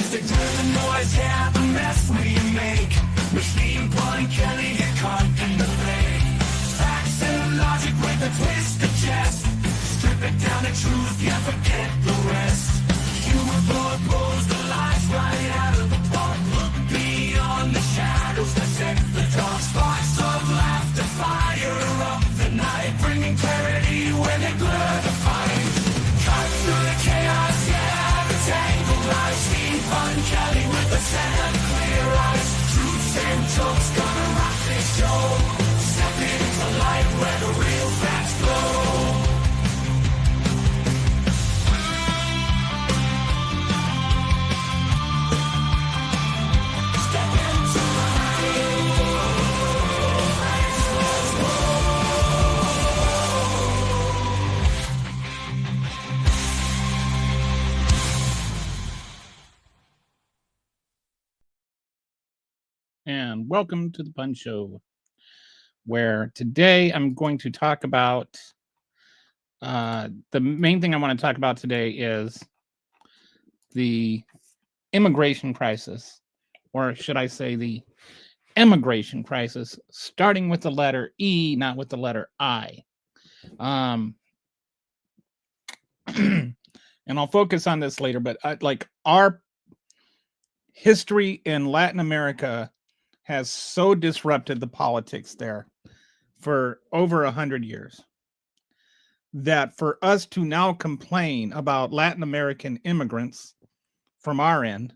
music to the noise, yeah, the mess we make. Machine Pun Kelly get caught in the fray. Facts and logic with a twist of chest. Strip it down to truth, yeah, forget the rest. Humor blows the lies right out of the park. Look beyond the shadows that set the dark. Sparks of laughter fire up the night, bringing clarity when they blur the fight. Cut through the chaos, yeah, the tangled lies. Steve Fun Kelly with the sand clear eyes. Truths and jokes gonna rock this show. Step into light where the real facts glow. And welcome to the Pun Show, where today I'm going to talk about the main thing I want to talk about today is the immigration crisis, or should I say the emigration crisis, starting with the letter E, not with the letter I. And I'll focus on this later, but like our history in Latin America has so disrupted the politics there for over 100 years that for us to now complain about Latin American immigrants from our end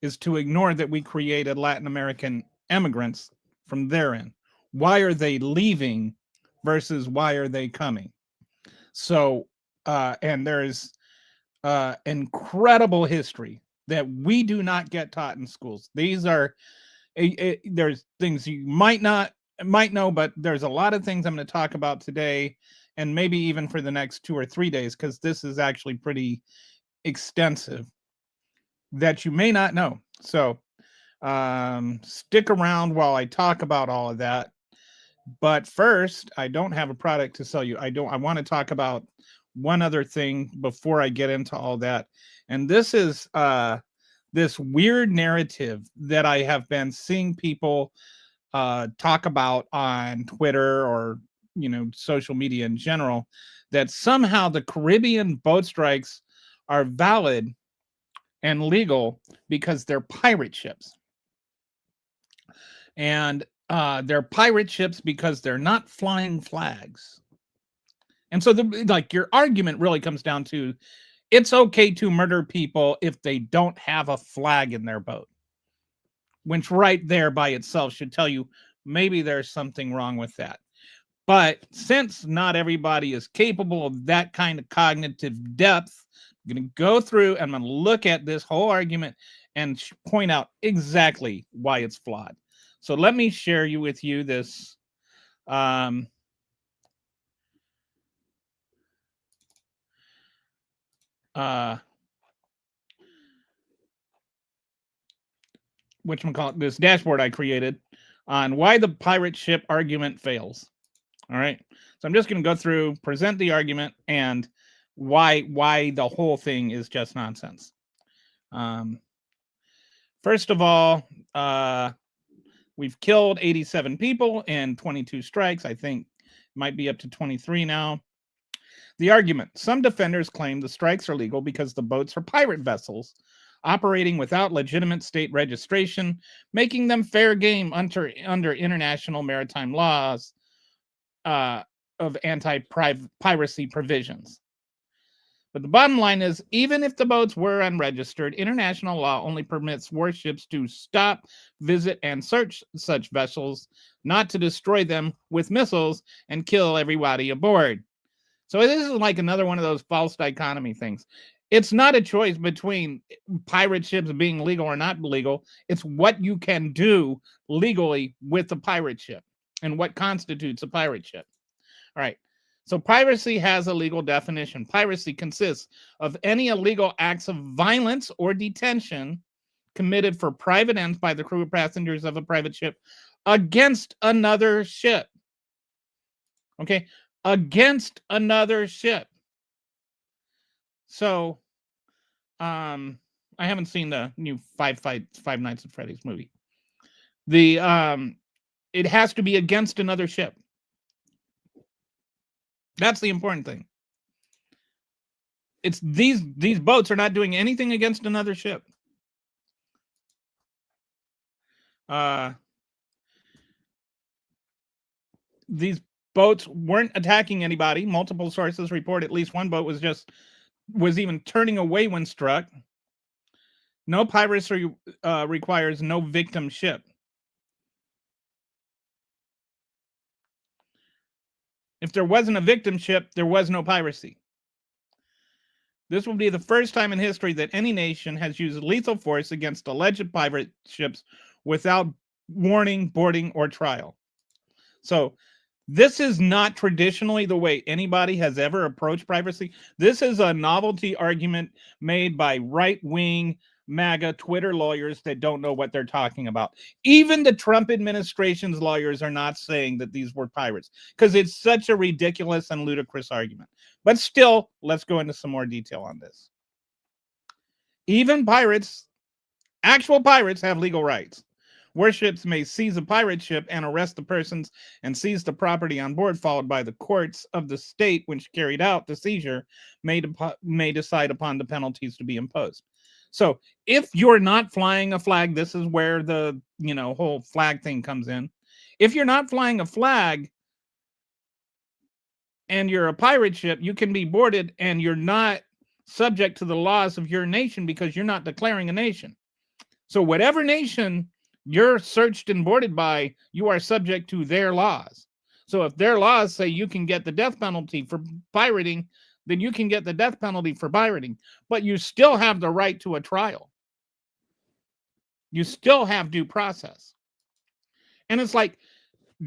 is to ignore that we created Latin American immigrants from their end. Why are they leaving versus why are they coming? So, and there's incredible history that we do not get taught in schools. These are there's things you might know, but there's a lot of things I'm going to talk about today, and maybe even for the next 2 or 3 days, because this is actually pretty extensive that you may not know. So stick around while I talk about all of that. But first, I don't have a product to sell you. I want to talk about one other thing before I get into all that, and this is this weird narrative that I have been seeing people talk about on Twitter or, social media in general, that somehow the Caribbean boat strikes are valid and legal because they're pirate ships. And they're pirate ships because they're not flying flags. And so your argument really comes down to, it's okay to murder people if they don't have a flag in their boat, which right there by itself should tell you maybe there's something wrong with that. But since not everybody is capable of that kind of cognitive depth, I'm going to go through and I'm going to look at this whole argument and point out exactly why it's flawed. So let me share with you this this dashboard I created on why the pirate ship argument fails. All right. So I'm just going to go through, present the argument, and why the whole thing is just nonsense. First of all, we've killed 87 people in 22 strikes. I think might be up to 23 now. The argument: some defenders claim the strikes are legal because the boats are pirate vessels operating without legitimate state registration, making them fair game under international maritime laws of anti-piracy provisions. But the bottom line is, even if the boats were unregistered, international law only permits warships to stop, visit, and search such vessels, not to destroy them with missiles and kill everybody aboard. So this is like another one of those false dichotomy things. It's not a choice between pirate ships being legal or not legal. It's what you can do legally with a pirate ship and what constitutes a pirate ship. All right. So piracy has a legal definition. Piracy consists of any illegal acts of violence or detention committed for private ends by the crew or passengers of a private ship against another ship. Okay. Against another ship. So, I haven't seen the new Five Nights at Freddy's movie. It has to be against another ship. That's the important thing. It's these boats are not doing anything against another ship. These boats weren't attacking anybody. Multiple sources report at least one boat was even turning away when struck. No piracy requires no victim ship. If there wasn't a victim ship, there was no piracy. This will be the first time in history that any nation has used lethal force against alleged pirate ships without warning, boarding, or trial. So this is not traditionally the way anybody has ever approached piracy. This is a novelty argument made by right-wing MAGA Twitter lawyers that don't know what they're talking about. Even the Trump administration's lawyers are not saying that these were pirates because it's such a ridiculous and ludicrous argument. But still, let's go into some more detail on this. Even pirates, actual pirates, have legal rights. Warships may seize a pirate ship and arrest the persons and seize the property on board, followed by the courts of the state which carried out the seizure may decide upon the penalties to be imposed. So if you're not flying a flag, this is where the whole flag thing comes in. If you're not flying a flag and you're a pirate ship, you can be boarded and you're not subject to the laws of your nation because you're not declaring a nation. So whatever nation you're searched and boarded by, you are subject to their laws. So if their laws say you can get the death penalty for pirating, then you can get the death penalty for pirating, but you still have the right to a trial. You still have due process. And it's like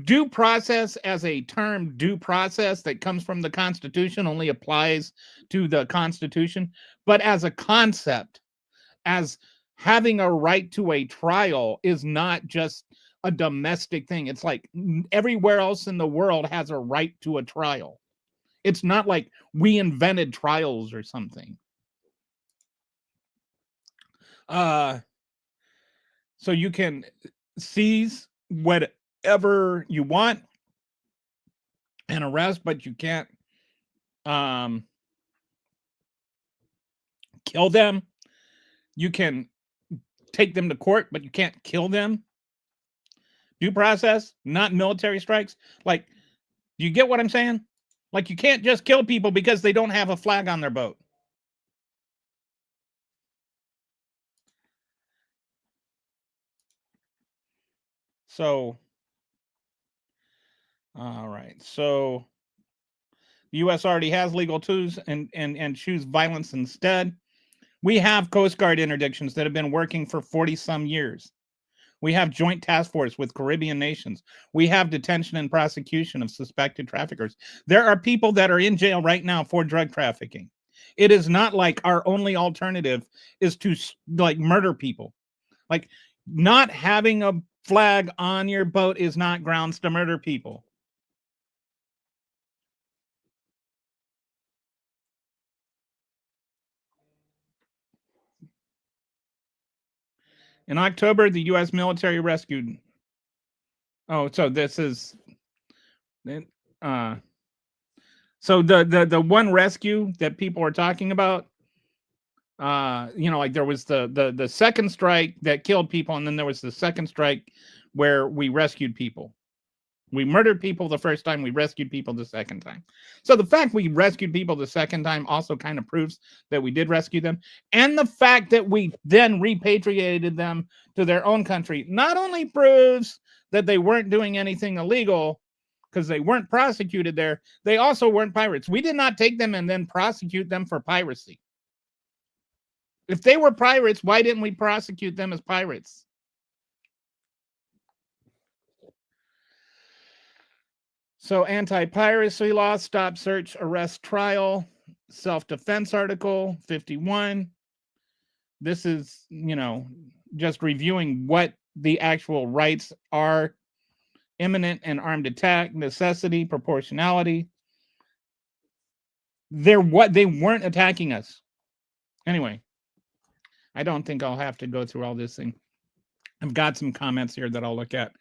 due process as a term, due process that comes from the Constitution only applies to the Constitution, but as a concept, as having a right to a trial is not just a domestic thing. It's like everywhere else in the world has a right to a trial. It's not like we invented trials or something. So you can seize whatever you want and arrest, but you can't kill them. You can take them to court, but you can't kill them. Due process, not military strikes. Like, do you get what I'm saying? Like, you can't just kill people because they don't have a flag on their boat. So, all right. So, the U.S. already has legal tools and choose violence instead. We have Coast Guard interdictions that have been working for 40-some years. We have joint task force with Caribbean nations. We have detention and prosecution of suspected traffickers. There are people that are in jail right now for drug trafficking. It is not like our only alternative is to murder people. Like, not having a flag on your boat is not grounds to murder people. In October, the U.S. military rescued. Oh, so this is. So the one rescue that people are talking about, like there was the second strike that killed people, and then there was the second strike where we rescued people. We murdered people the first time, we rescued people the second time. So the fact we rescued people the second time also kind of proves that we did rescue them. And the fact that we then repatriated them to their own country not only proves that they weren't doing anything illegal because they weren't prosecuted there, they also weren't pirates. We did not take them and then prosecute them for piracy. If they were pirates, why didn't we prosecute them as pirates? So anti-piracy law, stop, search, arrest, trial, self-defense article 51. This is, just reviewing what the actual rights are. Imminent and armed attack, necessity, proportionality. They weren't attacking us. Anyway, I don't think I'll have to go through all this thing. I've got some comments here that I'll look at,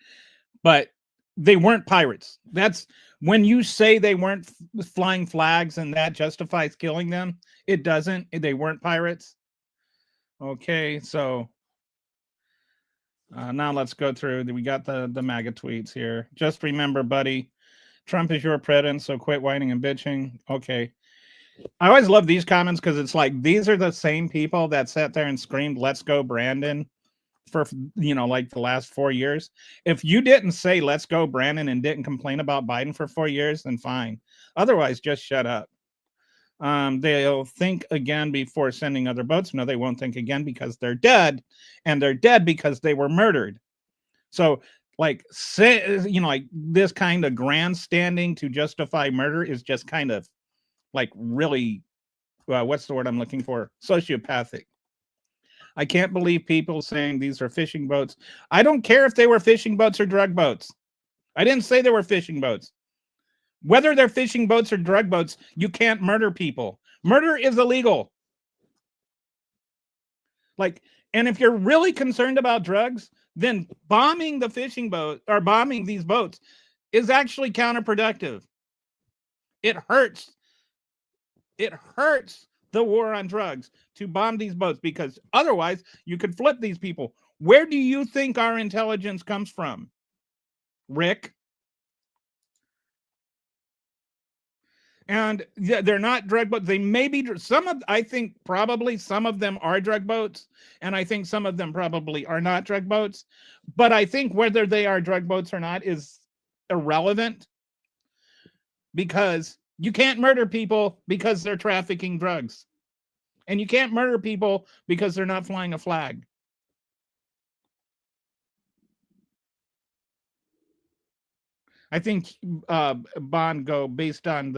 but they weren't pirates. That's when you say they weren't flying flags and that justifies killing them. It doesn't. They weren't pirates. Okay, so now let's go through. We got the MAGA tweets here. Just remember, buddy, Trump is your president, so quit whining and bitching. Okay. I always love these comments because it's like these are the same people that sat there and screamed, "Let's go, Brandon," for like the last 4 years. If you didn't say "Let's go, Brandon" and didn't complain about Biden for 4 years, then fine. Otherwise, just shut up. They'll think again before sending other boats. No, they won't think again because they're dead, and they're dead because they were murdered. So, like, like this kind of grandstanding to justify murder is just kind of like really, what's the word I'm looking for? Sociopathic. I can't believe people saying these are fishing boats. I don't care if they were fishing boats or drug boats. I didn't say they were fishing boats. Whether they're fishing boats or drug boats, you can't murder people. Murder is illegal. Like, and if you're really concerned about drugs, then bombing the fishing boat or bombing these boats is actually counterproductive. It hurts. It hurts the war on drugs to bomb these boats because otherwise you could flip these people. Where do you think our intelligence comes from, Rick? And they're not drug boats. They may be I think probably some of them are drug boats, and I think some of them probably are not drug boats. But I think whether they are drug boats or not is irrelevant because you can't murder people because they're trafficking drugs. And you can't murder people because they're not flying a flag. I think Bond go based on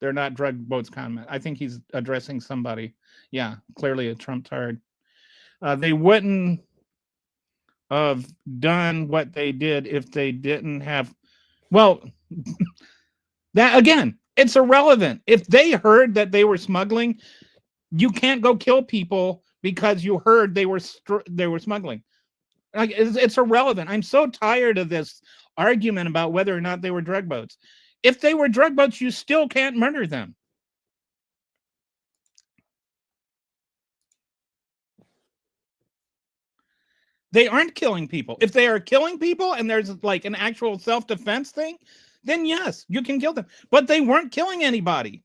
they're not drug boats comment. I think he's addressing somebody. Yeah, clearly a Trump tard. They wouldn't have done what they did if they didn't have. Well, that again, it's irrelevant. If they heard that they were smuggling, you can't go kill people because you heard they were smuggling. Like it's irrelevant. I'm so tired of this argument about whether or not they were drug boats. If they were drug boats, you still can't murder them. They aren't killing people. If they are killing people and there's like an actual self-defense thing, then yes, you can kill them. But they weren't killing anybody.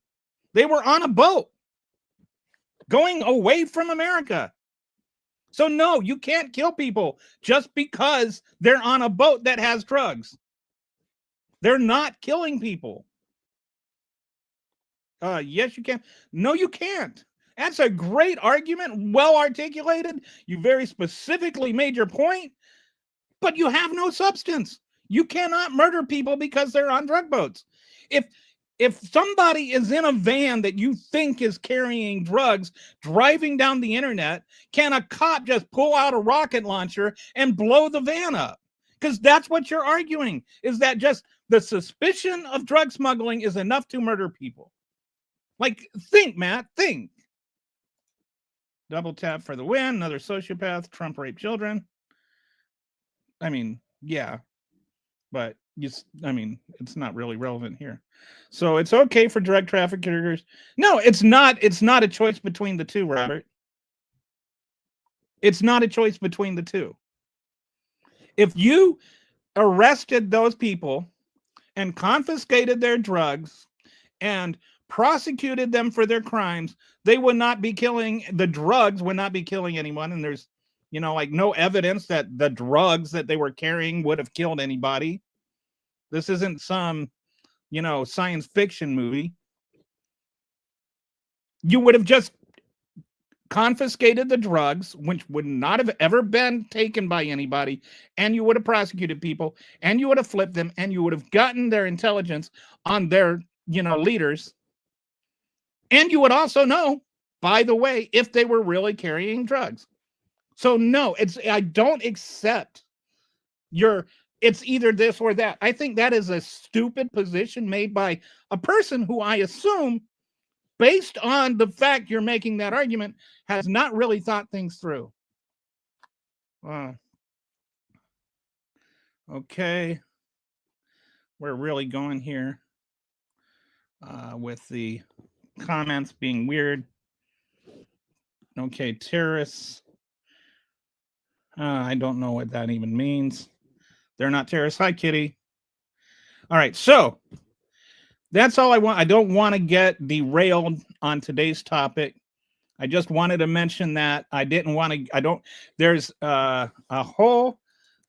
They were on a boat going away from America. So no, you can't kill people just because they're on a boat that has drugs. They're not killing people. Yes, you can. No, you can't. That's a great argument, well articulated. You very specifically made your point, but you have no substance. You cannot murder people because they're on drug boats. If somebody is in a van that you think is carrying drugs driving down the internet, can a cop just pull out a rocket launcher and blow the van up? Because that's what you're arguing, is that just the suspicion of drug smuggling is enough to murder people. Like, think, Matt, think. Double tap for the win. Another sociopath. Trump raped children. I mean, yeah, but it's not really relevant here. So it's okay for drug traffickers. No, it's not. It's not a choice between the two, Robert. It's not a choice between the two. If you arrested those people and confiscated their drugs and prosecuted them for their crimes, they would not be killing, the drugs would not be killing anyone. And there's, like no evidence that the drugs that they were carrying would have killed anybody. This isn't some, science fiction movie. You would have just confiscated the drugs, which would not have ever been taken by anybody, and you would have prosecuted people, and you would have flipped them, and you would have gotten their intelligence on their, leaders. And you would also know, by the way, if they were really carrying drugs. So no, I don't accept it's either this or that. I think that is a stupid position made by a person who I assume based on the fact you're making that argument, has not really thought things through. Okay. We're really going here with the comments being weird. Okay, terrorists. I don't know what that even means. They're not terrorists. Hi, Kitty. All right, so that's all I want. I don't want to get derailed on today's topic. I just wanted to mention that I didn't want to. There's a whole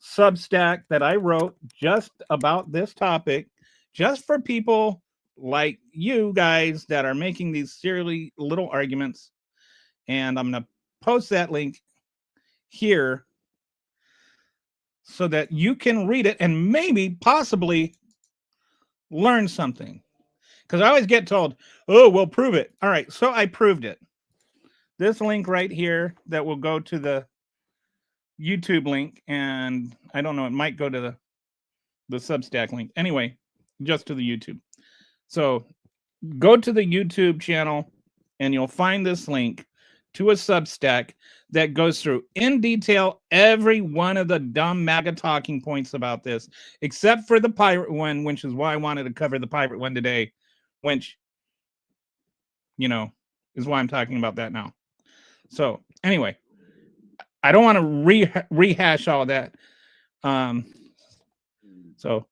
Substack that I wrote just about this topic, just for people like you guys that are making these silly little arguments. And I'm going to post that link here so that you can read it and maybe possibly learn something. Because I always get told, oh, we'll prove it. All right, so I proved it. This link right here that will go to the YouTube link, and I don't know, it might go to the Substack link. Anyway, just to the YouTube. So go to the YouTube channel and you'll find this link to a Substack that goes through in detail every one of the dumb MAGA talking points about this, except for the pirate one, which is why I wanted to cover the pirate one today, which, you know, is why I'm talking about that now. So anyway, I don't want to rehash all of that. So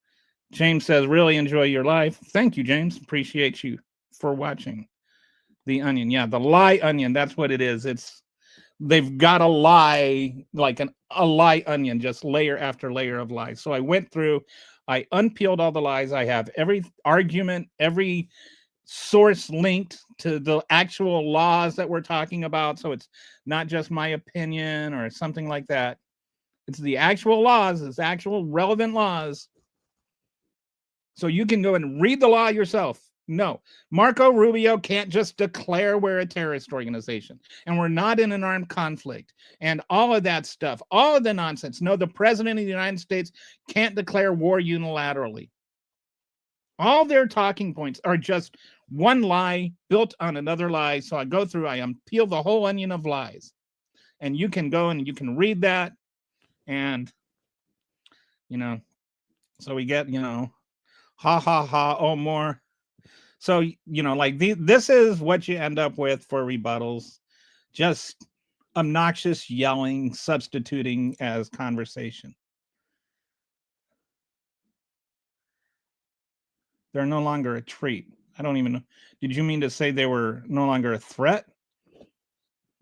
James says, really enjoy your life. Thank you, James. Appreciate you for watching. The Onion. Yeah, the lie onion. That's what it is. They've got a lie, like a lie onion, just layer after layer of lies. So I went through, I unpeeled all the lies. I have every argument, every source linked to the actual laws that we're talking about. So it's not just my opinion or something like that. It's the actual laws, it's actual relevant laws. So you can go and read the law yourself. No, Marco Rubio can't just declare we're a terrorist organization and we're not in an armed conflict and all of that stuff, all of the nonsense. No, the president of the United States can't declare war unilaterally. All their talking points are just one lie built on another lie. So I go through, I unpeel the whole onion of lies. And you can go and you can read that. And, you know, so we get, you know, ha, ha, ha, oh, more. So, you know, like this is what you end up with for rebuttals. Just obnoxious yelling, substituting as conversation. They're no longer a treat. I don't even know. Did you mean to say they were no longer a threat?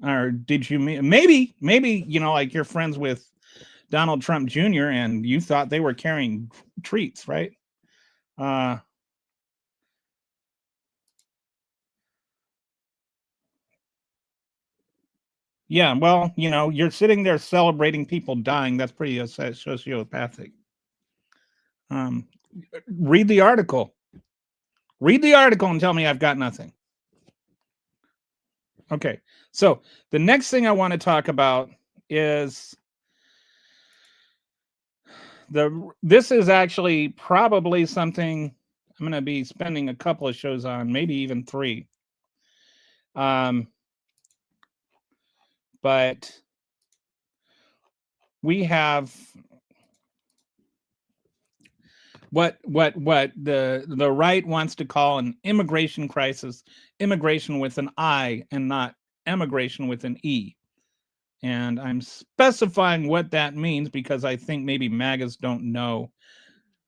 Or did you mean maybe, you know, like you're friends with Donald Trump Jr. and you thought they were carrying treats, right? Yeah, well, you know, you're sitting there celebrating people dying. That's pretty sociopathic. Read the article. Read the article and tell me I've got nothing. Okay, so the next thing I want to talk about is this is actually probably something I'm going to be spending a couple of shows on, maybe even 3. But we have what the right wants to call an immigration crisis, immigration with an I and not emigration with an E. And I'm specifying what that means because I think maybe MAGAs don't know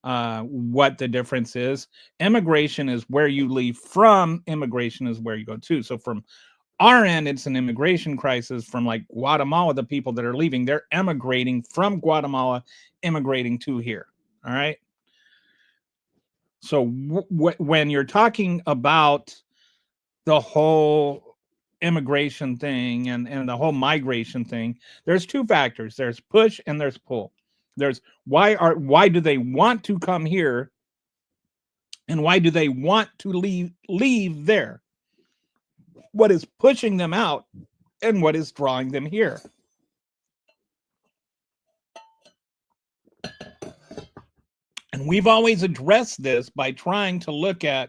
what the difference is. Immigration is where you leave from. Immigration is where you go to. So from our end, it's an immigration crisis. From like Guatemala, the people that are leaving, they're emigrating from Guatemala, immigrating to here. All right. So when you're talking about the whole immigration thing and the whole migration thing, there's 2 factors. There's push and there's pull. There's why do they want to come here and why do they want to leave there? What is pushing them out and what is drawing them here? And we've always addressed this by trying to look at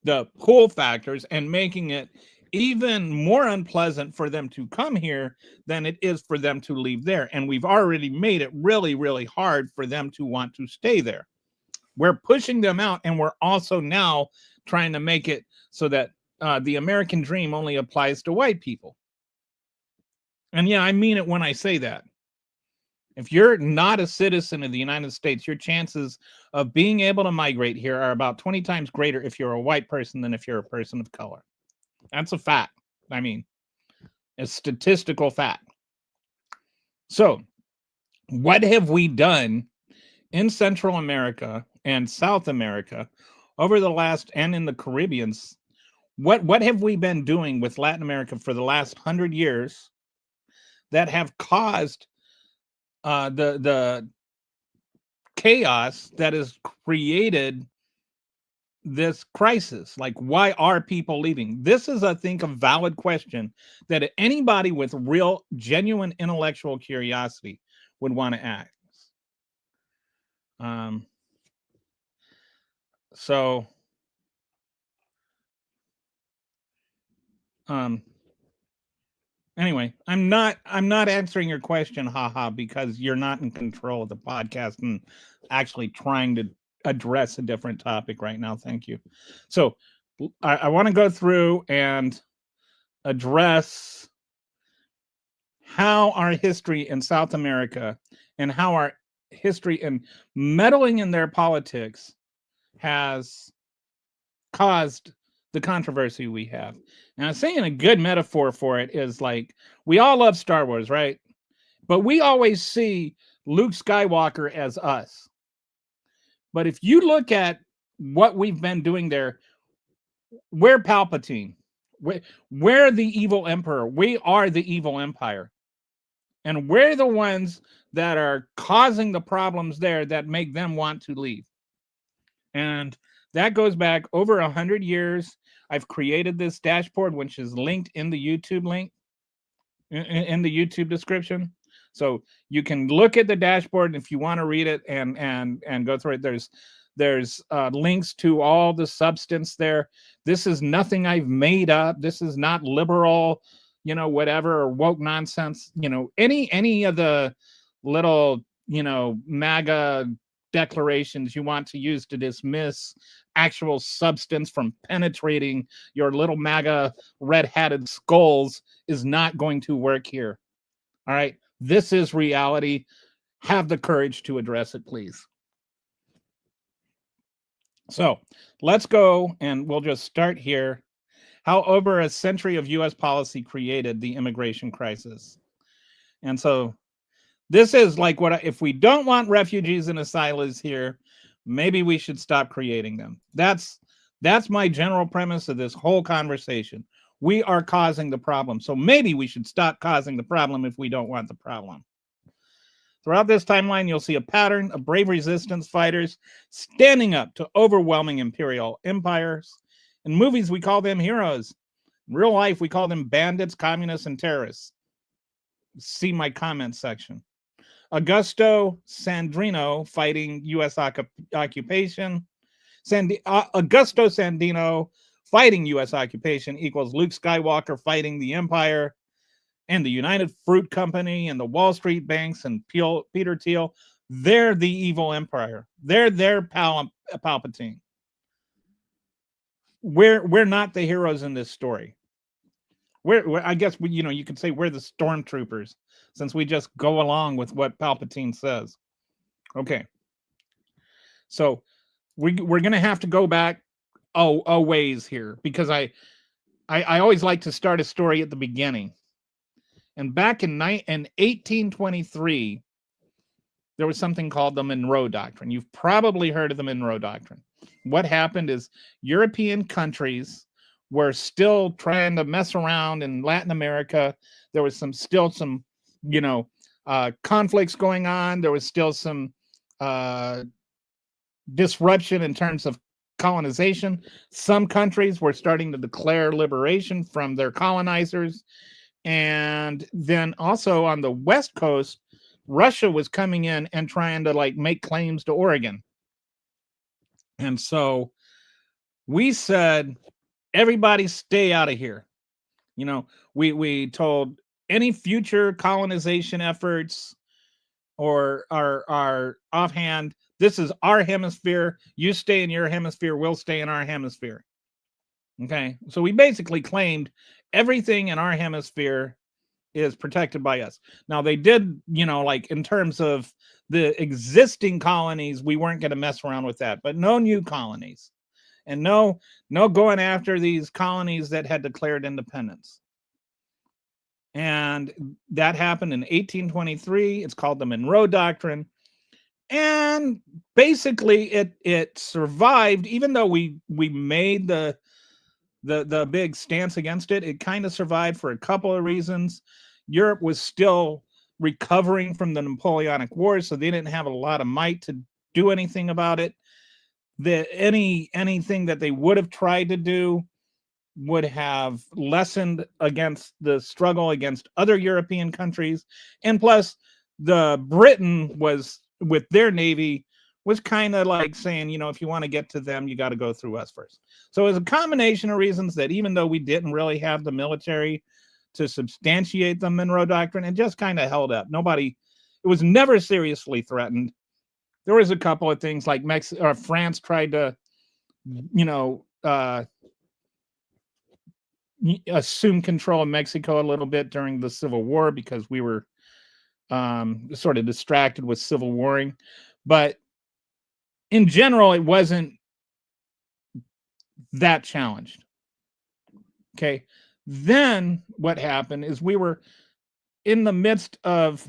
the pull factors and making it even more unpleasant for them to come here than it is for them to leave there. And we've already made it really, really hard for them to want to stay there. We're pushing them out, and we're also now trying to make it so that the American dream only applies to white people. And yeah, I mean it when I say that. If you're not a citizen of the United States, your chances of being able to migrate here are about 20 times greater if you're a white person than if you're a person of color. That's a fact. I mean, a statistical fact. So, what have we done in Central America and South America over the last, and in the Caribbeans? What have we been doing with Latin America for the last 100 years that have caused the chaos that has created this crisis? Like, why are people leaving? This is, I think, a valid question that anybody with real, genuine intellectual curiosity would want to ask. So, anyway, I'm not answering your question, haha, because you're not in control of the podcast and actually trying to address a different topic right now. Thank you. So I want to go through and address how our history in South America and how our history in meddling in their politics has caused the controversy we have. And I'm saying a good metaphor for it is like, we all love Star Wars, right? But we always see Luke Skywalker as us. But if you look at what we've been doing there, we're Palpatine. We're the evil emperor. We are the evil empire. And we're the ones that are causing the problems there that make them want to leave. And that goes back over 100 years. I've created this dashboard, which is linked in the YouTube link, in the YouTube description. So you can look at the dashboard if you want to read it and go through it. There's links to all the substance there. This is nothing I've made up. This is not liberal, whatever, or woke nonsense. Any of the little, MAGA declarations you want to use to dismiss actual substance from penetrating your little MAGA red-hatted skulls is not going to work here. All right. This is reality. Have the courage to address it, please. So let's go, and we'll just start here. How over a century of U.S. policy created the immigration crisis. And so this is like if we don't want refugees and asylees here, maybe we should stop creating them. That's my general premise of this whole conversation. We are causing the problem. So maybe we should stop causing the problem if we don't want the problem. Throughout this timeline, you'll see a pattern of brave resistance fighters standing up to overwhelming imperial empires. In movies, we call them heroes. In real life, we call them bandits, communists, and terrorists. See my comment section. Augusto Sandino fighting U.S. occupation. Augusto Sandino fighting U.S. occupation equals Luke Skywalker fighting the Empire, and the United Fruit Company and the Wall Street banks and Peter Thiel. They're the evil empire. They're Palpatine. We're not the heroes in this story. I guess you could say we're the stormtroopers, since we just go along with what Palpatine says. Okay. So we're gonna have to go back a ways here, because I always like to start a story at the beginning. And back in 1823, there was something called the Monroe Doctrine. You've probably heard of the Monroe Doctrine. What happened is European countries were still trying to mess around in Latin America. There was still some conflicts going on. There was still some disruption in terms of colonization. Some countries were starting to declare liberation from their colonizers. And then also on the West Coast, Russia was coming in and trying to make claims to Oregon. And so we said, everybody stay out of here. You know, we told any future colonization efforts or our offhand, this is our hemisphere. You stay in your hemisphere, we'll stay in our hemisphere. Okay. So we basically claimed everything in our hemisphere is protected by us. Now they did, like in terms of the existing colonies, we weren't going to mess around with that, but no new colonies and no going after these colonies that had declared independence. And that happened in 1823. It's called the Monroe Doctrine. And basically it survived, even though we made the big stance against it. It kind of survived for a couple of reasons. Europe was still recovering from the Napoleonic Wars, so they didn't have a lot of might to do anything about it. Anything that they would have tried to do would have lessened against the struggle against other European countries. And plus, the Britain was, with their navy, was kind of like saying, if you want to get to them, you got to go through us first. So it was a combination of reasons that even though we didn't really have the military to substantiate the Monroe Doctrine, it just kind of held up. It was never seriously threatened. There was a couple of things like France tried to, assume control of Mexico a little bit during the Civil War because we were sort of distracted with civil warring. But in general, it wasn't that challenged. Okay. Then what happened is we were in the midst of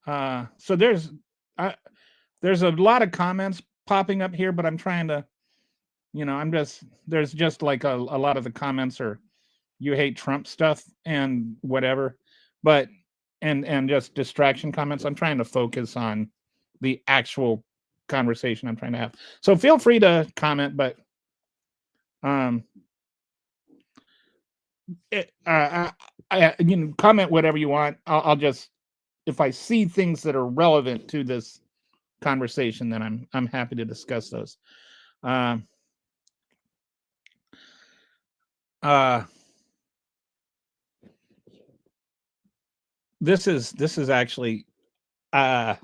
so there's a lot of comments popping up here, but I'm trying to, there's just like a lot of the comments are you hate Trump stuff and whatever, but and just distraction comments. I'm trying to focus on the actual conversation I'm trying to have. So feel free to comment, but comment whatever you want. I'll just, if I see things that are relevant to this conversation, then I'm happy to discuss those. This is actually I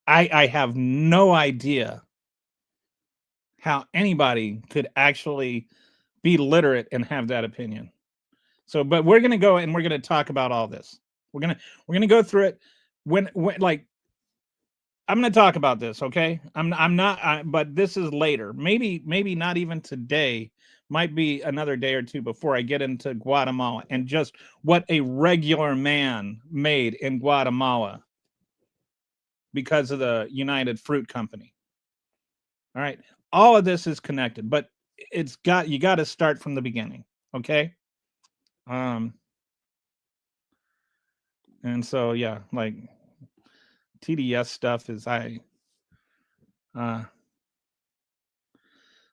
have no idea how anybody could actually be literate and have that opinion. So, but we're going to go and we're going to talk about all this. We're going to go through it when like I'm going to talk about this, okay? I'm not but this is later. Maybe not even today. Might be another day or two before I get into Guatemala and just what a regular man made in Guatemala because of the United Fruit Company. All right. All of this is connected, but you got to start from the beginning, okay? And so yeah, like TDS stuff is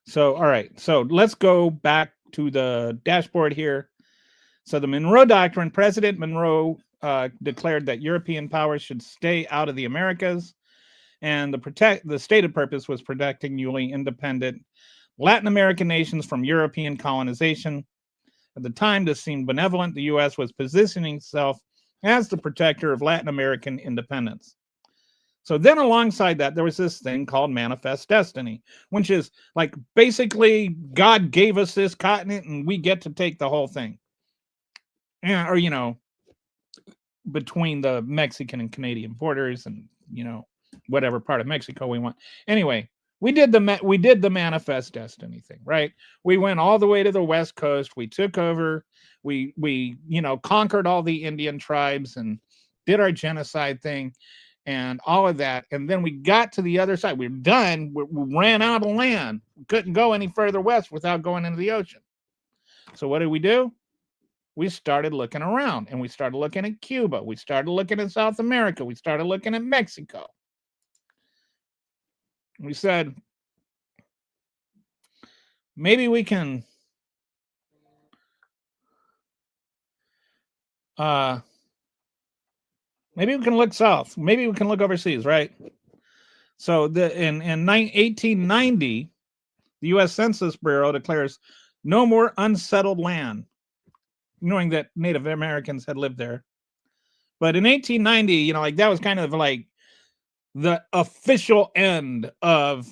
so all right. So let's go back to the dashboard here. So the Monroe Doctrine, President Monroe declared that European powers should stay out of the Americas, and the stated purpose was protecting newly independent Latin American nations from European colonization. At the time, this seemed benevolent. The U.S. was positioning itself as the protector of Latin American independence. So then alongside that, there was this thing called Manifest Destiny, which is like basically God gave us this continent and we get to take the whole thing. Yeah, or, between the Mexican and Canadian borders and, whatever part of Mexico we want. Anyway, we did the Manifest Destiny thing, right? We went all the way to the West Coast. We took over. We conquered all the Indian tribes and did our genocide thing and all of that. And then we got to the other side. We were done. We ran out of land. We couldn't go any further west without going into the ocean. So what did we do? We started looking around and we started looking at Cuba. We started looking at South America. We started looking at Mexico. We said, maybe we can look south. Maybe we can look overseas, right? So in 1890, the U.S. Census Bureau declares no more unsettled land, knowing that Native Americans had lived there. But in 1890, like that was kind of like the official end of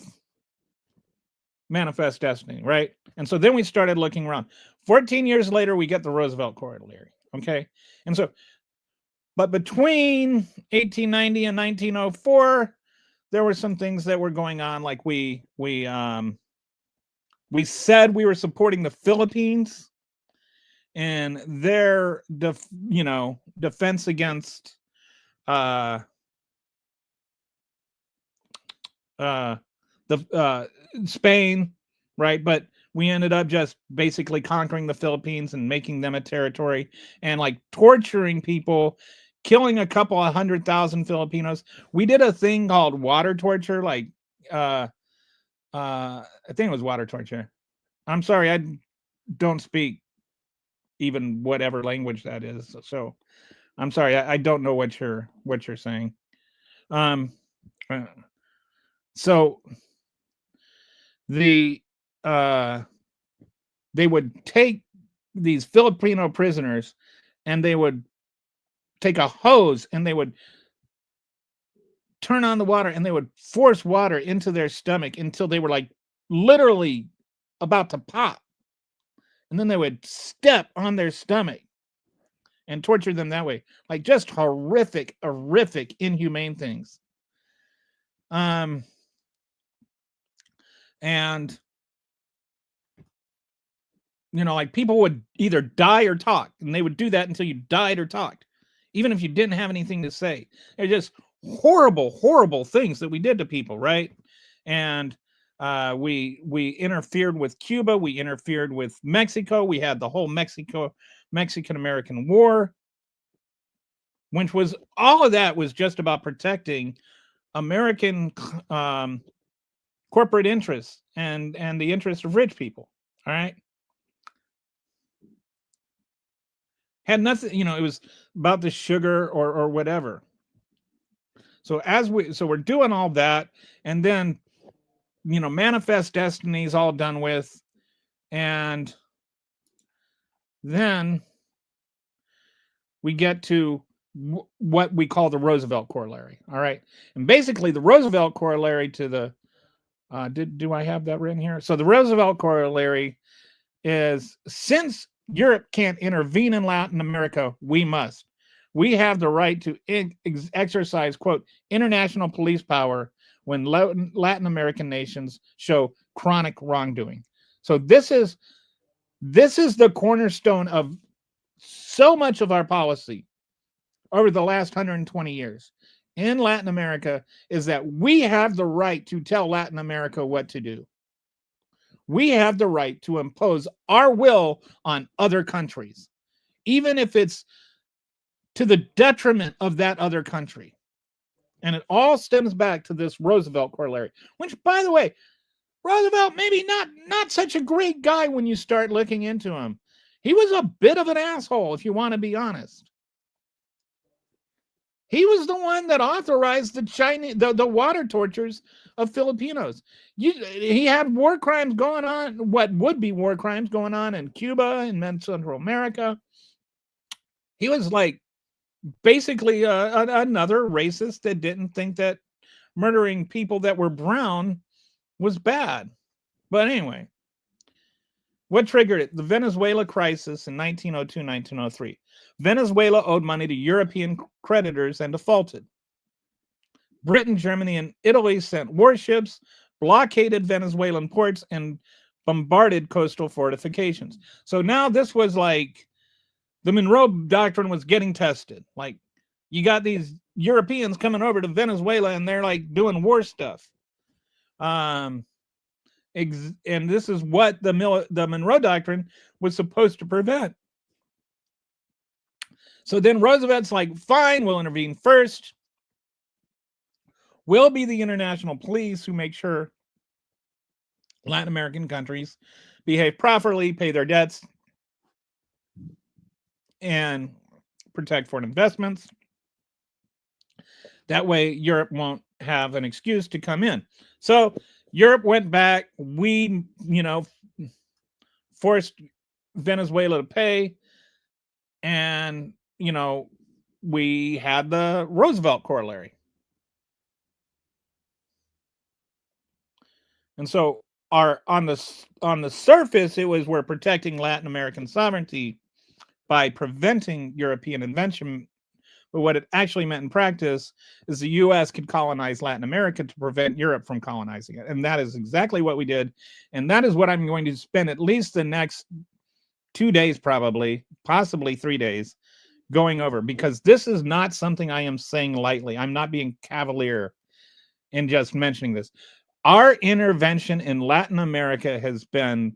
Manifest Destiny, right? And so then we started looking around. 14 years later, we get the Roosevelt Corollary, okay? And so, but between 1890 and 1904, there were some things that were going on, like we said we were supporting the Philippines and their defense against Spain, right? But we ended up just basically conquering the Philippines and making them a territory and like torturing people, killing a couple of 100,000 Filipinos. We did a thing called water torture, like I think it was water torture. I'm sorry, I don't speak even whatever language that is. So I'm sorry, I don't know what you're saying. So they would take these Filipino prisoners and they would take a hose and they would turn on the water and they would force water into their stomach until they were like literally about to pop. And then they would step on their stomach and torture them that way. Like just horrific, inhumane things. And like people would either die or talk, and they would do that until you died or talked, even if you didn't have anything to say. They're just horrible things that we did to people, right? And we interfered with Cuba, we interfered with Mexico, we had the whole Mexican-American War, which was all of that was just about protecting American corporate interests and the interests of rich people. All right. Had nothing, it was about the sugar or whatever. So we're doing all that, and then Manifest Destiny is all done with, and then we get to what we call the Roosevelt Corollary. All right. And basically the Roosevelt Corollary to the do I have that written here? So the Roosevelt Corollary is, since Europe can't intervene in Latin America, we must. We have the right to exercise, quote, international police power when Latin American nations show chronic wrongdoing. So this is the cornerstone of so much of our policy over the last 120 years in Latin America, is that we have the right to tell Latin America what to do. We have the right to impose our will on other countries, even if it's to the detriment of that other country. And it all stems back to this Roosevelt Corollary, which, by the way, Roosevelt maybe not such a great guy when you start looking into him. He was a bit of an asshole, if you want to be honest. He was the one that authorized the water tortures of Filipinos. He had war crimes going on, what would be war crimes going on in Cuba and Central America. He was like basically another racist that didn't think that murdering people that were brown was bad. But anyway, what triggered it? The Venezuela crisis in 1902-1903. Venezuela owed money to European creditors and defaulted. Britain, Germany, and Italy sent warships, blockaded Venezuelan ports, and bombarded coastal fortifications. So now this was like the Monroe Doctrine was getting tested. Like, you got these Europeans coming over to Venezuela and they're like doing war stuff. And this is what the Monroe Doctrine was supposed to prevent. So then Roosevelt's like, fine, we'll intervene first. We'll be the international police who make sure Latin American countries behave properly, pay their debts, and protect foreign investments. That way, Europe won't have an excuse to come in. So Europe went back. We, forced Venezuela to pay, and we had the Roosevelt corollary. And so on the surface, it was we're protecting Latin American sovereignty by preventing European invention. But what it actually meant in practice is the U.S. could colonize Latin America to prevent Europe from colonizing it. And that is exactly what we did. And that is what I'm going to spend at least the next 2 days, probably, possibly 3 days, going over, because this is not something I am saying lightly. I'm not being cavalier in just mentioning this. Our intervention in Latin America has been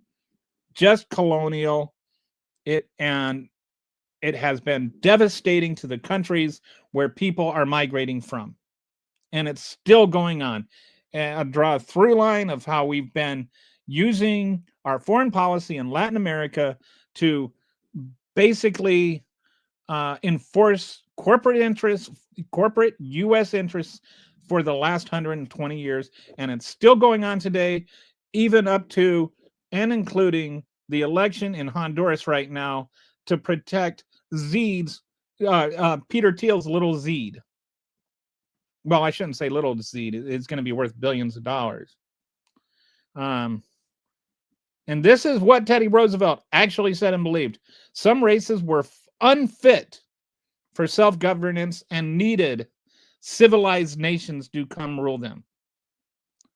just colonial. It has been devastating to the countries where people are migrating from. And it's still going on. And I draw a through line of how we've been using our foreign policy in Latin America to basically enforce corporate interests, corporate U.S. interests for the last 120 years. And it's still going on today, even up to and including the election in Honduras right now to protect Zeed's, Peter Thiel's little Zeed. Well, I shouldn't say little Zeed. It's going to be worth billions of dollars. And this is what Teddy Roosevelt actually said and believed. Some races were unfit for self-governance and needed civilized nations to come rule them.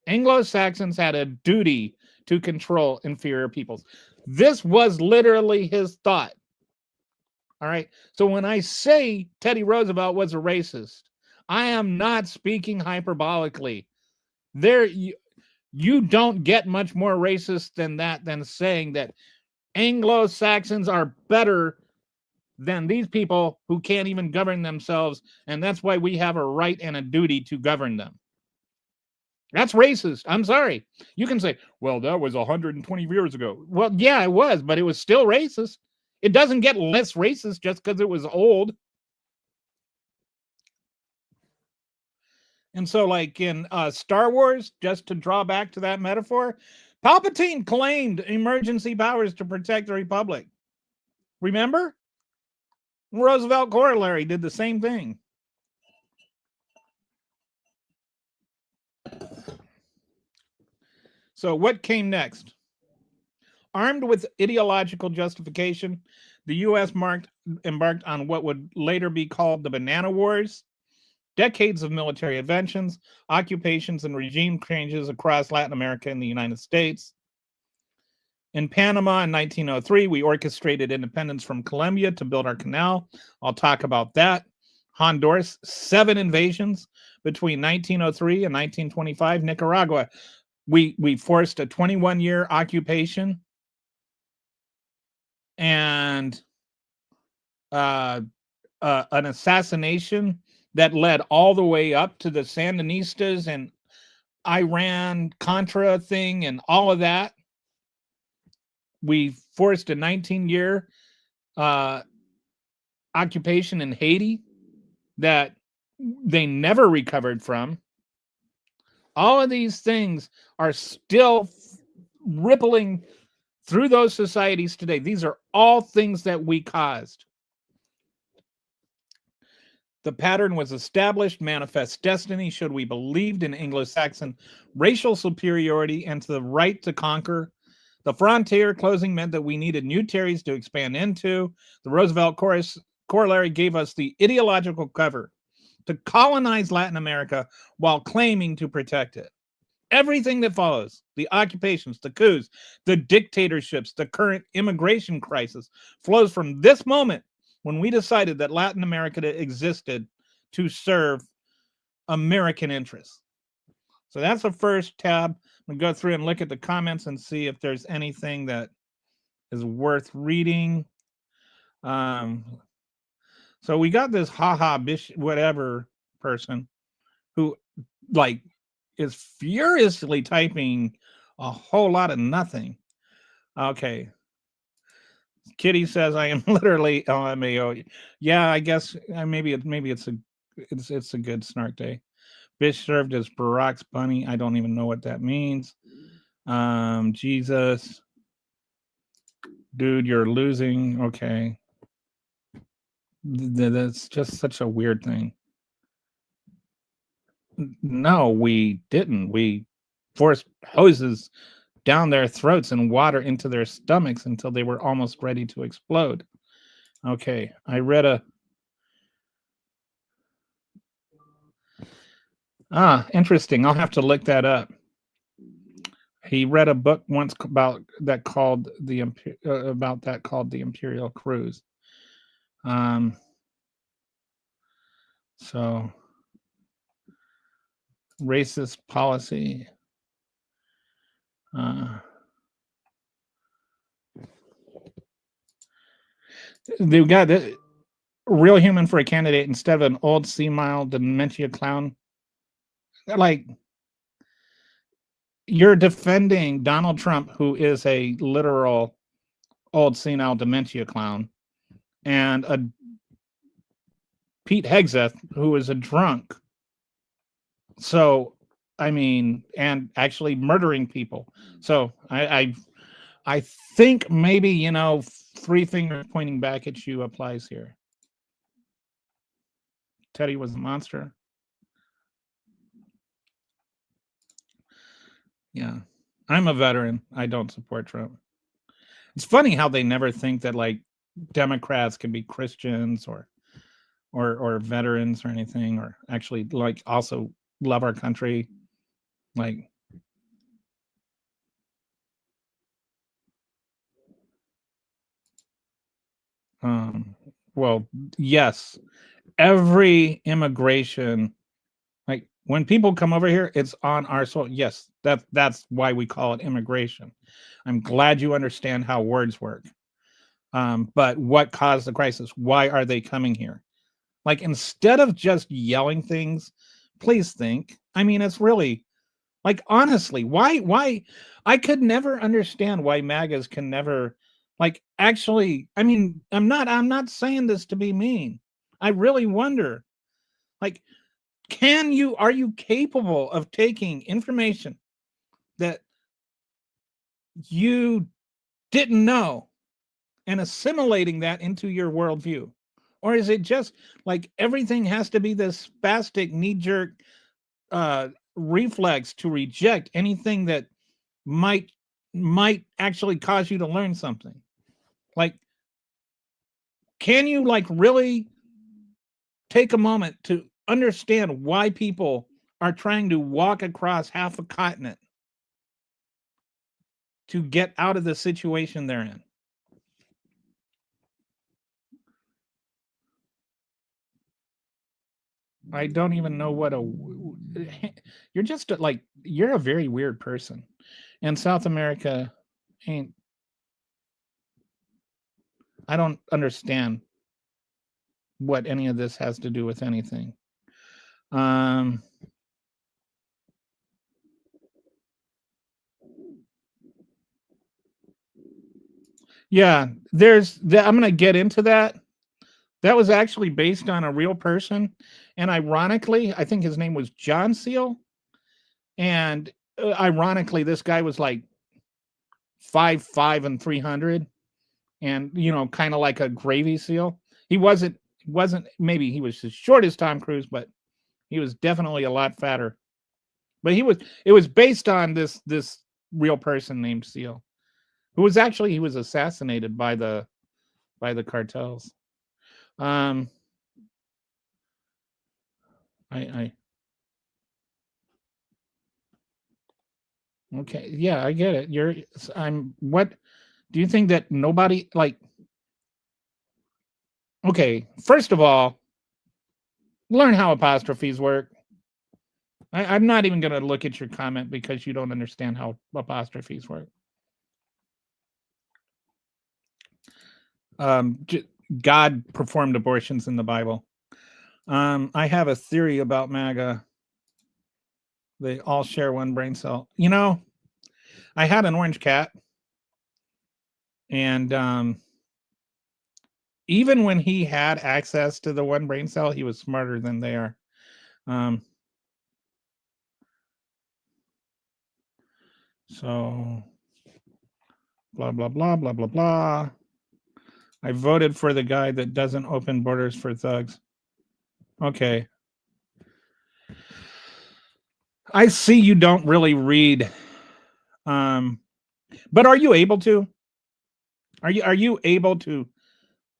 Anglo-Saxons had a duty to control inferior peoples. This was literally his thought. All right. So when I say Teddy Roosevelt was a racist, I am not speaking hyperbolically. You don't get much more racist than that, than saying that Anglo-Saxons are better than these people who can't even govern themselves, and that's why we have a right and a duty to govern them. That's racist. I'm sorry. You can say, well, that was 120 years ago. Well, yeah, it was, but it was still racist. It doesn't get less racist just because it was old. And so, like in Star Wars, just to draw back to that metaphor, Palpatine claimed emergency powers to protect the Republic. Remember? Roosevelt corollary did the same thing. So what came next? Armed with ideological justification, the U.S. embarked on what would later be called the Banana Wars. Decades of military inventions, occupations, and regime changes across Latin America and the United States. In Panama in 1903, we orchestrated independence from Colombia to build our canal. I'll talk about that. Honduras, 7 invasions between 1903 and 1925. Nicaragua, we forced a 21-year occupation and an assassination that led all the way up to the Sandinistas and Iran Contra thing and all of that. We forced a 19-year occupation in Haiti that they never recovered from. All of these things are still rippling through those societies today. These are all things that we caused. The pattern was established, manifest destiny, should we believed in Anglo-Saxon racial superiority and to the right to conquer. The frontier closing meant that we needed new territories to expand into. The Roosevelt corollary gave us the ideological cover to colonize Latin America while claiming to protect it. Everything that follows, the occupations, the coups, the dictatorships, the current immigration crisis, flows from this moment when we decided that Latin America existed to serve American interests. So that's the first tab. I'm going to go through and look at the comments and see if there's anything that is worth reading. So we got this bish whatever person who like is furiously typing a whole lot of nothing. Okay. Kitty says I am literally LMAO. Yeah, I guess maybe it's a good snark day. Fish served as Barack's bunny. I don't even know what that means. Jesus. Dude, you're losing. Okay. That's just such a weird thing. No, we didn't. We forced hoses down their throats and water into their stomachs until they were almost ready to explode. Okay, I read a interesting. I'll have to look that up. He read a book once about that called the Imperial Cruise. So racist policy. They got the real human for a candidate instead of an old senile dementia clown. Like, you're defending Donald Trump, who is a literal old senile dementia clown, and a Pete Hegseth, who is a drunk. So, I mean, and actually murdering people. So I think maybe, three fingers pointing back at you applies here. Teddy was a monster. Yeah. I'm a veteran. I don't support Trump. It's funny how they never think that like Democrats can be Christians or veterans or anything, or actually like also love our country. Like, well, yes, every immigration, like when people come over here, it's on our soil. Yes, that's why we call it immigration. I'm glad you understand how words work. But what caused the crisis? Why are they coming here? Like, instead of just yelling things, please think. I mean, it's really like, honestly, why I could never understand why MAGAs can never, like, actually, I mean, I'm not saying this to be mean. I really wonder, like, are you capable of taking information that you didn't know and assimilating that into your worldview? Or is it just like everything has to be this spastic knee-jerk reflex to reject anything that might actually cause you to learn something? Like, can you like really take a moment to understand why people are trying to walk across half a continent to get out of the situation they're in? I don't even know what you're just like, you're a very weird person. And South America ain't, I don't understand what any of this has to do with anything. Yeah, I'm going to get into that. That was actually based on a real person. And ironically, I think his name was John Seal. And ironically, this guy was like 5'5" and 300, and kind of like a gravy seal. He wasn't maybe he was as short as Tom Cruise, but he was definitely a lot fatter. But it was based on this real person named Seal, who was actually, he was assassinated by the cartels. I Okay, yeah, I get it. What do you think that nobody, like, okay, first of all, learn how apostrophes work. I'm not even going to look at your comment because you don't understand how apostrophes work. God performed abortions in the Bible. I have a theory about MAGA. They all share one brain cell. I had an orange cat, and even when he had access to the one brain cell, he was smarter than they are. So, blah, blah, blah, blah, blah, blah. I voted for the guy that doesn't open borders for thugs. Okay. I see you don't really read. But are you able to? Are you able to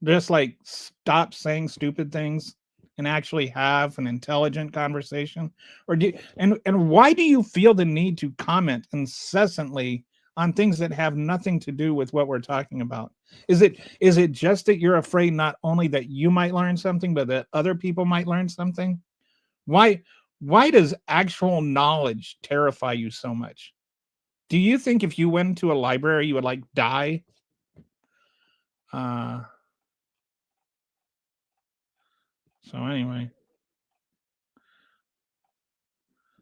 just like stop saying stupid things and actually have an intelligent conversation? Or and why do you feel the need to comment incessantly on things that have nothing to do with what we're talking about? Is it just that you're afraid not only that you might learn something, but that other people might learn something? Why does actual knowledge terrify you so much? Do you think if you went to a library you would like die? Uh so anyway.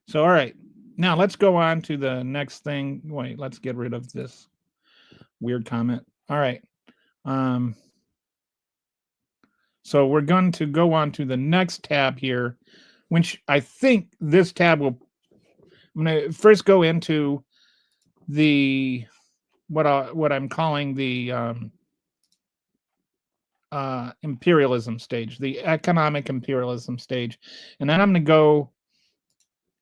So all right. Now let's go on to the next thing. Wait, let's get rid of this weird comment. All right. So we're going to go on to the next tab here, which I think this tab will. I'm going to first go into the what I'm calling the imperialism stage, the economic imperialism stage, and then I'm going to go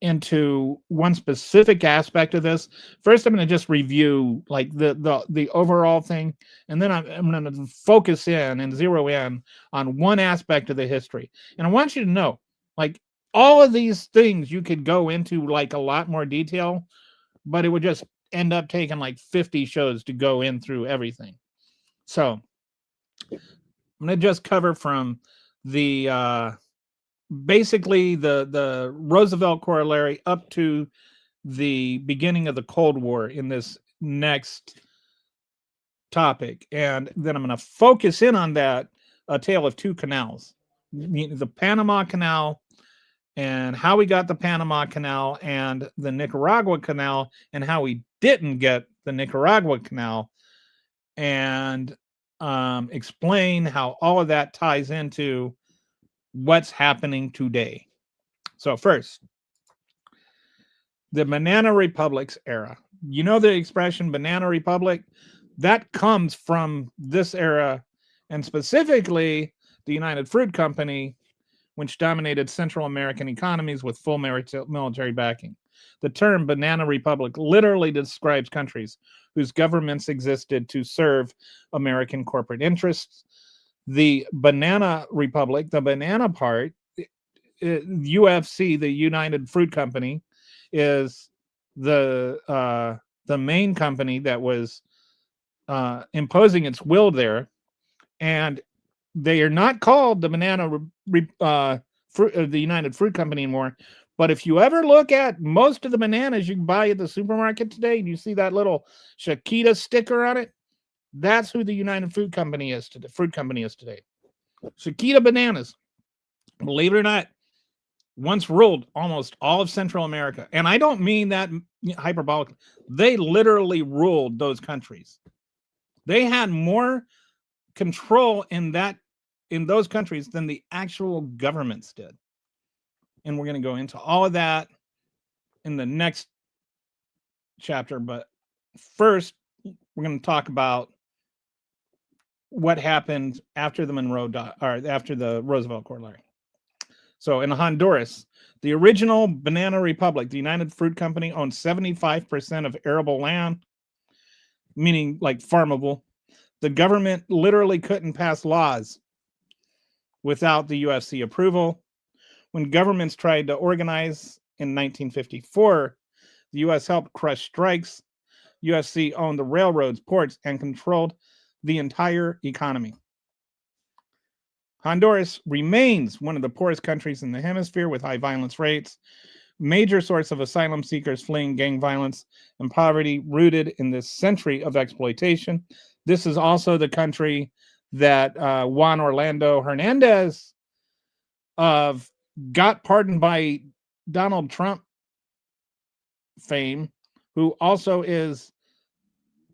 into one specific aspect of this. First, I'm going to just review like the overall thing, and then I'm going to focus in and zero in on one aspect of the history. And I want you to know, like all of these things, you could go into like a lot more detail, but it would just end up taking like 50 shows to go in through everything. So I'm going to just cover from the basically the Roosevelt corollary up to the beginning of the Cold War in this next topic. And then I'm going to focus in on that, A Tale of Two Canals, the Panama Canal and how we got the Panama Canal and the Nicaragua Canal and how we didn't get the Nicaragua Canal, and explain how all of that ties into what's happening today. So first, the Banana Republics era. You know the expression Banana Republic? That comes from this era, and specifically the United Fruit Company, which dominated Central American economies with full military backing. The term Banana Republic literally describes countries whose governments existed to serve American corporate interests. The Banana Republic, the banana part, UFC, the United Fruit Company, is the main company that was imposing its will there, and they are not called the the United Fruit Company anymore. But if you ever look at most of the bananas you can buy at the supermarket today, and you see that little Chiquita sticker on it, that's who the United Fruit Company is today. Fruit Company is today. Chiquita bananas, believe it or not, once ruled almost all of Central America. And I don't mean that hyperbolically. They literally ruled those countries. They had more control in those countries than the actual governments did. And we're going to go into all of that in the next chapter. But first, we're going to talk about what happened after after the Roosevelt corollary. So in Honduras, the original Banana Republic, the United Fruit Company, owned 75% of arable land, meaning like farmable. The government literally couldn't pass laws without the UFC approval. When governments tried to organize in 1954, the U.S. helped crush strikes. UFC owned the railroads, ports, and controlled the entire economy. Honduras remains one of the poorest countries in the hemisphere with high violence rates, major source of asylum seekers fleeing gang violence and poverty rooted in this century of exploitation. This is also the country that Juan Orlando Hernandez got pardoned by Donald Trump fame, who also is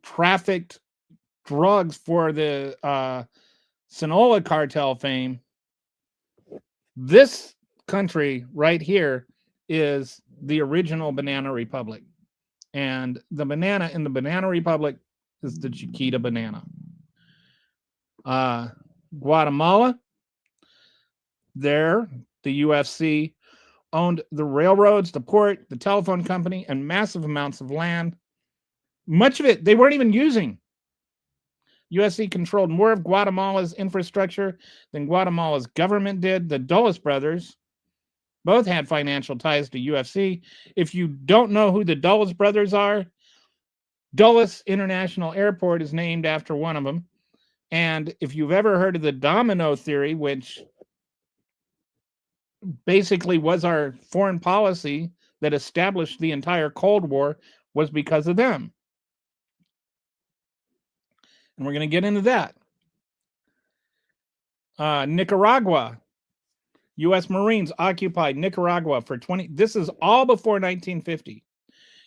trafficked drugs for the Sinaloa cartel fame. This country right here is the original Banana Republic. And the banana in the Banana Republic is the Chiquita banana. Guatemala, there, the UFC owned the railroads, the port, the telephone company, and massive amounts of land. Much of it they weren't even using. USC controlled more of Guatemala's infrastructure than Guatemala's government did. The Dulles brothers both had financial ties to UFC. If you don't know who the Dulles brothers are, Dulles International Airport is named after one of them. And if you've ever heard of the domino theory, which basically was our foreign policy that established the entire Cold War, was because of them. And we're going to get into that. Nicaragua. U.S. Marines occupied Nicaragua for 20. This is all before 1950.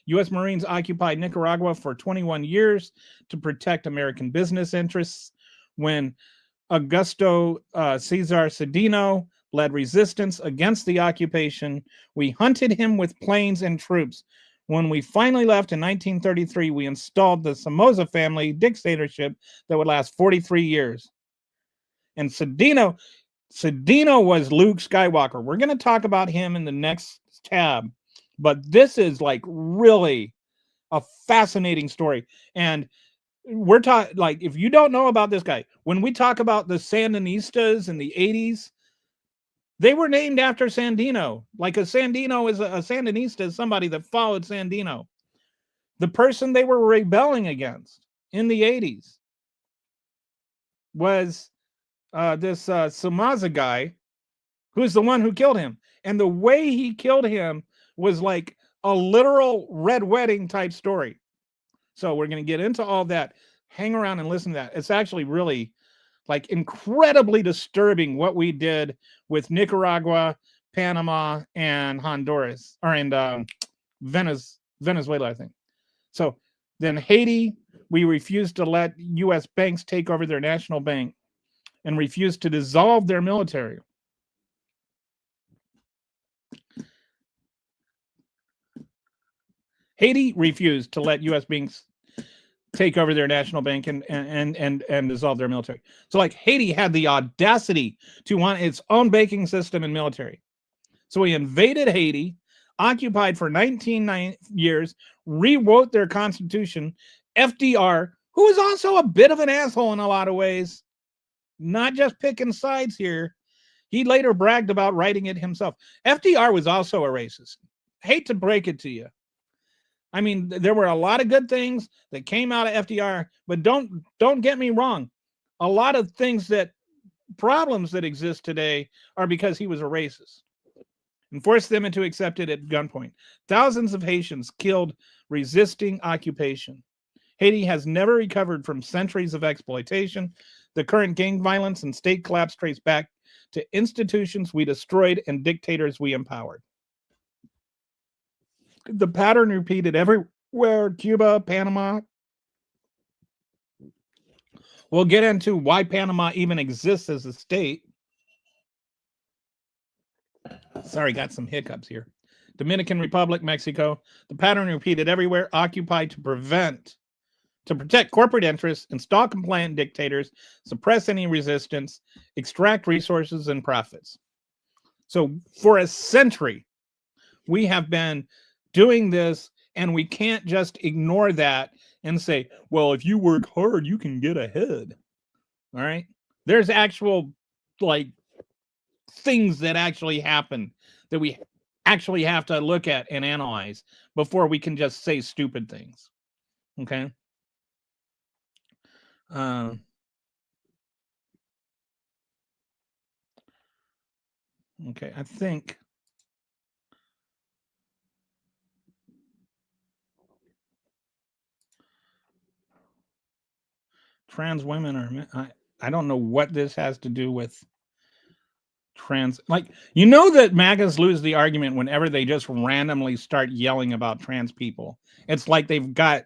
U.S. Marines occupied Nicaragua for 21 years to protect American business interests. When Augusto Cesar Cedeno led resistance against the occupation, we hunted him with planes and troops. When we finally left in 1933, we installed the Somoza family dictatorship that would last 43 years. And Cedeno was Luke Skywalker. We're going to talk about him in the next tab, but this is like really a fascinating story. And we're talking, like, if you don't know about this guy, when we talk about the Sandinistas in the 80s, they were named after Sandino. Like a Sandino is a Sandinista is somebody that followed Sandino. The person they were rebelling against in the 80s was this Somoza guy, who's the one who killed him. And the way he killed him was like a literal red wedding type story. So we're going to get into all that. Hang around and listen to that. It's actually really like incredibly disturbing what we did with Nicaragua, Panama, and Honduras, or and Venezuela, I think. So then Haiti, we refused to let U.S. banks take over their national bank and refused to dissolve their military. Haiti refused to let U.S. banks take over their national bank and dissolve their military. So like Haiti had the audacity to want its own banking system and military. So we invaded Haiti, occupied for 19 years, rewrote their constitution. FDR, who was also a bit of an asshole in a lot of ways, not just picking sides here. He later bragged about writing it himself. FDR was also a racist. Hate to break it to you. I mean, there were a lot of good things that came out of FDR, but don't get me wrong. A lot of problems that exist today are because he was a racist and forced them into accept it at gunpoint. Thousands of Haitians killed resisting occupation. Haiti has never recovered from centuries of exploitation. The current gang violence and state collapse trace back to institutions we destroyed and dictators we empowered. The pattern repeated everywhere. Cuba, Panama. We'll get into why Panama even exists as a state. Sorry, got some hiccups here. Dominican Republic, Mexico. The pattern repeated everywhere. Occupied to protect corporate interests, install compliant dictators, suppress any resistance, extract resources and profits. So for a century, we have been doing this, and we can't just ignore that and say, well, if you work hard, you can get ahead. All right. There's actual like things that actually happen that we actually have to look at and analyze before we can just say stupid things. Okay. Okay, I think trans women are, I don't know what this has to do with trans, like, you know that MAGAs lose the argument whenever they just randomly start yelling about trans people. It's like they've got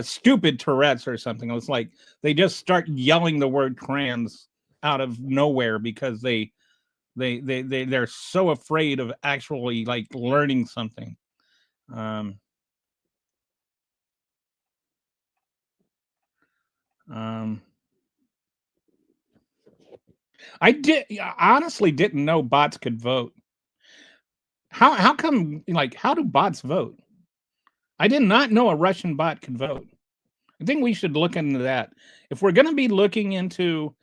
stupid Tourette's or something. It's like they just start yelling the word trans out of nowhere because they're so afraid of actually like learning something. Um, I honestly didn't know bots could vote. How come, like, how do bots vote? I did not know a Russian bot could vote. I think we should look into that. If we're going to be looking into,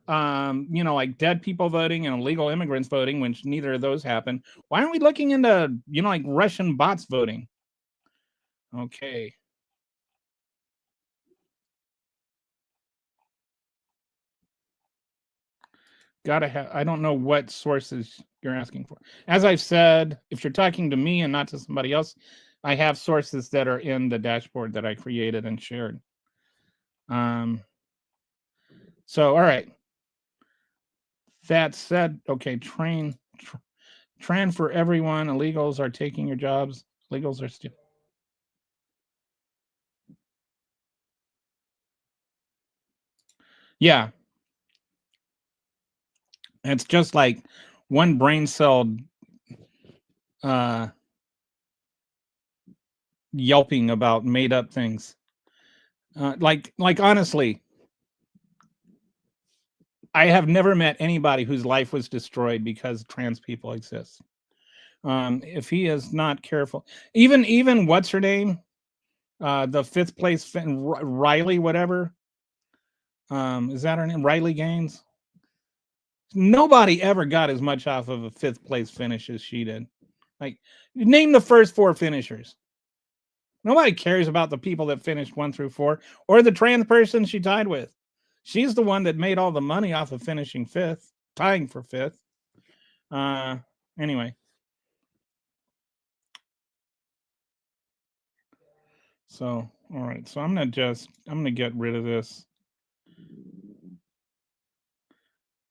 like dead people voting and illegal immigrants voting, which neither of those happen, why aren't we looking into, like Russian bots voting? Okay. Gotta have, I don't know what sources you're asking for. As I've said, if you're talking to me and not to somebody else, I have sources that are in the dashboard that I created and shared. So, all right. That said, okay, train for everyone. Illegals are taking your jobs. Illegals are still. Yeah. It's just like one brain cell uh, yelping about made up things. Like honestly, I have never met anybody whose life was destroyed because trans people exist. If he is not careful, even what's her name, the fifth place Riley, whatever, is that her name? Riley Gaines. Nobody ever got as much off of a fifth place finish as she did. Like, name the first four finishers. Nobody cares about the people that finished 1 through 4 or the trans person she tied with. She's the one that made all the money off of finishing fifth, tying for fifth. Anyway. So, all right. So I'm gonna get rid of this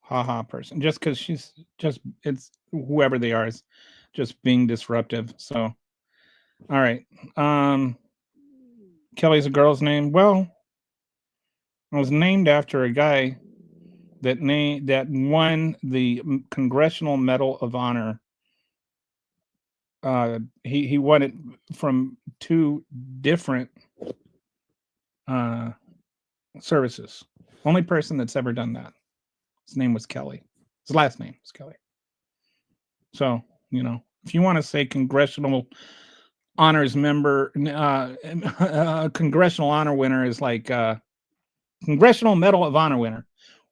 haha person just because it's whoever they are is just being disruptive. So, all right. Kelly's a girl's name. Well, it was named after a guy that won the Congressional Medal of Honor. He won it from 2 different services. Only person that's ever done that. His name was Kelly. His last name was Kelly. So, if you want to say congressional honors member, congressional honor winner is like Congressional Medal of Honor winner.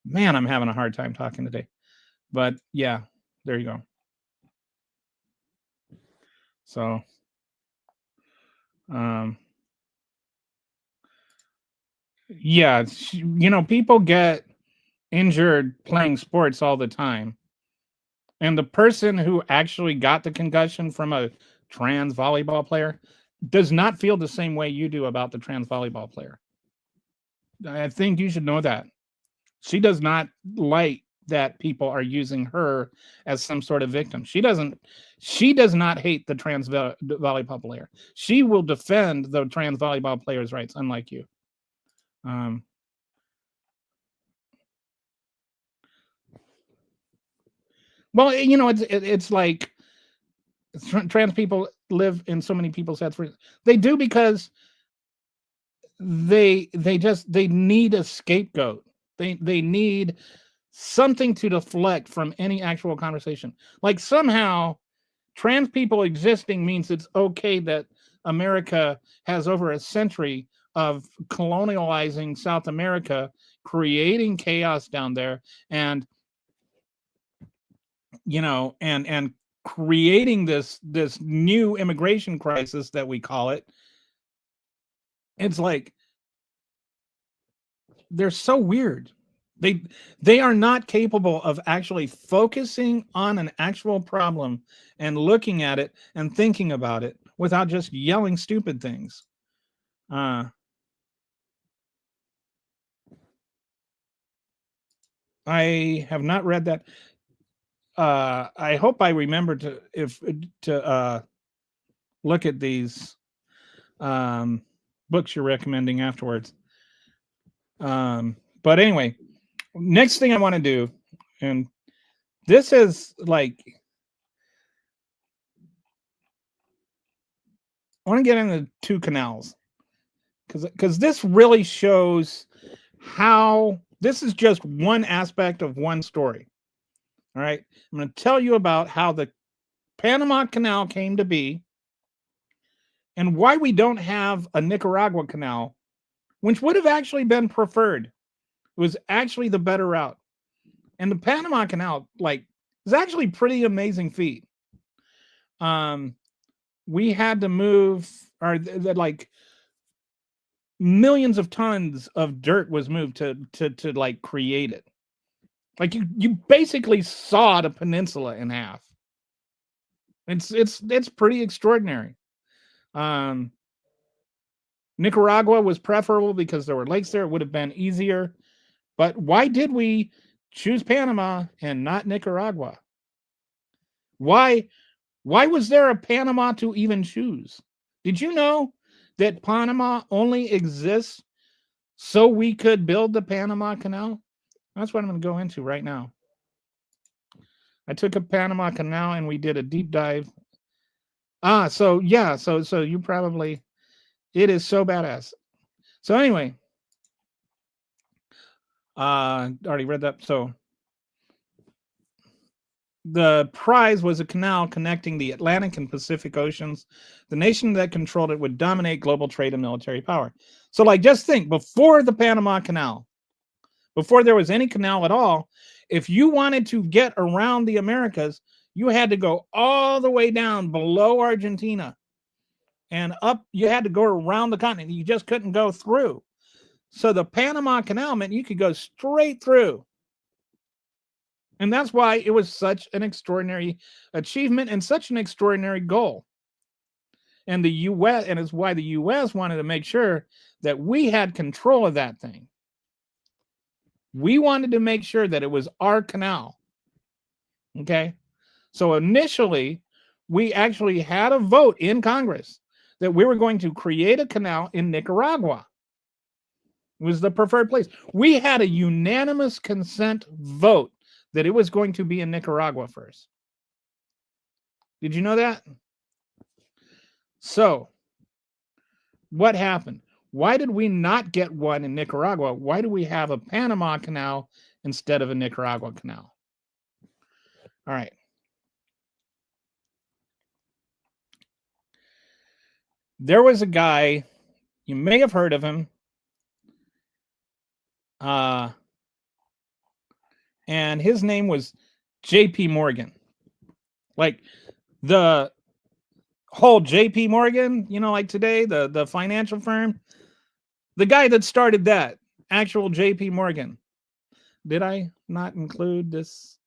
Man, I'm having a hard time talking today. But yeah, there you go. So, yeah, people get injured playing sports all the time. And the person who actually got the concussion from a trans volleyball player does not feel the same way you do about the trans volleyball player. I think you should know that. She does not like that people are using her as some sort of victim. She does not hate the trans volleyball player. She will defend the trans volleyball player's rights, unlike you. Well, it's like trans people live in so many people's heads. They do because they need a scapegoat. They need something to deflect from any actual conversation. Like somehow trans people existing means it's okay that America has over a century of colonializing South America, creating chaos down there, and and creating this new immigration crisis that we call it. It's like they're so weird. They are not capable of actually focusing on an actual problem and looking at it and thinking about it without just yelling stupid things. I have not read that. I hope I remember to look at these books you're recommending afterwards. But anyway, next thing I want to do, and this is like, I want to get into 2 canals because this really shows how this is just one aspect of one story. All right. I'm going to tell you about how the Panama Canal came to be and why we don't have a Nicaragua canal, which would have actually been preferred. It was actually the better route. And the Panama Canal, like, is actually pretty amazing feat. We had to move, or like millions of tons of dirt was moved to like create it. Like you basically sawed a peninsula in half. It's pretty extraordinary. Nicaragua was preferable because there were lakes there. It would have been easier. But why did we choose Panama and not Nicaragua? Why was there a Panama to even choose? Did you know that Panama only exists so we could build the Panama Canal? That's what I'm going to go into right now. I took a Panama Canal and we did a deep dive. So yeah, so you probably, it is so badass. So anyway, already read that. So the prize was a canal connecting the Atlantic and Pacific Oceans. The nation that controlled it would dominate global trade and military power. So like, just think, before the Panama Canal, before there was any canal at all, if you wanted to get around the Americas, you had to go all the way down below Argentina and up. You had to go around the continent. You just couldn't go through. So the Panama Canal meant you could go straight through. And that's why it was such an extraordinary achievement and such an extraordinary goal. And the U.S., and it's why the U.S. wanted to make sure that we had control of that thing. We wanted to make sure that it was our canal. Okay. So initially, we actually had a vote in Congress that we were going to create a canal in Nicaragua. It was the preferred place. We had a unanimous consent vote that it was going to be in Nicaragua first. Did you know that? So, what happened? Why did we not get one in Nicaragua? Why do we have a Panama Canal instead of a Nicaragua canal? All right. There was a guy, you may have heard of him, and his name was J.P. Morgan. Like the whole J.P. Morgan, you know, like today, the financial firm, the guy that started that, actual J.P. Morgan. Did I not include this?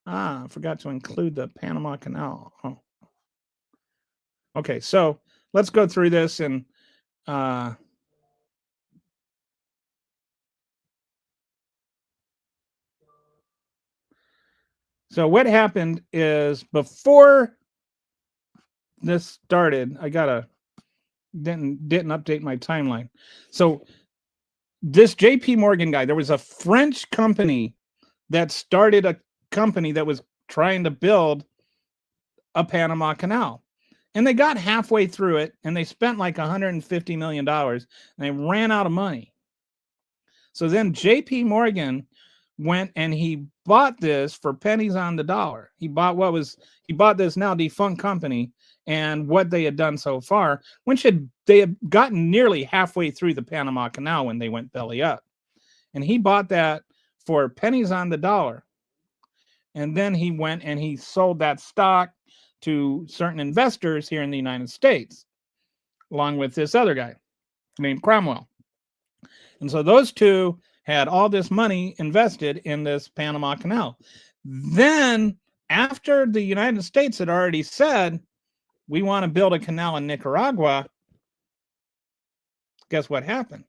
I forgot to include the Panama Canal. Oh. Okay, so let's go through this and so what happened is, before this started, I didn't update my timeline. So this JP Morgan guy, there was a French company that started a company that was trying to build a Panama Canal. And they got halfway through it and they spent like $150 million and they ran out of money. So then JP Morgan went and he bought this for pennies on the dollar. He bought this now defunct company and what they had done so far, they had gotten nearly halfway through the Panama Canal when they went belly up. And he bought that for pennies on the dollar. And then he went and he sold that stock to certain investors here in the United States, along with this other guy named Cromwell. And so those two had all this money invested in this Panama Canal. Then, after the United States had already said, we want to build a canal in Nicaragua, guess what happened?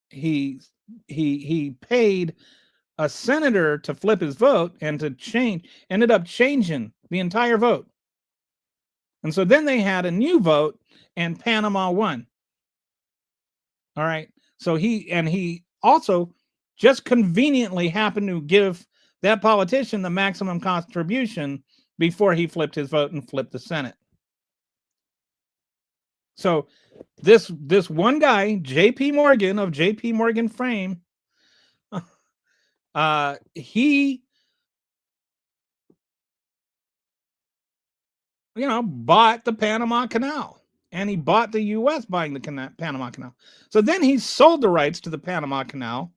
He paid a senator to flip his vote and ended up changing the entire vote. And so then they had a new vote and Panama won. All right. So he also just conveniently happened to give that politician the maximum contribution before he flipped his vote and flipped the Senate. So this one guy, J.P. Morgan of J.P. Morgan fame, he bought the Panama Canal, and he bought the U.S. buying the Panama Canal. So then he sold the rights to the Panama Canal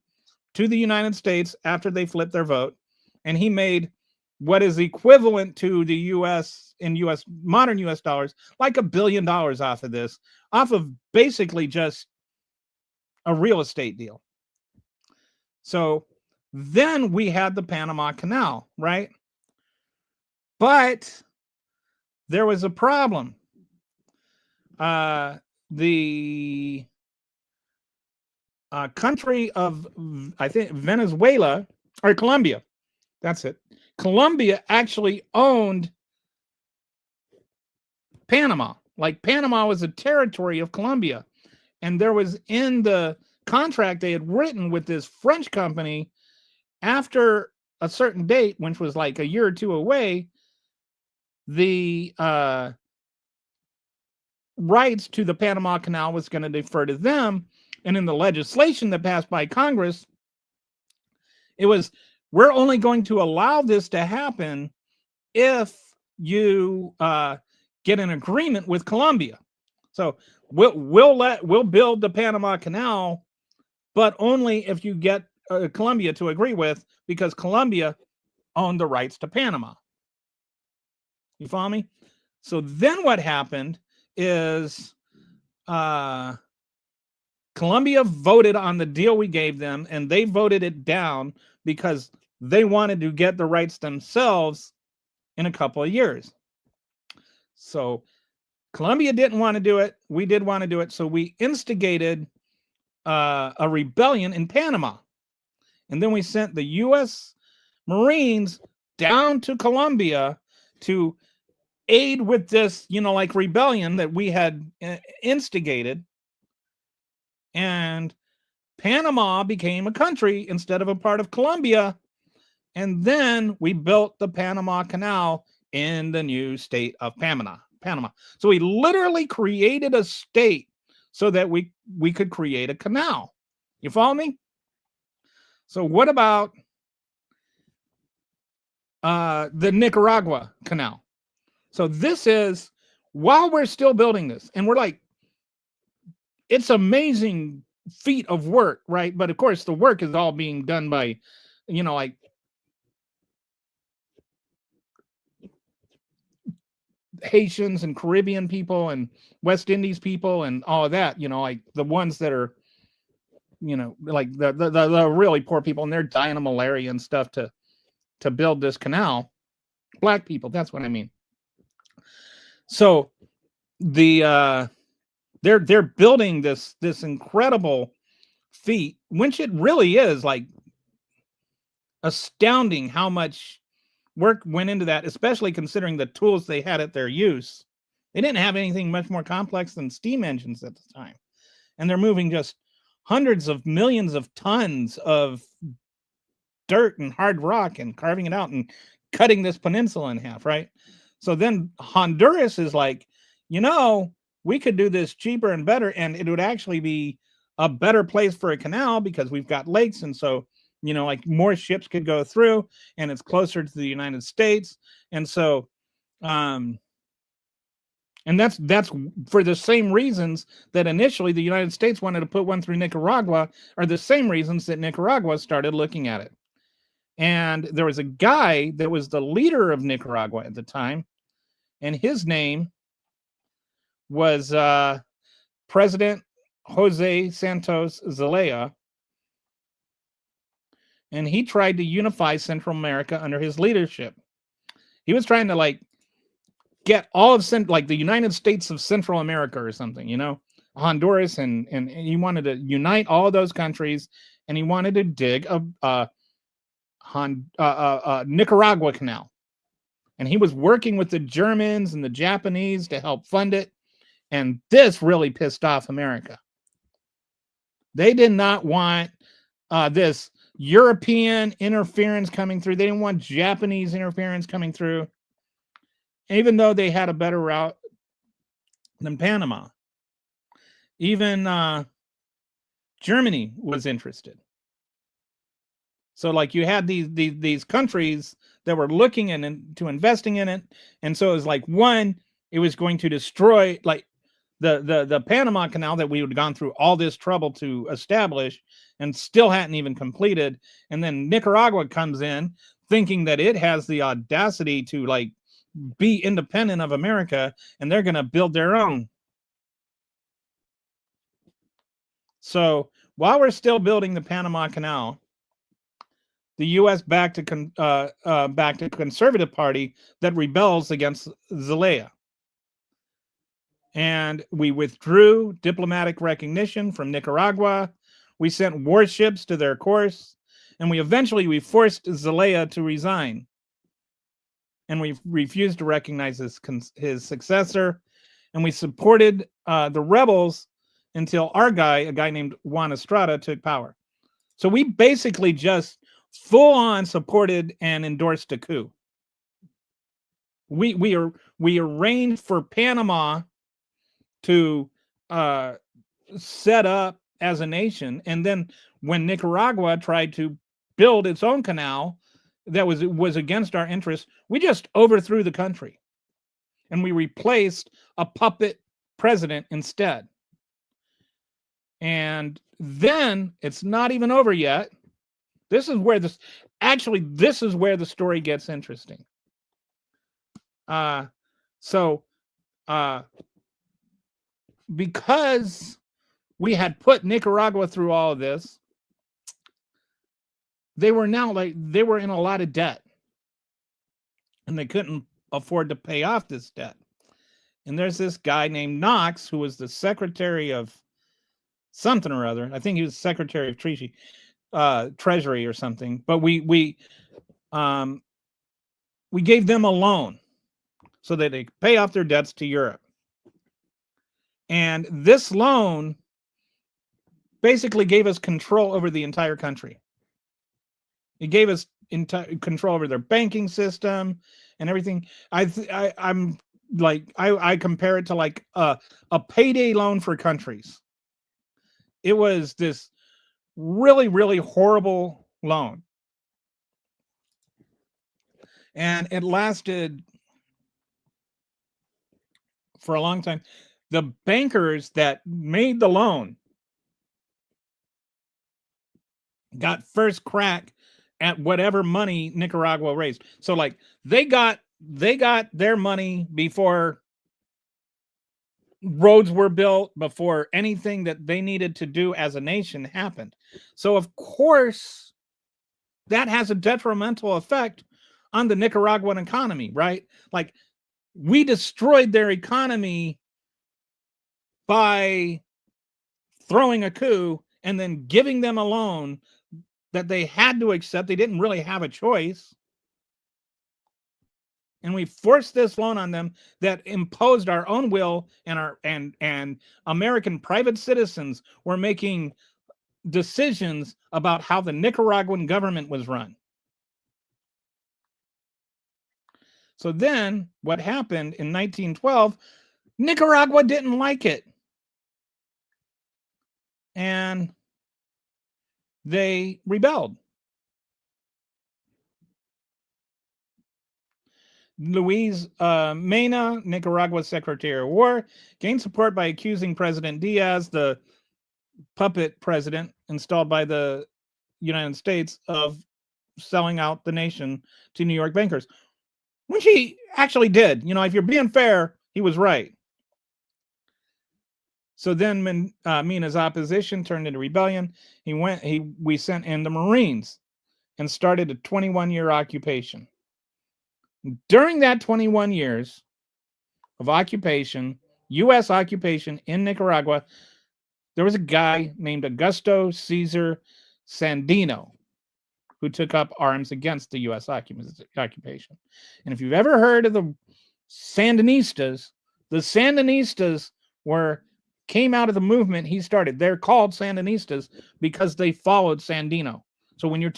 to the United States after they flipped their vote, and he made what is equivalent to the U.S. in modern U.S. dollars, like $1 billion off of this, off of basically just a real estate deal. So then we had the Panama Canal, right? But there was a problem. The country of, I think, Venezuela or Colombia, that's it. Colombia actually owned Panama. Like Panama was a territory of Colombia. And there was in the contract they had written with this French company, after a certain date, which was like a year or two away, the rights to the Panama Canal was going to defer to them. And in the legislation that passed by Congress, it was, we're only going to allow this to happen if you get an agreement with Colombia. So we'll build the Panama Canal, but only if you get Colombia to agree with, because Colombia owned the rights to Panama. You follow me? So then what happened is Colombia voted on the deal we gave them, and they voted it down because they wanted to get the rights themselves in a couple of years. So Colombia didn't want to do it. We did want to do it. So we instigated a rebellion in Panama. And then we sent the U.S. Marines down to Colombia to aid with this, like rebellion that we had instigated. And Panama became a country instead of a part of Colombia. And then we built the Panama Canal in the new state of Panama. So we literally created a state so that we could create a canal. You follow me? So what about the Nicaragua Canal? So this is, while we're still building this, and we're like, it's amazing feat of work, right? But of course, the work is all being done by, like Haitians and Caribbean people and West Indies people and all of that, like the ones that are, like the really poor people, and they're dying of malaria and stuff to build this canal. Black people, that's what I mean. So the they're building this incredible feat, which it really is like astounding how much work went into that, especially considering the tools they had at their use. They didn't have anything much more complex than steam engines at the time. And they're moving just hundreds of millions of tons of dirt and hard rock and carving it out and cutting this peninsula in half, right? So then Honduras is like, we could do this cheaper and better, and it would actually be a better place for a canal because we've got lakes, and so like more ships could go through, and it's closer to the United States. And so and that's for the same reasons that initially the United States wanted to put one through Nicaragua, are the same reasons that Nicaragua started looking at it. And there was a guy that was the leader of Nicaragua at the time, and his name was President Jose Santos Zelaya. And he tried to unify Central America under his leadership. He was trying to get all of the United States of Central America or something, Honduras, and he wanted to unite all of those countries, and he wanted to dig a Nicaragua Canal. And he was working with the Germans and the Japanese to help fund it. And this really pissed off America. They did not want this European interference coming through. They didn't want Japanese interference coming through, even though they had a better route than Panama. Even Germany was interested. So like you had these countries that were looking into investing in it, and so it was like, one, it was going to destroy like the Panama Canal that we had gone through all this trouble to establish and still hadn't even completed, and then Nicaragua comes in thinking that it has the audacity to like be independent of America, and they're going to build their own. So while we're still building the Panama Canal, the U.S. backed a conservative party that rebels against Zelaya. And we withdrew diplomatic recognition from Nicaragua. We sent warships to their course, and we forced Zelaya to resign. And we refused to recognize his successor. And we supported the rebels until our guy, a guy named Juan Estrada, took power. So we basically just full on supported and endorsed a coup. We arranged for Panama to set up as a nation, and then when Nicaragua tried to build its own canal that was against our interests, we just overthrew the country, and we replaced a puppet president instead. And then it's not even over yet. This is where the story gets interesting. Because we had put Nicaragua through all of this, they were in a lot of debt, and they couldn't afford to pay off this debt. And there's this guy named Knox, who was the secretary of something or other. I think he was secretary of Treasury or something. But we gave them a loan so that they could pay off their debts to Europe. And this loan basically gave us control over the entire country. It gave us control over their banking system and everything. I compare it to like a payday loan for countries. It was this really, really horrible loan. And it lasted for a long time. The bankers that made the loan got first crack at whatever money Nicaragua raised. So like they got their money before roads were built, before anything that they needed to do as a nation happened. So of course that has a detrimental effect on the Nicaraguan economy, right? Like we destroyed their economy by throwing a coup and then giving them a loan that they had to accept. They didn't really have a choice. And we forced this loan on them that imposed our own will, and American private citizens were making decisions about how the Nicaraguan government was run. So then what happened in 1912, Nicaragua didn't like it. And they rebelled. Luis Mena, Nicaragua's Secretary of War, gained support by accusing President Diaz, the puppet president installed by the United States, of selling out the nation to New York bankers, which he actually did. You know, if you're being fair, he was right. So then Mena's opposition turned into rebellion. We sent in the Marines and started a 21-year occupation. During that 21 years of occupation, U.S. occupation in Nicaragua, there was a guy named Augusto Cesar Sandino who took up arms against the U.S. occupation. And if you've ever heard of the Sandinistas came out of the movement he started. They're called Sandinistas because they followed Sandino. So when you're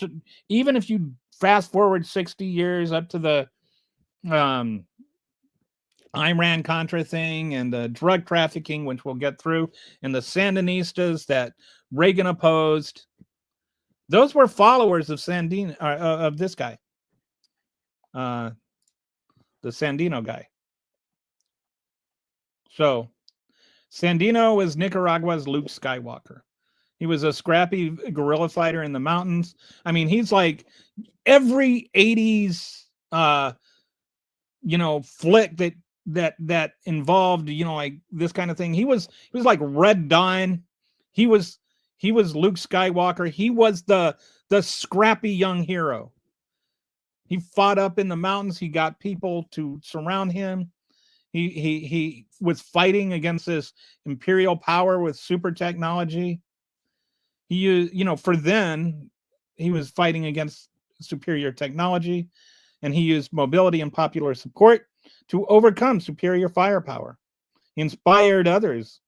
even if you fast forward 60 years up to the Iran-Contra thing and the drug trafficking, which we'll get through, and the Sandinistas that Reagan opposed. Those were followers of of this guy, the Sandino guy. So Sandino was Nicaragua's Luke Skywalker. He was a scrappy guerrilla fighter in the mountains. I mean, he's like every 80s flick that involved, like this kind of thing. He was like Red Dawn. He was Luke Skywalker. He was the scrappy young hero. He fought up in the mountains. He got people to surround him. He was fighting against this imperial power with super technology. He used, for then, he was fighting against superior technology, and he used mobility and popular support to overcome superior firepower. He inspired others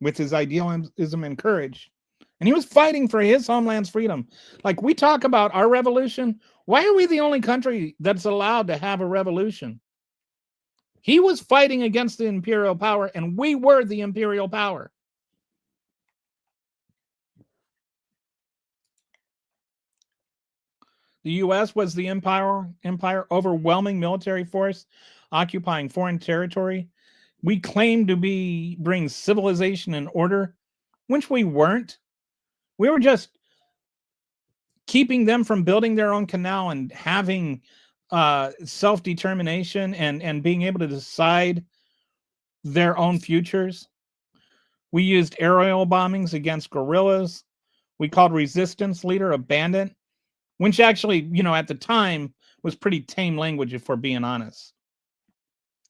with his idealism and courage. And he was fighting for his homeland's freedom. Like we talk about our revolution. Why are we the only country that's allowed to have a revolution? He was fighting against the imperial power, and we were the imperial power. The U.S. was the empire, overwhelming military force, occupying foreign territory. We claimed to bring civilization and order, which we weren't. We were just keeping them from building their own canal and having self-determination and being able to decide their own futures. We used aerial bombings against guerrillas. We called resistance leader a bandit, which actually, at the time was pretty tame language, if we're being honest.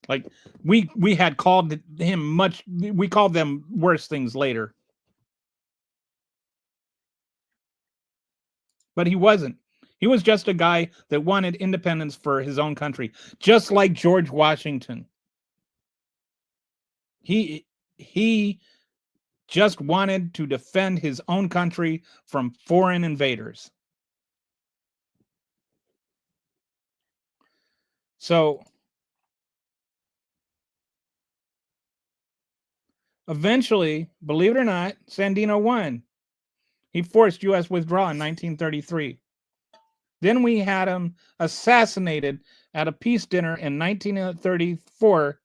Like we had called him we called them worse things later. But he wasn't. He was just a guy that wanted independence for his own country, just like George Washington. He just wanted to defend his own country from foreign invaders. So eventually, believe it or not, Sandino won. He forced U.S. withdrawal in 1933. Then we had him assassinated at a peace dinner in 1934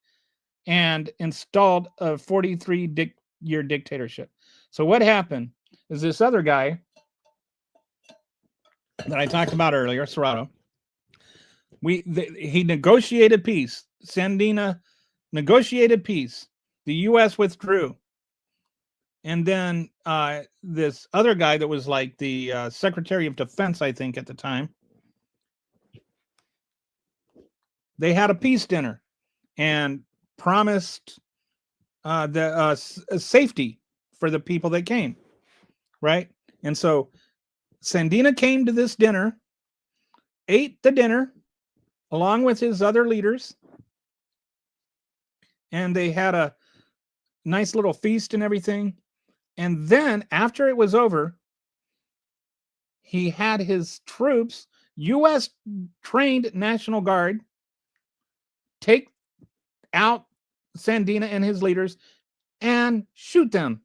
and installed a 43-year dictatorship. So what happened is this other guy that I talked about earlier, Serrato, he negotiated peace. Sandino negotiated peace. The U.S. withdrew. And then this other guy that was like the Secretary of Defense, I think, at the time, they had a peace dinner and promised the safety for the people that came, right? And so Sandino came to this dinner, ate the dinner along with his other leaders, and they had a nice little feast and everything. And then after it was over, he had his troops, U.S. trained National Guard, take out Sandino and his leaders and shoot them.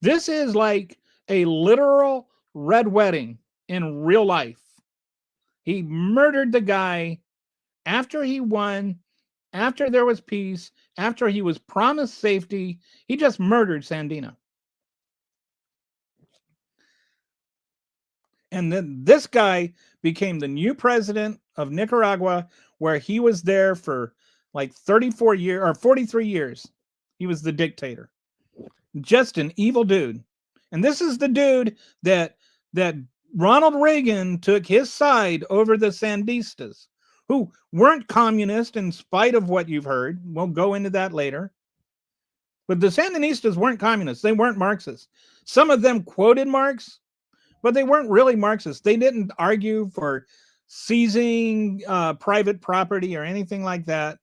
This is like a literal red wedding in real life. He murdered the guy after he won, after there was peace, after he was promised safety. He just murdered Sandino. And then this guy became the new president of Nicaragua, where he was there for like 34 years or 43 years. He was the dictator. Just an evil dude. And this is the dude that Ronald Reagan took his side over the Sandinistas, who weren't communist in spite of what you've heard. We'll go into that later. But the Sandinistas weren't communists. They weren't Marxists. Some of them quoted Marx, but they weren't really Marxists. They didn't argue for seizing private property or anything like that.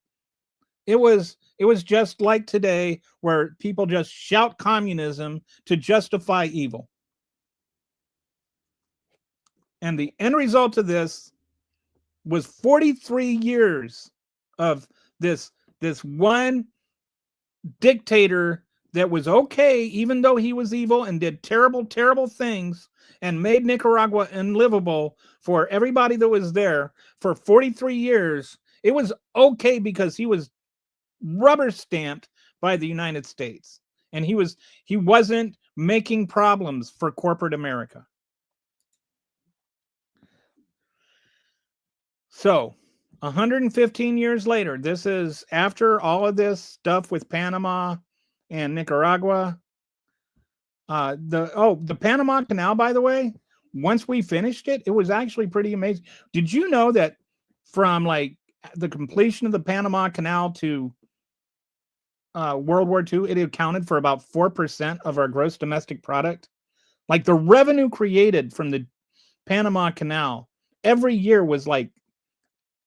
It was just like today, where people just shout communism to justify evil. And the end result of this was 43 years of this one dictator that was okay, even though he was evil and did terrible, terrible things and made Nicaragua unlivable for everybody that was there for 43 years. It was okay because he was rubber stamped by the United States, and he wasn't making problems for corporate America. So 115 years later, this is after all of this stuff with Panama and Nicaragua. The Panama Canal, by the way, once we finished it, it was actually pretty amazing. Did you know that from like the completion of the Panama Canal to World War II, it accounted for about 4% of our gross domestic product? Like the revenue created from the Panama Canal every year was like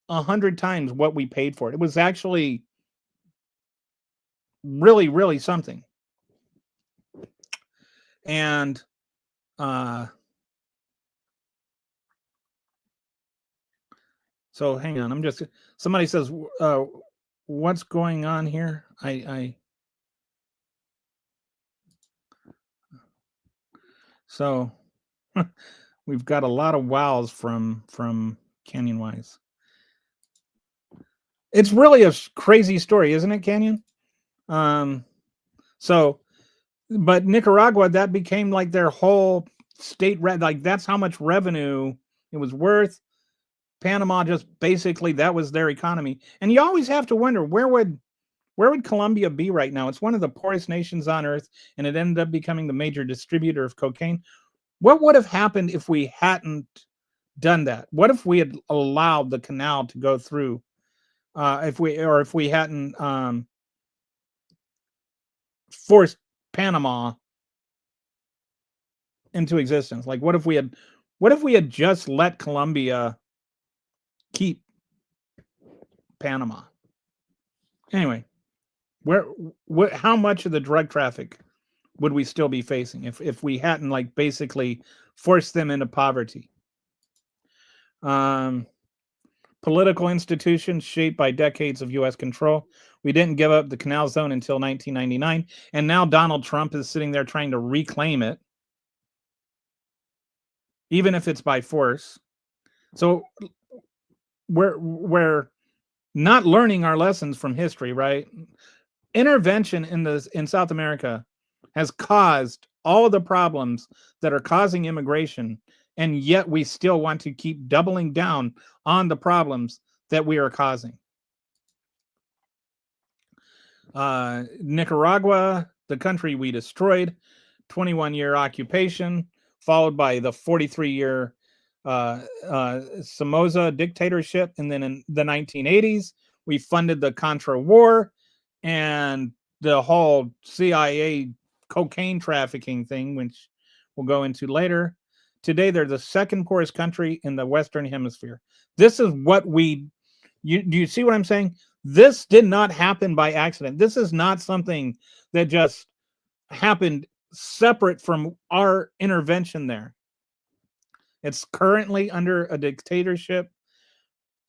100 times what we paid for it. It was actually really, really something. And so hang on, somebody says, what's going on here? So we've got a lot of wows from Canyon Wise. It's really a crazy story, isn't it, Canyon? So, but Nicaragua, that became like their whole state, like that's how much revenue it was worth. Panama just basically, that was their economy. And you always have to wonder, where would Colombia be right now? It's one of the poorest nations on earth, and it ended up becoming the major distributor of cocaine. What would have happened if we hadn't done that? What if we had allowed the canal to go through? If we hadn't forced Panama into existence? Like, what if we had just let Colombia keep Panama? Anyway, how much of the drug traffic would we still be facing if we hadn't like basically forced them into poverty? Political institutions shaped by decades of U.S. control. We didn't give up the canal zone until 1999, and now Donald Trump is sitting there trying to reclaim it, even if it's by force. So we're not learning our lessons from history, right? Intervention in South America has caused all of the problems that are causing immigration, and yet we still want to keep doubling down on the problems that we are causing. Nicaragua, the country we destroyed, 21-year occupation, followed by the 43-year Somoza dictatorship. And then in the 1980s, we funded the Contra War and the whole CIA cocaine trafficking thing, which we'll go into later. Today, they're the second poorest country in the Western Hemisphere. This is what do you see what I'm saying? This did not happen by accident. This is not something that just happened separate from our intervention there. It's currently under a dictatorship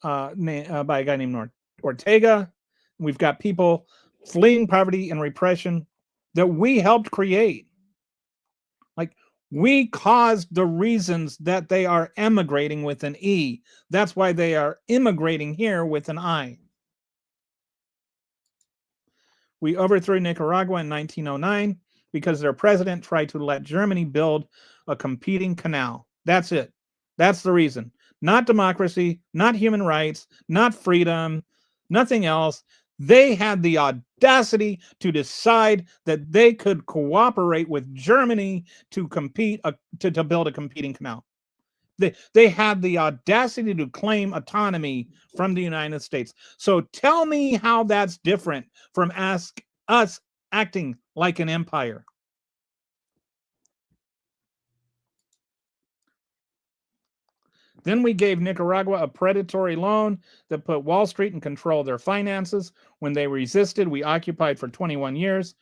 by a guy named Ortega. We've got people fleeing poverty and repression that we helped create. Like, we caused the reasons that they are emigrating with an E. That's why they are immigrating here with an I. We overthrew Nicaragua in 1909 because their president tried to let Germany build a competing canal. That's it. That's the reason. Not democracy, not human rights, not freedom, nothing else. They had the audacity to decide that they could cooperate with Germany to compete, to build a competing canal. They had the audacity to claim autonomy from the United States. So tell me how that's different from us acting like an empire. Then we gave Nicaragua a predatory loan that put Wall Street in control of their finances. When they resisted, we occupied for 21 years.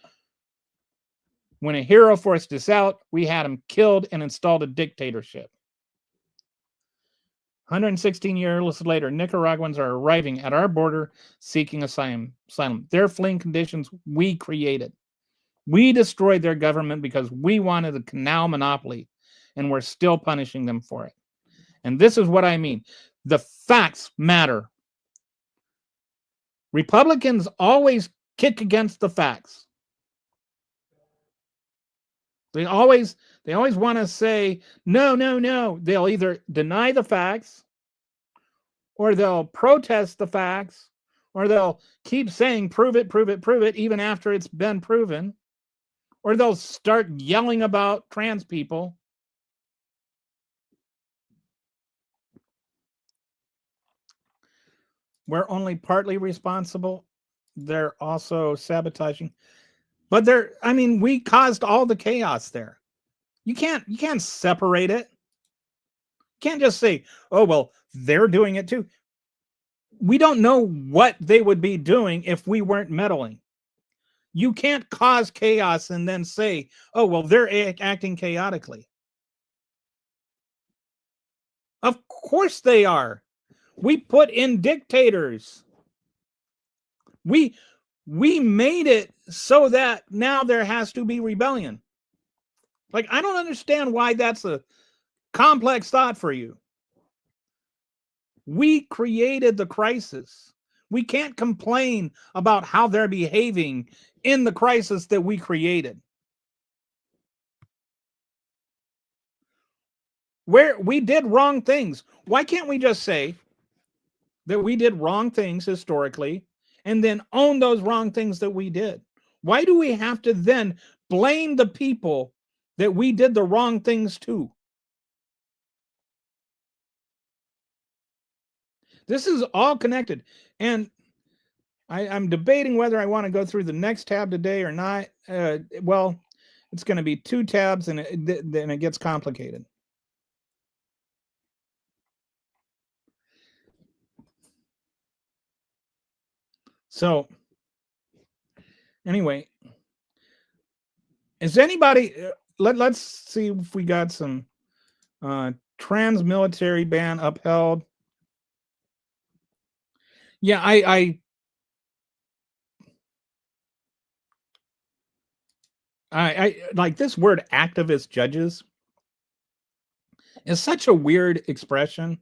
When a hero forced us out, we had him killed and installed a dictatorship. 116 years later, Nicaraguans are arriving at our border seeking asylum. They're fleeing conditions we created. We destroyed their government because we wanted a canal monopoly, and we're still punishing them for it. And this is what I mean. The facts matter. Republicans always kick against the facts. They always want to say, no. They'll either deny the facts, or they'll protest the facts, or they'll keep saying, prove it, even after it's been proven, or they'll start yelling about trans people. We're only partly responsible. They're also sabotaging. But we caused all the chaos there. You can't separate it. You can't just say, oh, well, they're doing it too. We don't know what they would be doing if we weren't meddling. You can't cause chaos and then say, oh, well, they're acting chaotically. Of course they are. We put in dictators. We made it so that now there has to be rebellion. Like, I don't understand why that's a complex thought for you. We created the crisis. We can't complain about how they're behaving in the crisis that we created. Where we did wrong things. Why can't we just say that we did wrong things historically and then own those wrong things that we did? Why do we have to then blame the people that we did the wrong things to? This is all connected. And I'm debating whether I want to go through the next tab today or not. Well, it's going to be 2 tabs, and then it gets complicated. So, anyway, is anybody? Let's see if we got some trans military ban upheld. Yeah, I like this word activist judges is such a weird expression.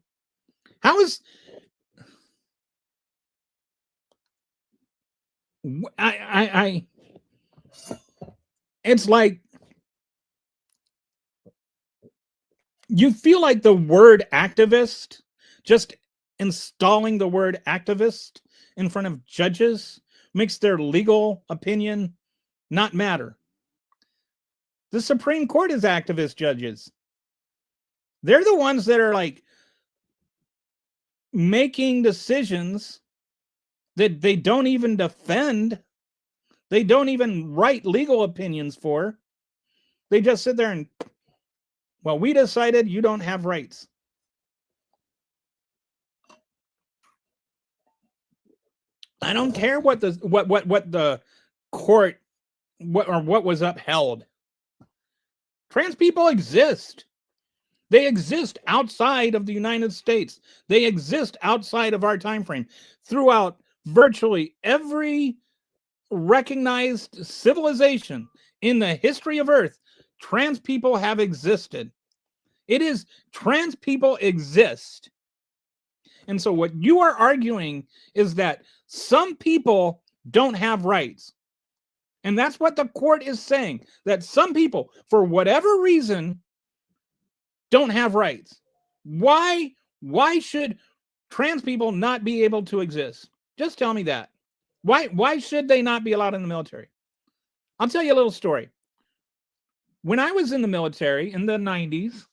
How is it's like you feel like the word activist, just installing the word activist in front of judges makes their legal opinion not matter. The Supreme Court is activist judges. They're the ones that are like making decisions that they don't even defend. They don't even write legal opinions for. They just sit there and, well, we decided you don't have rights. I don't care what the court what was upheld. Trans people exist. They exist outside of the United States. They exist outside of our time frame. Throughout virtually every recognized civilization in the history of Earth, trans people have existed. It is trans people exist. And so what you are arguing is that some people don't have rights. And that's what the court is saying, that some people, for whatever reason, don't have rights. Why should trans people not be able to exist? Just tell me that. Why should they not be allowed in the military? I'll tell you a little story. When I was in the military in the 90s,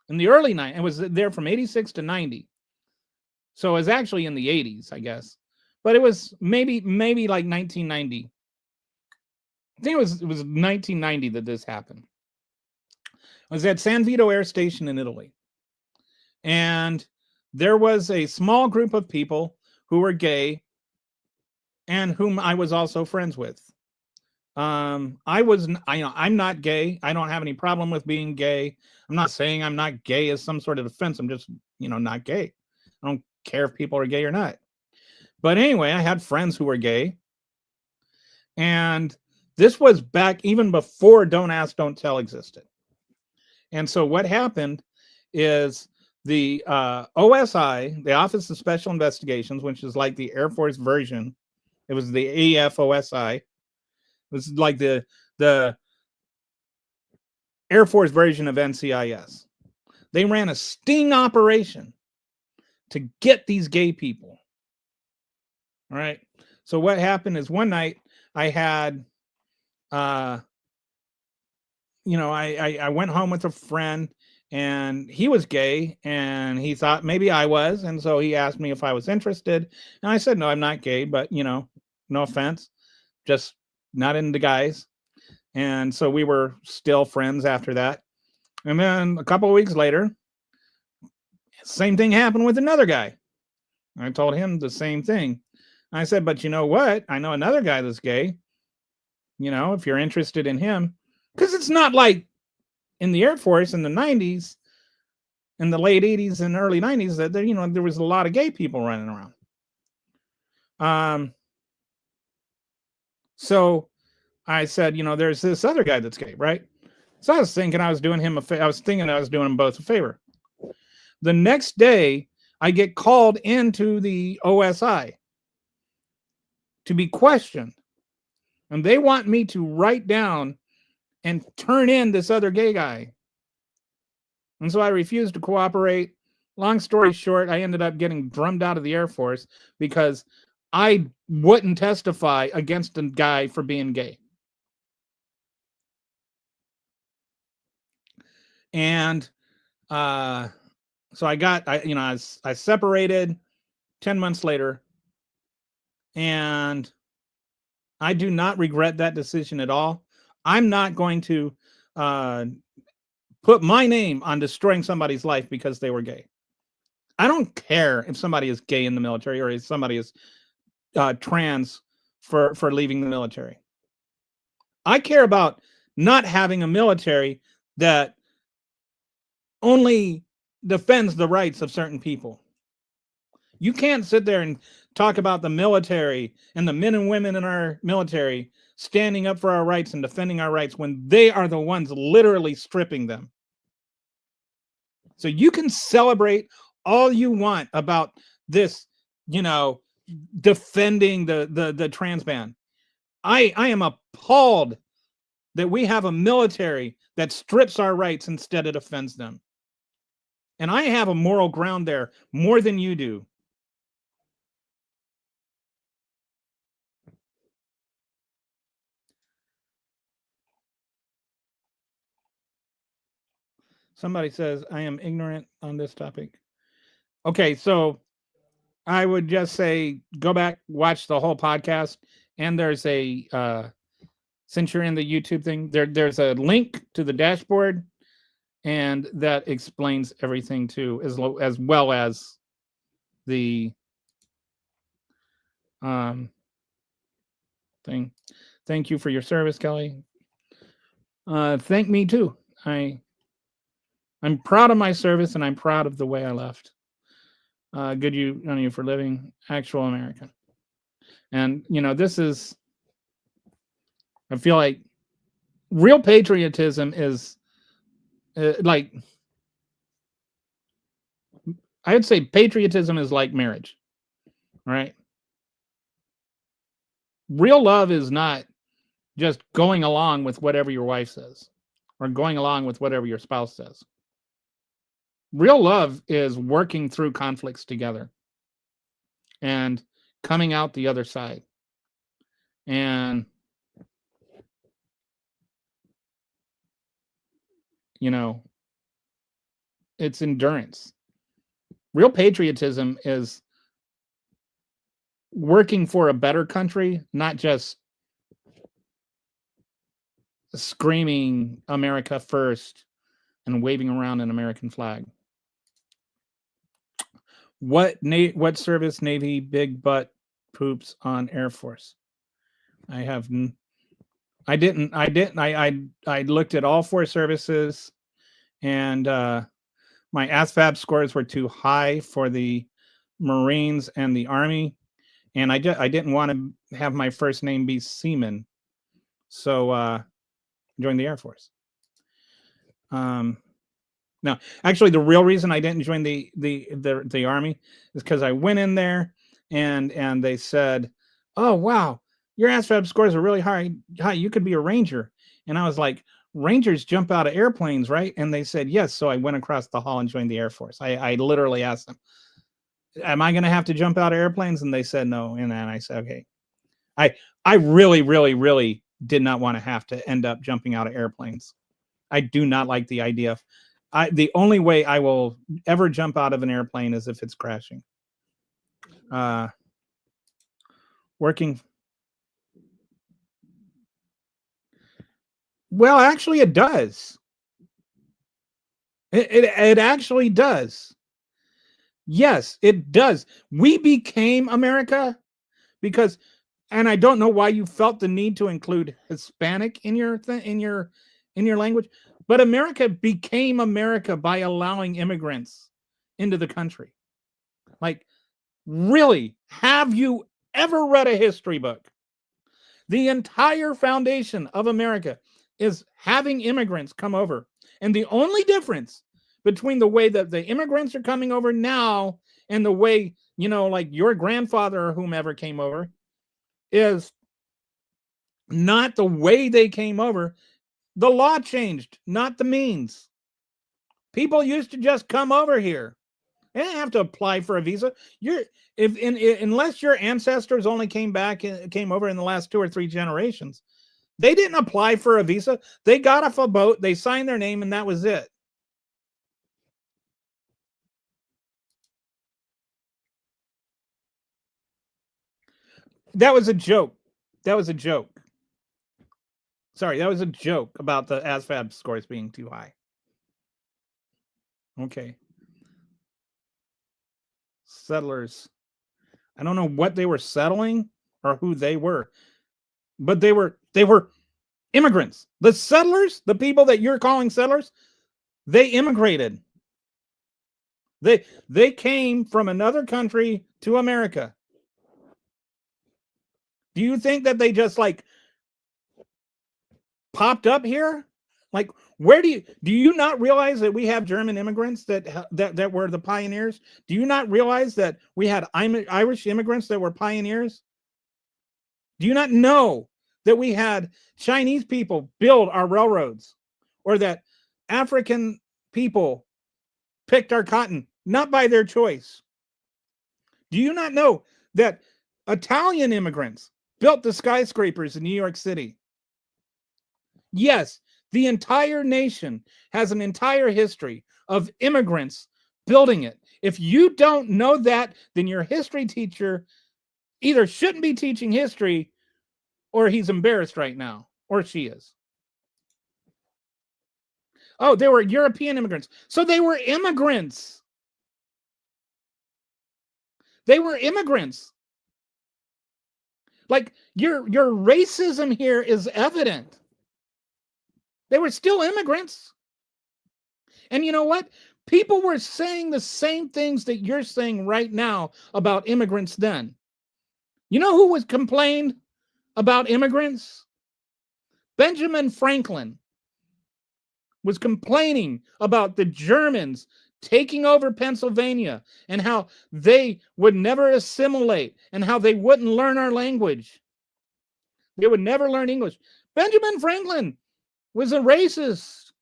in the early 90s, I was there from 86 to 90. So it was actually in the 80s, I guess. But it was maybe like 1990. I think it was 1990 that this happened. I was at San Vito Air Station in Italy. And there was a small group of people who were gay and whom I was also friends with. I'm not gay. I don't have any problem with being gay. I'm not saying I'm not gay as some sort of offense. I'm just not gay. I don't care if people are gay or not. But anyway, I had friends who were gay. And this was back even before Don't Ask, Don't Tell existed. And so what happened is the OSI, the Office of Special Investigations, which is like the Air Force version, it was the AFOSI. It was like the Air Force version of NCIS. They ran a sting operation to get these gay people. All right. So what happened is one night I had, I went home with a friend, and he was gay, and he thought maybe I was. And so he asked me if I was interested. And I said, no, I'm not gay, but, no offense, just not into guys. And so we were still friends after that. And then a couple of weeks later, same thing happened with another guy. I told him the same thing. I said, but you know what? I know another guy that's gay. If you're interested in him, because it's not like in the Air Force in the 90s, in the late 80s and early 90s, that there was a lot of gay people running around. So I said, there's this other guy that's gay, right? So I was thinking I was doing him I was thinking I was doing them both a favor. The next day, I get called into the OSI to be questioned, and they want me to write down and turn in this other gay guy. And so I refused to cooperate. Long story short, I ended up getting drummed out of the Air Force because I wouldn't testify against a guy for being gay. And so I separated 10 months later, and I do not regret that decision at all. I'm not going to put my name on destroying somebody's life because they were gay. I don't care if somebody is gay in the military or if somebody is trans for leaving the military. I care about not having a military that only defends the rights of certain people. You can't sit there and talk about the military and the men and women in our military standing up for our rights and defending our rights when they are the ones literally stripping them. So you can celebrate all you want about this, defending the trans ban. I am appalled that we have a military that strips our rights instead of defends them. And I have a moral ground there more than you do. Somebody says I am ignorant on this topic. Okay, so I would just say go back, watch the whole podcast, and there's a since you're in the YouTube thing, there's a link to the dashboard, and that explains everything too, as well as the thing. Thank you for your service, Kelly. Thank me too. I'm proud of my service, and I'm proud of the way I left. Good on you for living actual American. And this is, I feel like real patriotism is like, I would say patriotism is like marriage, right? Real love is not just going along with whatever your wife says or going along with whatever your spouse says. Real love is working through conflicts together and coming out the other side. And, it's endurance. Real patriotism is working for a better country, not just screaming America first and waving around an American flag. What service Navy big butt poops on Air Force? I looked at all four services, and My ASVAB scores were too high for the Marines and the Army, and I didn't want to have my first name be Seaman, so joined the Air Force. No, actually, the real reason I didn't join the Army is because I went in there and they said, "Oh wow, your ASVAB scores are really high. You could be a Ranger." And I was like, "Rangers jump out of airplanes, right?" And they said, "Yes." So I went across the hall and joined the Air Force. I literally asked them, "Am I going to have to jump out of airplanes?" And they said no. And then I said, "Okay." I really, really, really did not want to have to end up jumping out of airplanes. I do not like the idea of. The only way I will ever jump out of an airplane is if it's crashing. Working. Well, actually, it does. It actually does. Yes, it does. We became America because, and I don't know why you felt the need to include Hispanic in your language, but America became America by allowing immigrants into the country. Like, really, have you ever read a history book? The entire foundation of America is having immigrants come over. And the only difference between the way that the immigrants are coming over now and the way, like your grandfather or whomever came over is not the way they came over. The law changed, not the means. People used to just come over here. They didn't have to apply for a visa. Unless your ancestors only came over in the last 2 or 3 generations, they didn't apply for a visa. They got off a boat, they signed their name, and that was it. That was a joke. That was a joke. Sorry, that was a joke about the ASVAB scores being too high. Okay. Settlers. I don't know what they were settling or who they were, but they were immigrants. The settlers, the people that you're calling settlers, they immigrated. They came from another country to America. Do you think that they just like popped up here? Like, where do you not realize that we have German immigrants that were the pioneers? Do you not realize that we had Irish immigrants that were pioneers? Do you not know that we had Chinese people build our railroads, or that African people picked our cotton, not by their choice? Do you not know that Italian immigrants built the skyscrapers in New York City? Yes, the entire nation has an entire history of immigrants building it. If you don't know that, then your history teacher either shouldn't be teaching history or he's embarrassed right now, or she is. Oh, they were European immigrants. So they were immigrants. They were immigrants. Like, your racism here is evident. They were still immigrants. And you know what? People were saying the same things that you're saying right now about immigrants then. You know who was complained about immigrants? Benjamin Franklin was complaining about the Germans taking over Pennsylvania and how they would never assimilate and how they wouldn't learn our language. They would never learn English. Benjamin Franklin was a racist.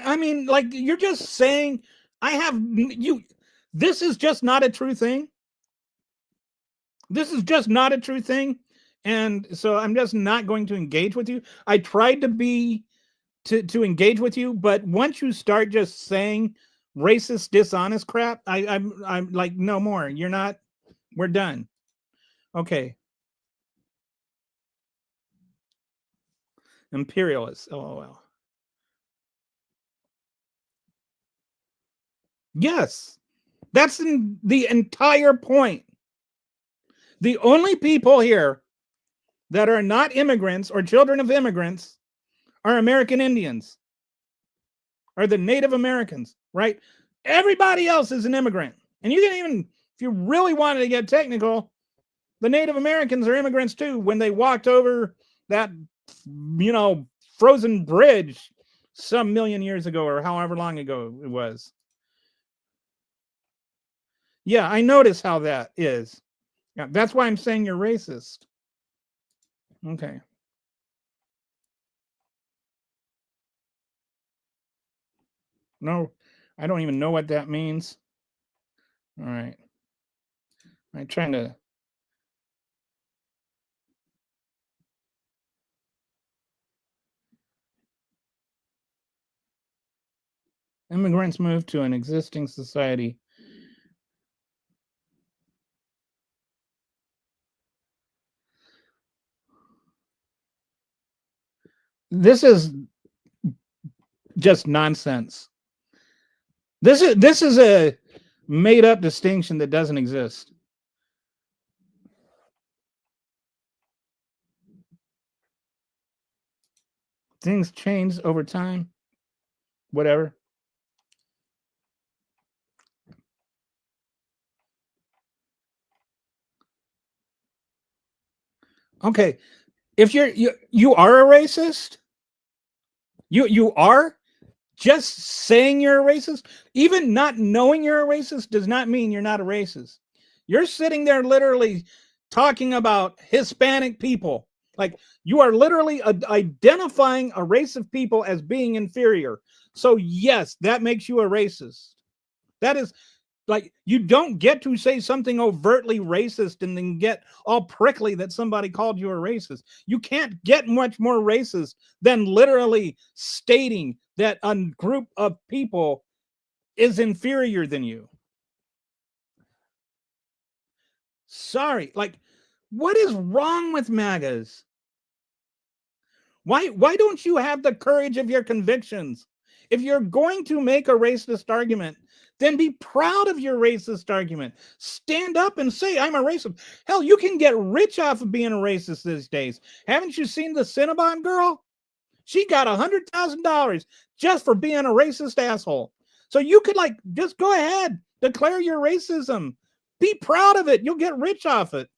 I mean, like, you're just saying, this is just not a true thing. This is just not a true thing. And so I'm just not going to engage with you. I tried to engage with you, but once you start just saying racist, dishonest crap, I'm like, no more. You're not. We're done. Okay. Imperialists. LOL. Yes, that's the entire point. The only people here that are not immigrants or children of immigrants are American Indians, are the Native Americans, right? Everybody else is an immigrant. And you can even, if you really wanted to get technical, the Native Americans are immigrants too. When they walked over that, frozen bridge some million years ago or however long ago it was. Yeah, I notice how that is. Yeah, that's why I'm saying you're racist. Okay. No, I don't even know what that means. All right. I'm trying to. Immigrants move to an existing society. This is just nonsense. This is a made up distinction that doesn't exist. Things change over time. Whatever. Okay. If you are a racist, you are just saying you're a racist, even not knowing you're a racist does not mean you're not a racist. You're sitting there literally talking about Hispanic people. Like you are literally identifying a race of people as being inferior. So yes, that makes you a racist. That is like you don't get to say something overtly racist and then get all prickly that somebody called you a racist. You can't get much more racist than literally stating that a group of people is inferior than you. Sorry, like what is wrong with MAGAs? Why don't you have the courage of your convictions? If you're going to make a racist argument, then be proud of your racist argument. Stand up and say, I'm a racist. Hell, you can get rich off of being a racist these days. Haven't you seen the Cinnabon girl? She got $100,000 just for being a racist asshole. So you could just go ahead, declare your racism. Be proud of it. You'll get rich off it.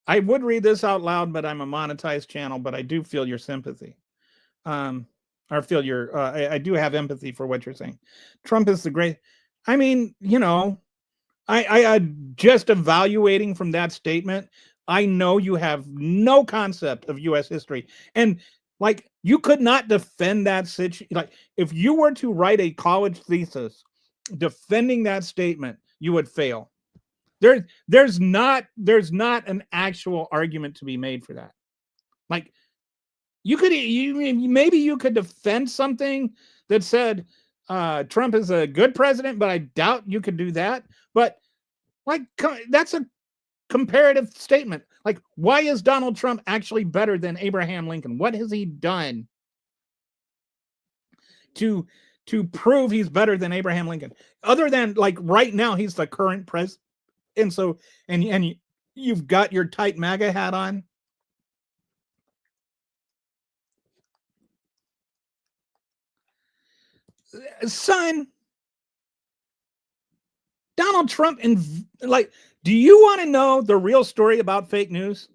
I would read this out loud, but I'm a monetized channel, but I do feel your sympathy. Or feel your, I do have empathy for what you're saying. Trump is the great, I mean, I just evaluating from that statement, I know you have no concept of U.S. history. And you could not defend that situation. Like if you were to write a college thesis defending that statement, you would fail. There's not an actual argument to be made for that. Like maybe you could defend something that said Trump is a good president, but I doubt you could do that. But that's a comparative statement. Like, why is Donald Trump actually better than Abraham Lincoln? What has he done to prove he's better than Abraham Lincoln? Other than right now, he's the current president. And so, and you've got your tight MAGA hat on. Son, Donald Trump do you want to know the real story about fake news?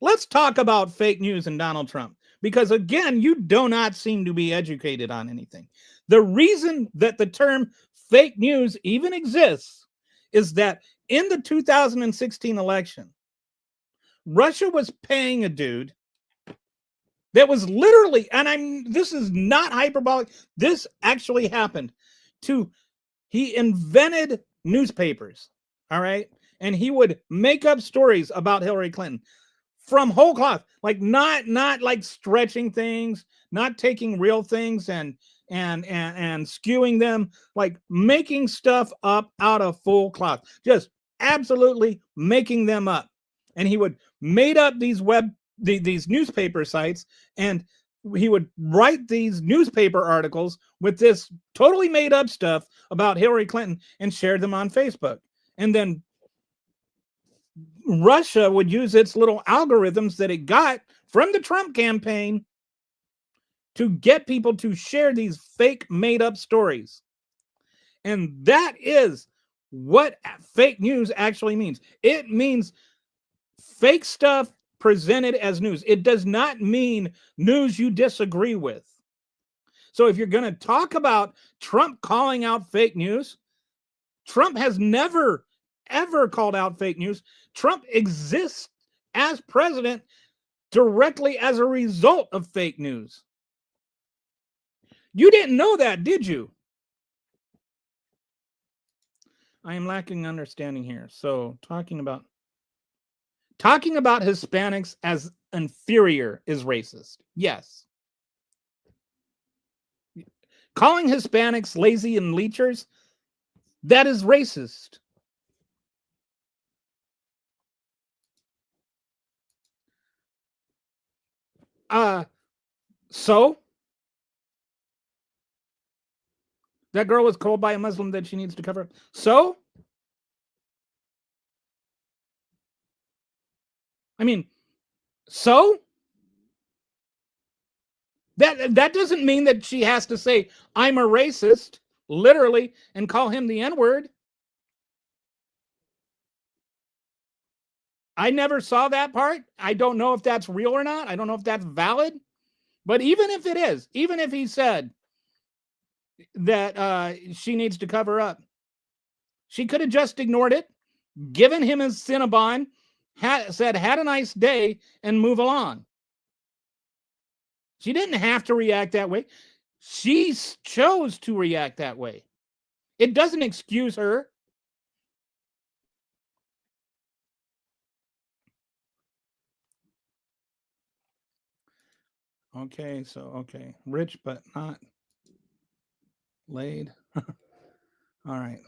Let's talk about fake news and Donald Trump, because again, you do not seem to be educated on anything. The reason that the term fake news even exists is that in the 2016 election, Russia was paying a dude that was literally, and this is not hyperbolic, this actually happened, he invented newspapers, all right? And he would make up stories about Hillary Clinton from whole cloth, not like stretching things, not taking real things and skewing them, like making stuff up out of full cloth, just absolutely making them up. And he would made up these newspaper sites, and he would write these newspaper articles with this totally made up stuff about Hillary Clinton and share them on Facebook. And then Russia would use its little algorithms that it got from the Trump campaign to get people to share these fake made up stories. And that is what fake news actually means. It means fake stuff presented as news. It does not mean news you disagree with. So if you're going to talk about Trump calling out fake news, Trump has never, ever called out fake news. Trump exists as president directly as a result of fake news. You didn't know that, did you? I am lacking understanding here. So talking about Hispanics as inferior is racist. Yes. Calling Hispanics lazy and leechers, that is racist. So that girl was told by a Muslim that she needs to cover up. So, I mean, so that doesn't mean that she has to say, I'm a racist, literally, and call him the N-word. I never saw that part. I don't know if that's real or not. I don't know if that's valid. But even if it is, even if he said that she needs to cover up, she could have just ignored it, given him his Cinnabon, said, had a nice day, and move along. She didn't have to react that way. She chose to react that way. It doesn't excuse her. Okay, rich but not laid. All right.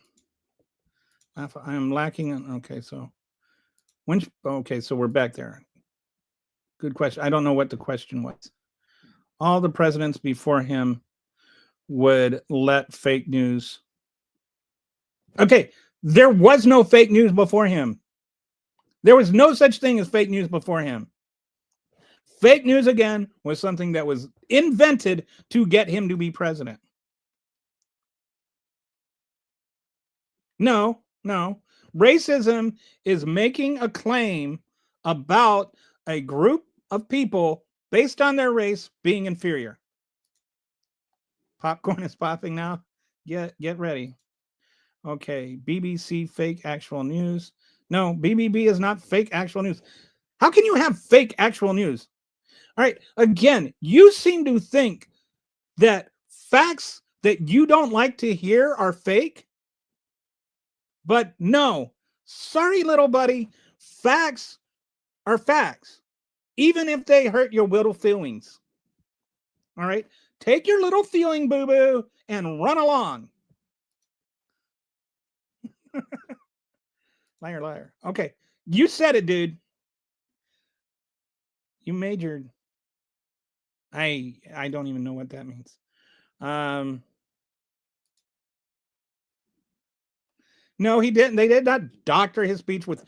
I am lacking. Okay, so so we're back there. Good question. I don't know what the question was. All the presidents before him would let fake news. Okay, there was no fake news before him. There was no such thing as fake news before him. Fake news, again, was something that was invented to get him to be president. No. Racism is making a claim about a group of people based on their race being inferior. Popcorn is popping now. Get ready. Okay, BBC fake actual news. No, BBB is not fake actual news. How can you have fake actual news? All right, again, you seem to think that facts that you don't like to hear are fake. But no, sorry, little buddy, facts are facts, even if they hurt your little feelings. All right, take your little feeling, boo-boo, and run along. Liar. Okay, you said it, dude. You majored. I don't even know what that means. No, he didn't. They did not doctor his speech with.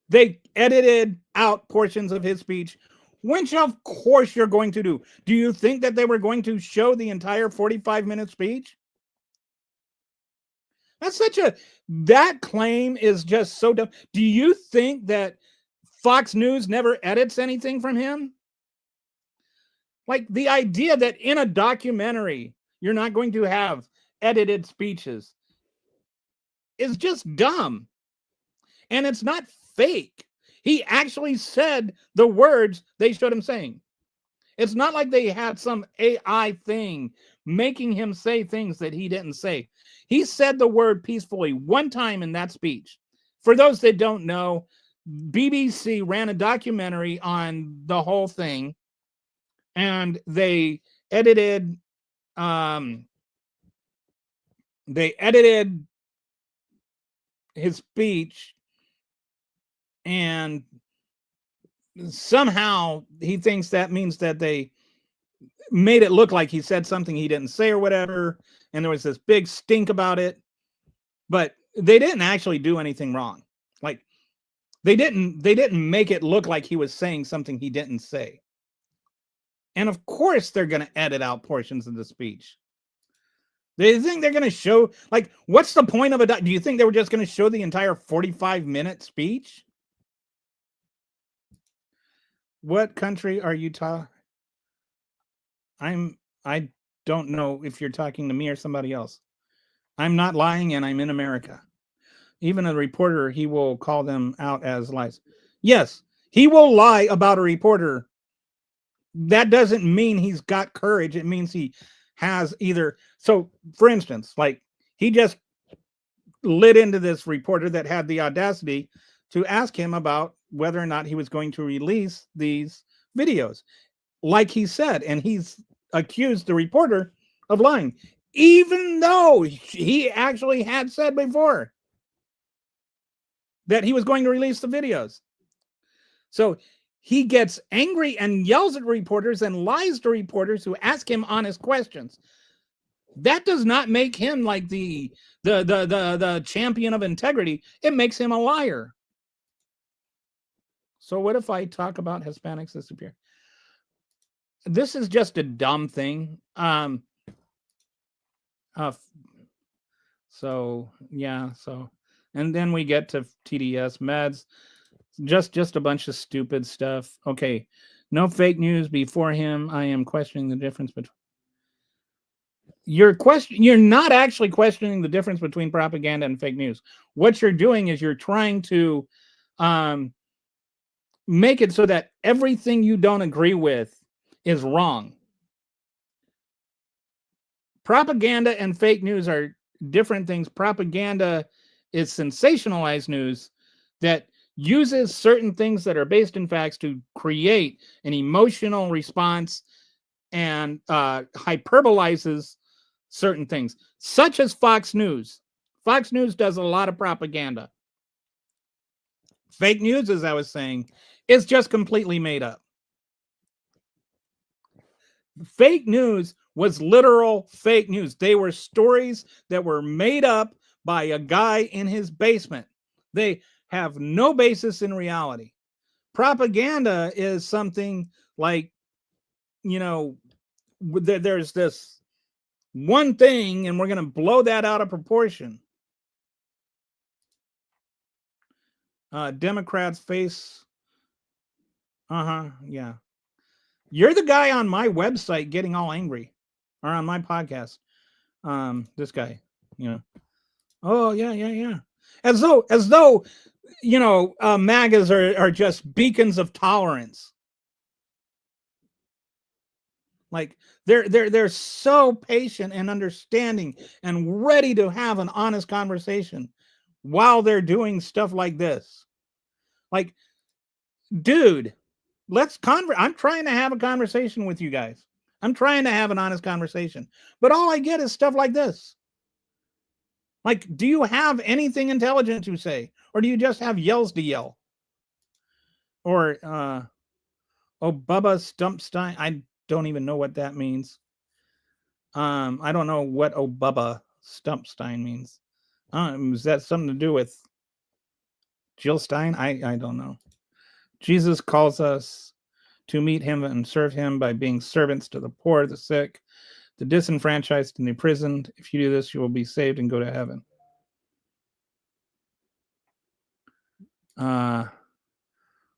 They edited out portions of his speech, which of course you're going to do. Do you think that they were going to show the entire 45-minute speech? That claim is just so dumb. Do you think that Fox News never edits anything from him? Like the idea that in a documentary, you're not going to have edited speeches is just dumb. And it's not fake. He actually said the words they showed him saying. It's not like they had some AI thing making him say things that he didn't say. He said the word peacefully one time in that speech. For those that don't know, BBC ran a documentary on the whole thing, and they edited his speech, and somehow he thinks that means that they made it look like he said something he didn't say or whatever, and there was this big stink about it. But they didn't actually do anything wrong. Like they didn't make it look like he was saying something he didn't say. And of course they're going to edit out portions of the speech. They think they're going to show, like, what's the point of it? Do you think they were just going to show the entire 45-minute speech? What country are you talking? I don't know if you're talking to me or somebody else. I'm not lying, and I'm in America. Even a reporter, he will call them out as lies. Yes, he will lie about a reporter. That doesn't mean he's got courage. It means he has either. So, for instance, like he just lit into this reporter that had the audacity to ask him about whether or not he was going to release these videos, like he said, and he's accused the reporter of lying, even though he actually had said before that he was going to release the videos. So he gets angry and yells at reporters and lies to reporters who ask him honest questions. That does not make him like the champion of integrity. It makes him a liar. So what if I talk about Hispanics disappear? This is just a dumb thing. So yeah, so and then we get to TDS meds, just a bunch of stupid stuff. Okay, no fake news before him. I am questioning the difference between. You're not actually questioning the difference between propaganda and fake news. What you're doing is you're trying to make it so that everything you don't agree with is wrong. Propaganda and fake news are different things. Propaganda is sensationalized news that uses certain things that are based in facts to create an emotional response and hyperbolizes certain things, such as Fox News. Fox News does a lot of propaganda. Fake news, as I was saying, is just completely made up. Fake news was literal fake news. They were stories that were made up by a guy in his basement. They have no basis in reality. Propaganda is something like, there's this one thing and we're going to blow that out of proportion. Democrats face. Yeah. You're the guy on my website getting all angry, or on my podcast. This guy, Oh yeah. As though, MAGAs are just beacons of tolerance. Like they're so patient and understanding and ready to have an honest conversation while they're doing stuff like this. Like, dude, I'm trying to have a conversation with you guys. I'm trying to have an honest conversation, but all I get is stuff like this. Like, do you have anything intelligent to say, or do you just have yells to yell? Or Bubba Stumpstein. I don't even know what that means. I don't know what Bubba Stumpstein means. Is that something to do with Jill Stein? I don't know. Jesus calls us to meet him and serve him by being servants to the poor, the sick, the disenfranchised, and the imprisoned. If you do this, you will be saved and go to heaven.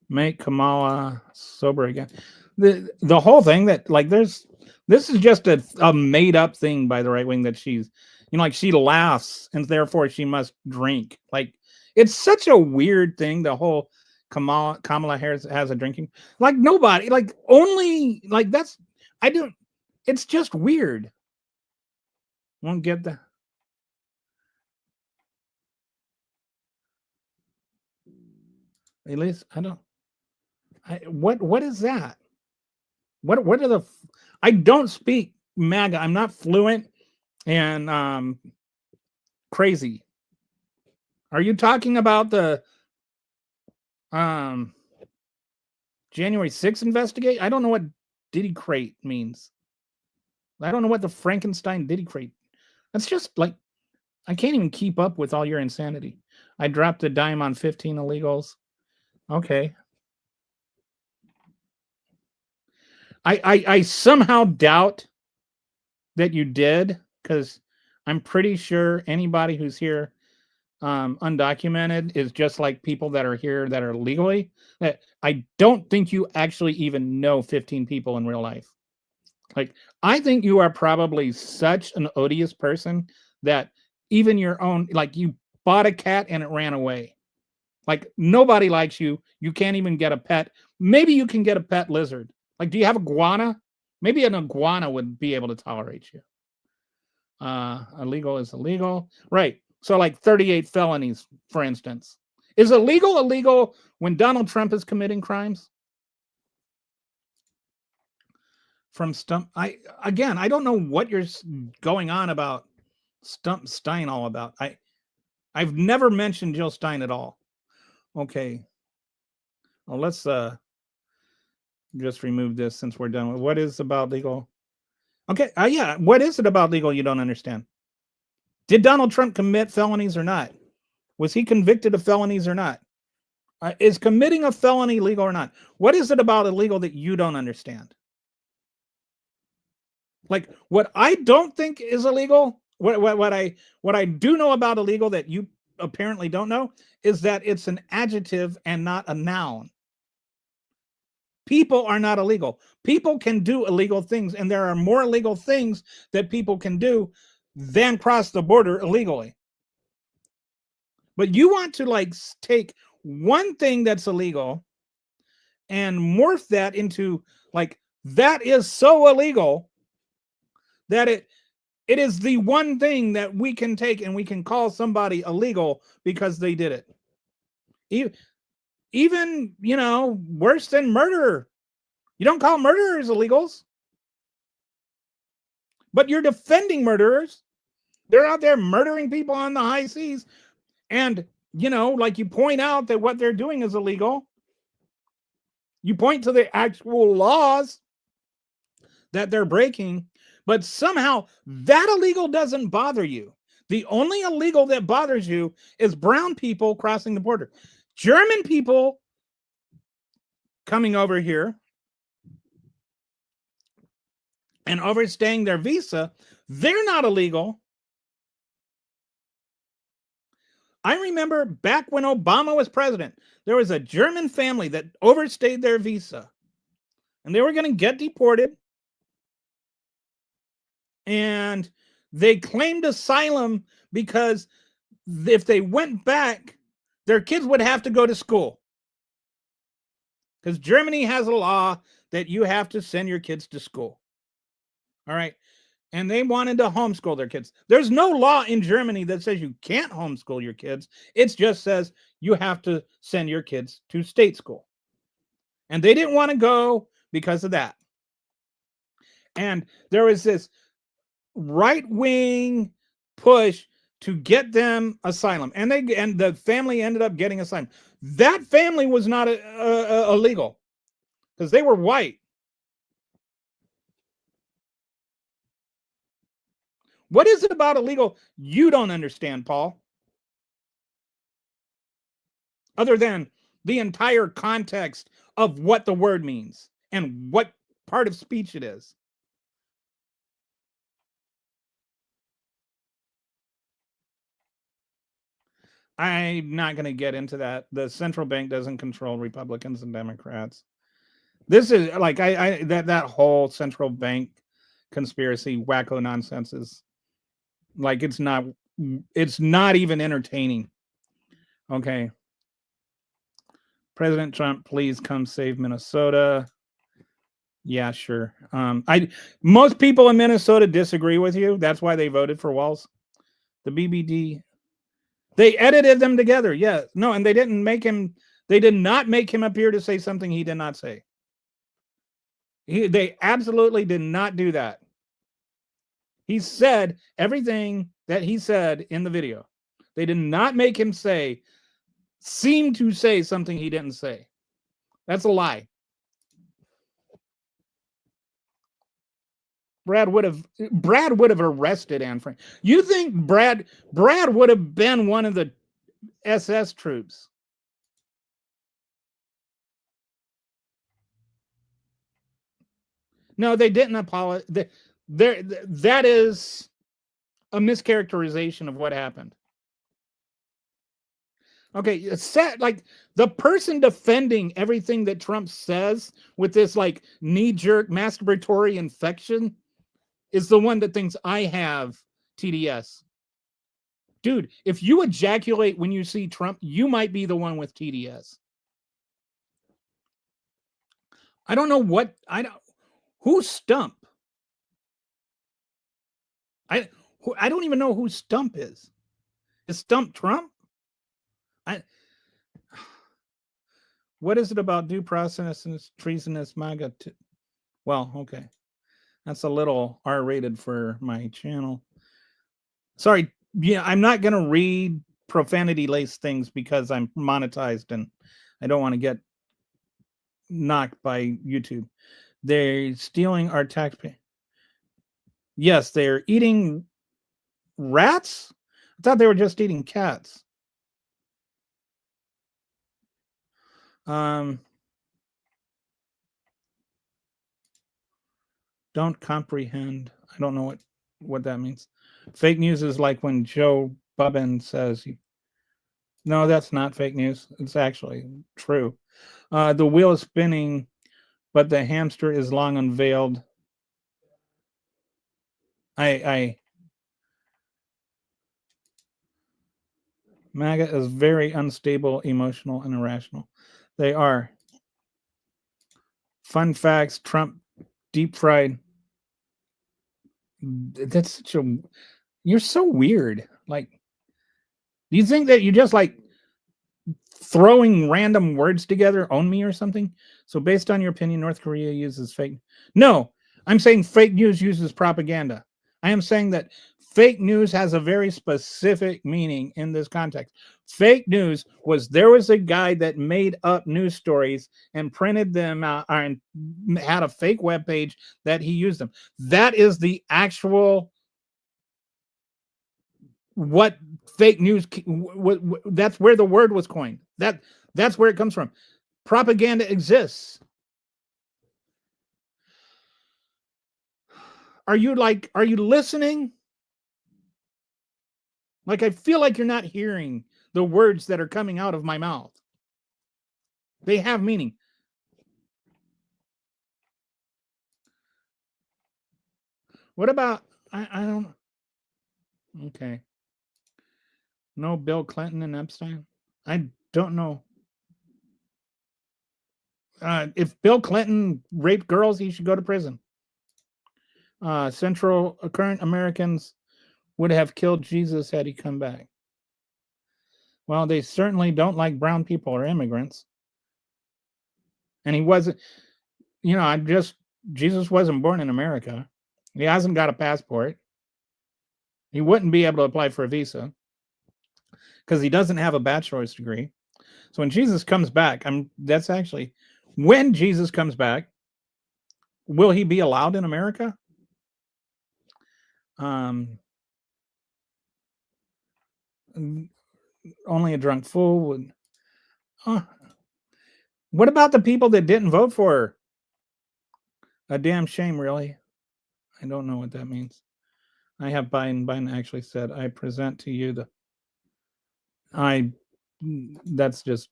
Make Kamala sober again. The whole thing that, like, this is just a made up thing by the right wing that she's, like, she laughs and therefore she must drink. Like, it's such a weird thing. The whole Kamala Harris has a drinking, like, nobody, like, only, like, it's just weird. Won't get that. At least I don't. What is that? What are the? I don't speak MAGA. I'm not fluent and crazy. Are you talking about the January 6th investigate? I don't know what Diddy crate means. I don't know what the Frankenstein Diddy crate. That's just like, I can't even keep up with all your insanity. I dropped a dime on 15 illegals. Okay. I somehow doubt that you did, because I'm pretty sure anybody who's here undocumented is just like people that are here that are legally. That I don't think you actually even know 15 people in real life. Like, I think you are probably such an odious person that even your own, like, you bought a cat and it ran away. Like, nobody likes you. You can't even get a pet. Maybe you can get a pet lizard. Like, do you have iguana? Maybe an iguana would be able to tolerate you. Illegal is illegal. Right. So like 38 felonies, for instance. Is illegal when Donald Trump is committing crimes? From Stump, I don't know what you're going on about Stump Stein all about. I've never mentioned Jill Stein at all. Okay. Well, let's just remove this since we're done with what is about legal. Okay. Yeah. What is it about legal you don't understand? Did Donald Trump commit felonies or not? Was he convicted of felonies or not? Is committing a felony legal or not? What is it about illegal that you don't understand? Like, what I don't think is illegal, what I do know about illegal that you apparently don't know, is that it's an adjective and not a noun. People are not illegal. People can do illegal things, and there are more illegal things that people can do than cross the border illegally. But you want to like take one thing that's illegal and morph that into like, that is so illegal that it is the one thing that we can take and we can call somebody illegal because they did it. Even, you know, worse than murder. You don't call murderers illegals, but you're defending murderers. They're out there murdering people on the high seas. And, you know, like, you point out that what they're doing is illegal. You point to the actual laws that they're breaking, but somehow that illegal doesn't bother you. The only illegal that bothers you is brown people crossing the border. German people coming over here and overstaying their visa, they're not illegal. I remember back when Obama was president, there was a German family that overstayed their visa and they were going to get deported. And they claimed asylum because if they went back, their kids would have to go to school. Because Germany has a law that you have to send your kids to school. All right. And they wanted to homeschool their kids. There's no law in Germany that says you can't homeschool your kids. It just says you have to send your kids to state school. And they didn't want to go because of that. And there was this right-wing push to get them asylum, and the family ended up getting asylum. That family was not illegal because they were white. What is it about illegal you don't understand, Paul? Other than the entire context of what the word means and what part of speech it is. I'm not going to get into that. The central bank doesn't control Republicans and Democrats. This is like that whole central bank conspiracy wacko nonsense is like, it's not even entertaining. Okay. President Trump, please come save Minnesota. Yeah, sure. Most people in Minnesota disagree with you. That's why they voted for Walz. The BBD, they edited them together. Yeah. No, and they did not make him appear to say something he did not say. They absolutely did not do that. He said everything that he said in the video. They did not make him seem to say something he didn't say. That's a lie. Brad would have arrested Anne Frank. You think Brad would have been one of the SS troops? No, they didn't apologize. That is a mischaracterization of what happened. Okay, like the person defending everything that Trump says with this like knee-jerk masturbatory infection is the one that thinks I have TDS. Dude, if you ejaculate when you see Trump, you might be the one with TDS. I don't know what who's Stump? I don't even know who Stump is. Is Stump Trump? What is it about due process and treasonous MAGA? Well, okay. That's a little R-rated for my channel. Sorry. Yeah, I'm not going to read profanity-laced things because I'm monetized and I don't want to get knocked by YouTube. They're stealing our taxpayer. Yes, they're eating rats? I thought they were just eating cats. Don't comprehend. I don't know what that means. Fake news is like when Joe Budden says, no, that's not fake news. It's actually true. The wheel is spinning, but the hamster is long unveiled. MAGA is very unstable, emotional, and irrational. They are. Fun facts, Trump deep fried. That's such a, you're so weird. Like, do you think that you just like throwing random words together own me or something? So based on your opinion, North Korea uses fake. No, I'm saying fake news uses propaganda. I am saying that fake news has a very specific meaning in this context. Fake news was there was a guy that made up news stories and printed them out and had a fake web page that he used them. That is the actual what fake news, that's where the word was coined. That's where it comes from. Propaganda exists. Are you listening? Like, I feel like you're not hearing the words that are coming out of my mouth. They have meaning. What about, I don't, okay. No Bill Clinton and Epstein? I don't know. If Bill Clinton raped girls, he should go to prison. Central current Americans would have killed Jesus had he come back. Well, they certainly don't like brown people or immigrants. And he wasn't, Jesus wasn't born in America. He hasn't got a passport. He wouldn't be able to apply for a visa because he doesn't have a bachelor's degree. So when Jesus comes back, when Jesus comes back, will he be allowed in America? Only a drunk fool would. What about the people that didn't vote for her? A damn shame, really. I don't know what that means. I have Biden. Biden actually said, I present to you that's just,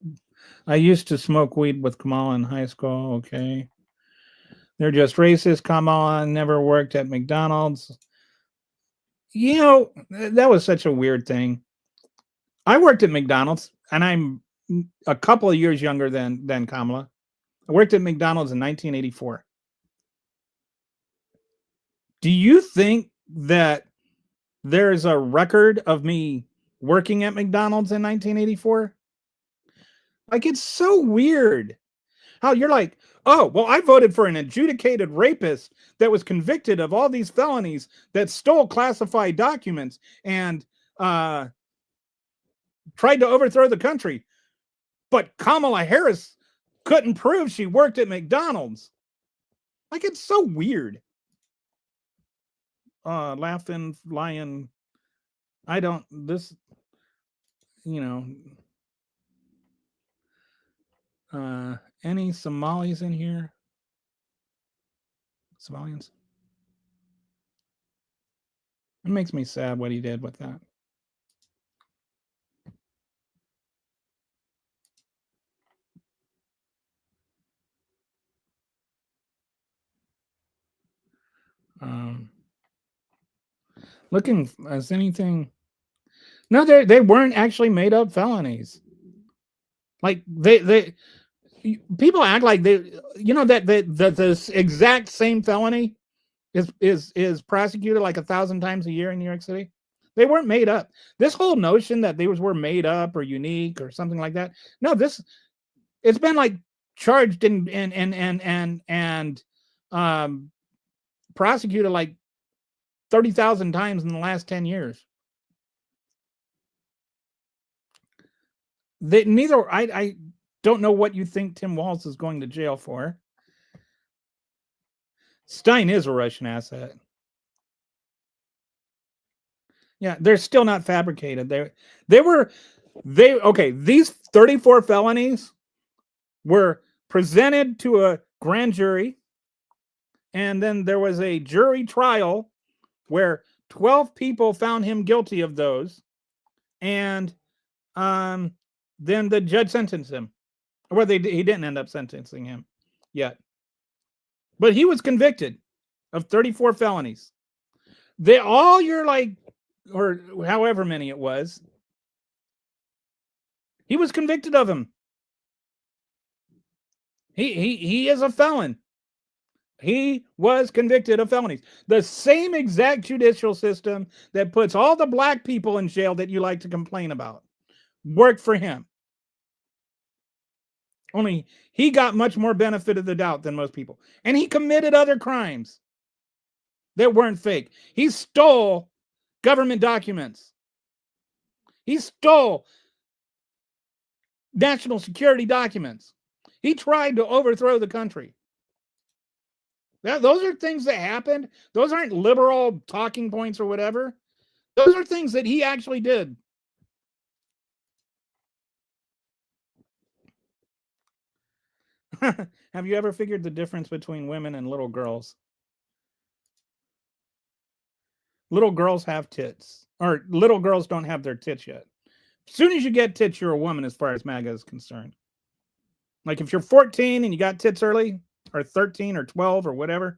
I used to smoke weed with Kamala in high school. Okay. They're just racist. Kamala never worked at McDonald's. That was such a weird thing. I worked at McDonald's and I'm a couple of years younger than Kamala. I worked at McDonald's in 1984. Do you think that there's a record of me working at McDonald's in 1984? Like, it's so weird how you're like, oh, well, I voted for an adjudicated rapist that was convicted of all these felonies that stole classified documents and tried to overthrow the country. But Kamala Harris couldn't prove she worked at McDonald's. Like, it's so weird. laughing lion. I don't this you know any Somalis in here? Somalians? It makes me sad what he did with that. Um, looking as anything. No, they weren't actually made up felonies. Like they people act like they that this exact same felony is prosecuted like 1,000 times a year in New York City. They weren't made up. This whole notion that they were made up or unique or something like that. No, it's been like charged and prosecuted like 30,000 times in the last 10 years. I don't know what you think Tim Walz is going to jail for. Stein is a Russian asset. Yeah, they're still not fabricated. These 34 felonies were presented to a grand jury, and then there was a jury trial where 12 people found him guilty of those, and then the judge sentenced him. Well, he didn't end up sentencing him yet, but he was convicted of 34 felonies. They all you're like, or however many it was, he was convicted of them. He is a felon. He was convicted of felonies. The same exact judicial system that puts all the black people in jail that you like to complain about worked for him. Only he got much more benefit of the doubt than most people. And he committed other crimes that weren't fake. He stole government documents. He stole national security documents. He tried to overthrow the country. Those are things that happened. Those aren't liberal talking points or whatever. Those are things that he actually did. Have you ever figured the difference between women and little girls? Little girls have tits, or little girls don't have their tits yet. As soon as you get tits, you're a woman as far as MAGA is concerned. Like if you're 14 and you got tits early, or 13 or 12 or whatever,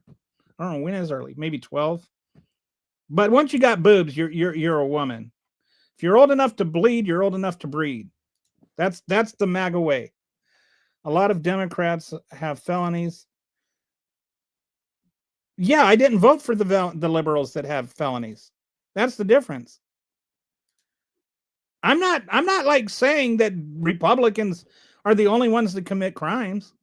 I don't know when is early, maybe 12. But once you got boobs, you're a woman. If you're old enough to bleed, you're old enough to breed. That's the MAGA way. A lot of Democrats have felonies. Yeah, I didn't vote for the liberals that have felonies. That's the difference. I'm not like saying that Republicans are the only ones that commit crimes.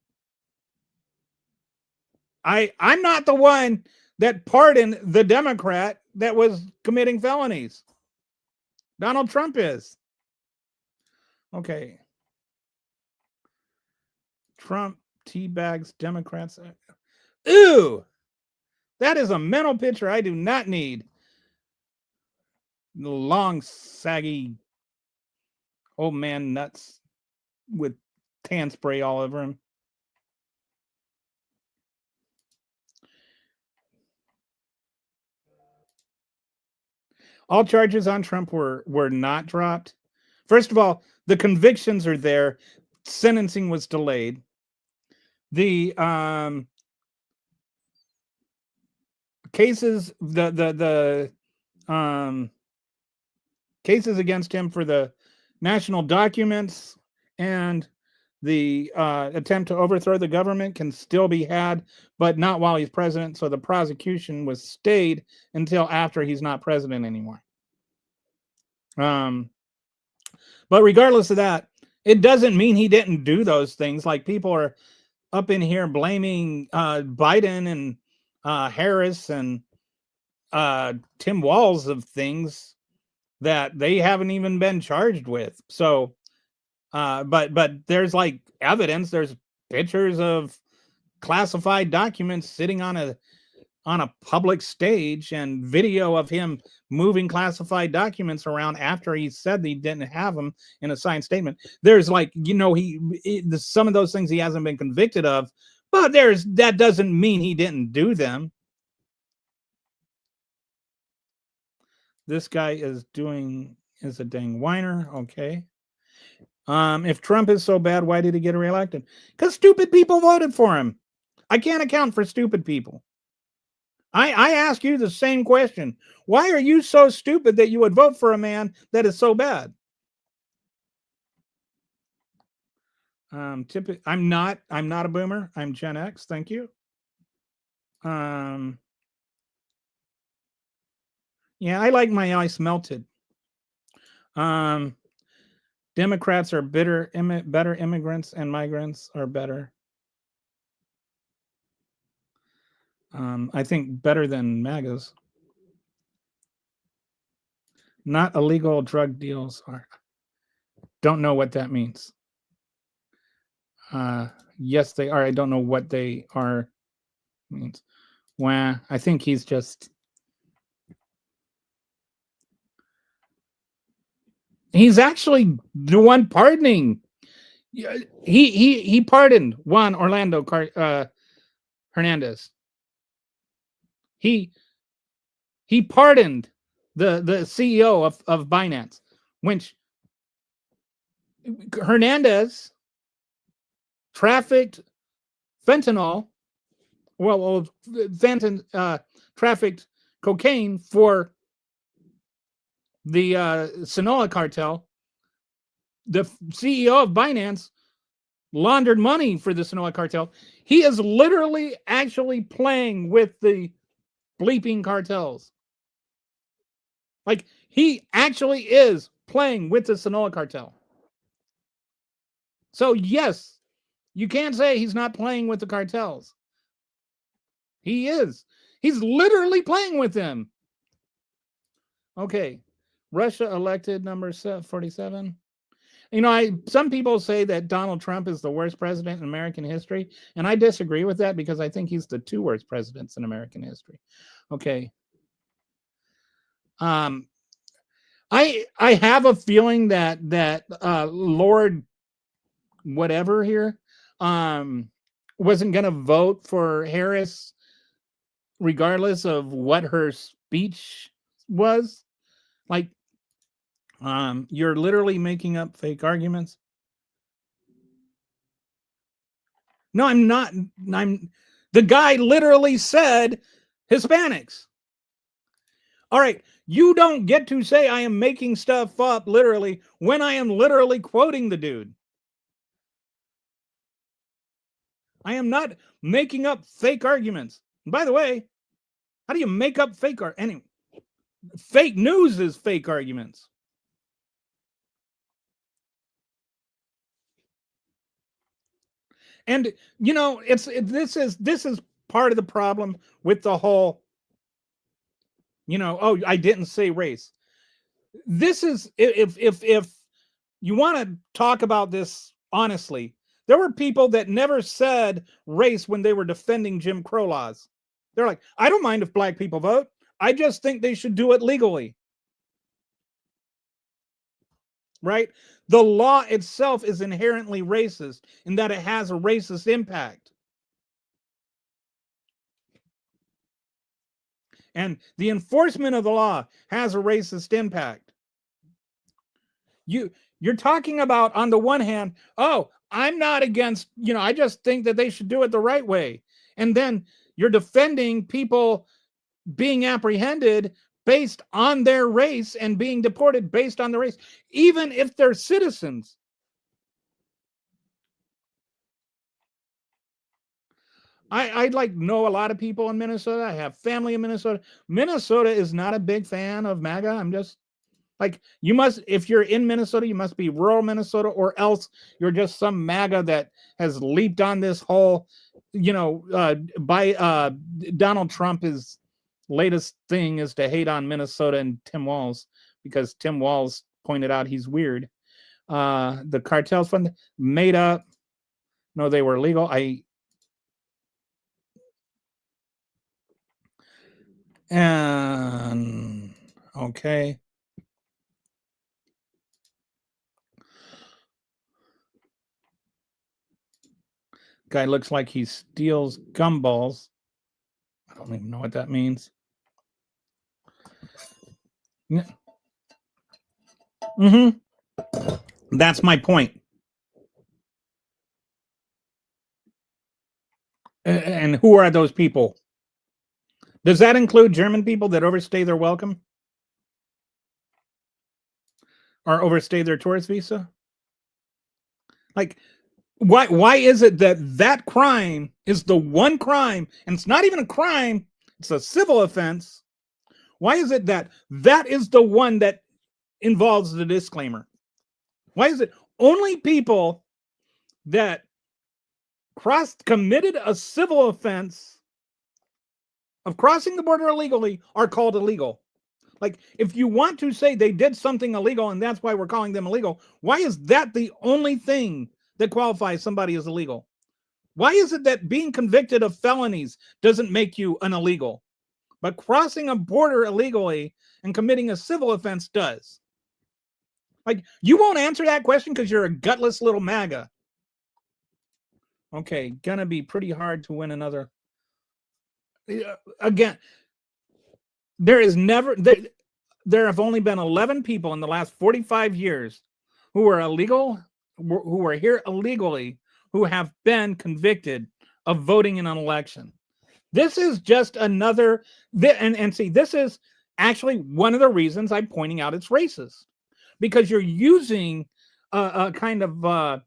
I'm not the one that pardoned the Democrat that was committing felonies. Donald Trump is. Okay. Trump teabags Democrats. Ooh, that is a mental picture I do not need. The long, saggy old man nuts with tan spray all over him. All charges on Trump were not dropped. First of all, the convictions are there. Sentencing was delayed. The cases, the cases against him for the national documents and the attempt to overthrow the government can still be had, but not while he's president. So the prosecution was stayed until after he's not president anymore. But regardless of that, it doesn't mean he didn't do those things. Like people are up in here blaming Biden and Harris and Tim Walz of things that they haven't even been charged with. So, but there's like evidence. There's pictures of classified documents sitting on a on a public stage and video of him moving classified documents around after he said he didn't have them in a signed statement. There's like, some of those things he hasn't been convicted of, but that doesn't mean he didn't do them. This guy is a dang whiner. Okay. If Trump is so bad, why did he get reelected? Because stupid people voted for him. I can't account for stupid people. I ask you the same question. Why are you so stupid that you would vote for a man that is so bad? I'm not a boomer. I'm Gen X. Thank you. Yeah, I like my ice melted. Democrats are better immigrants, and migrants are better. I think better than MAGAs. Not illegal drug deals are. Don't know what that means. Yes, they are. I don't know what they are means. Well, I think he's just. He's actually the one pardoning. He pardoned Juan Orlando Hernandez. He pardoned the CEO of Binance, which Hernandez trafficked fentanyl. Trafficked cocaine for the Sinaloa cartel. The CEO of Binance laundered money for the Sinaloa cartel. He is literally actually playing with the bleeping cartels. Like, he actually is playing with the Sinaloa cartel. So, yes, you can't say he's not playing with the cartels. He is. He's literally playing with them. Okay. Russia elected number 47. Some people say that Donald Trump is the worst president in American history, and I disagree with that because I think he's the two worst presidents in American history. Okay. I have a feeling that Lord whatever here wasn't going to vote for Harris regardless of what her speech was. Like, you're literally making up fake arguments. No, I'm not. The guy literally said Hispanics. All right, you don't get to say I am making stuff up literally when I am literally quoting the dude. I am not making up fake arguments. And by the way, how do you make up fake anyway? Fake news is fake arguments. And this is part of the problem with the whole, I didn't say race. This is, if you want to talk about this honestly, there were people that never said race when they were defending Jim Crow laws. They're like, I don't mind if black people vote. I just think they should do it legally. Right? The law itself is inherently racist in that it has a racist impact. And the enforcement of the law has a racist impact. You're talking about, on the one hand, I'm not against, I just think that they should do it the right way. And then you're defending people being apprehended based on their race and being deported based on their race, even if they're citizens. I know a lot of people in Minnesota. I have family in Minnesota. Minnesota is not a big fan of MAGA. I'm just like, if you're in Minnesota, you must be rural Minnesota, or else you're just some MAGA that has leaped on this whole, by Donald Trump's latest thing is to hate on Minnesota and Tim Walz, because Tim Walz pointed out he's weird. The cartels fund made up. No, they were legal. And okay. Guy looks like he steals gumballs. I don't even know what that means. Mm-hmm. That's my point. And who are those people? Does that include German people that overstay their welcome? Or overstay their tourist visa? Like, why is it that that crime is the one crime, and it's not even a crime, it's a civil offense? Why is it that that is the one that involves the disclaimer? Why is it only people that committed a civil offense of crossing the border illegally are called illegal? Like, if you want to say they did something illegal and that's why we're calling them illegal, why is that the only thing that qualifies somebody as illegal? Why is it that being convicted of felonies doesn't make you an illegal, but crossing a border illegally and committing a civil offense does? Like, you won't answer that question because you're a gutless little MAGA. Okay, gonna be pretty hard to win another. Again, there have only been 11 people in the last 45 years who are illegal, who are here illegally, who have been convicted of voting in an election. This is just another, and see, this is actually one of the reasons I'm pointing out it's racist, because you're using a kind of a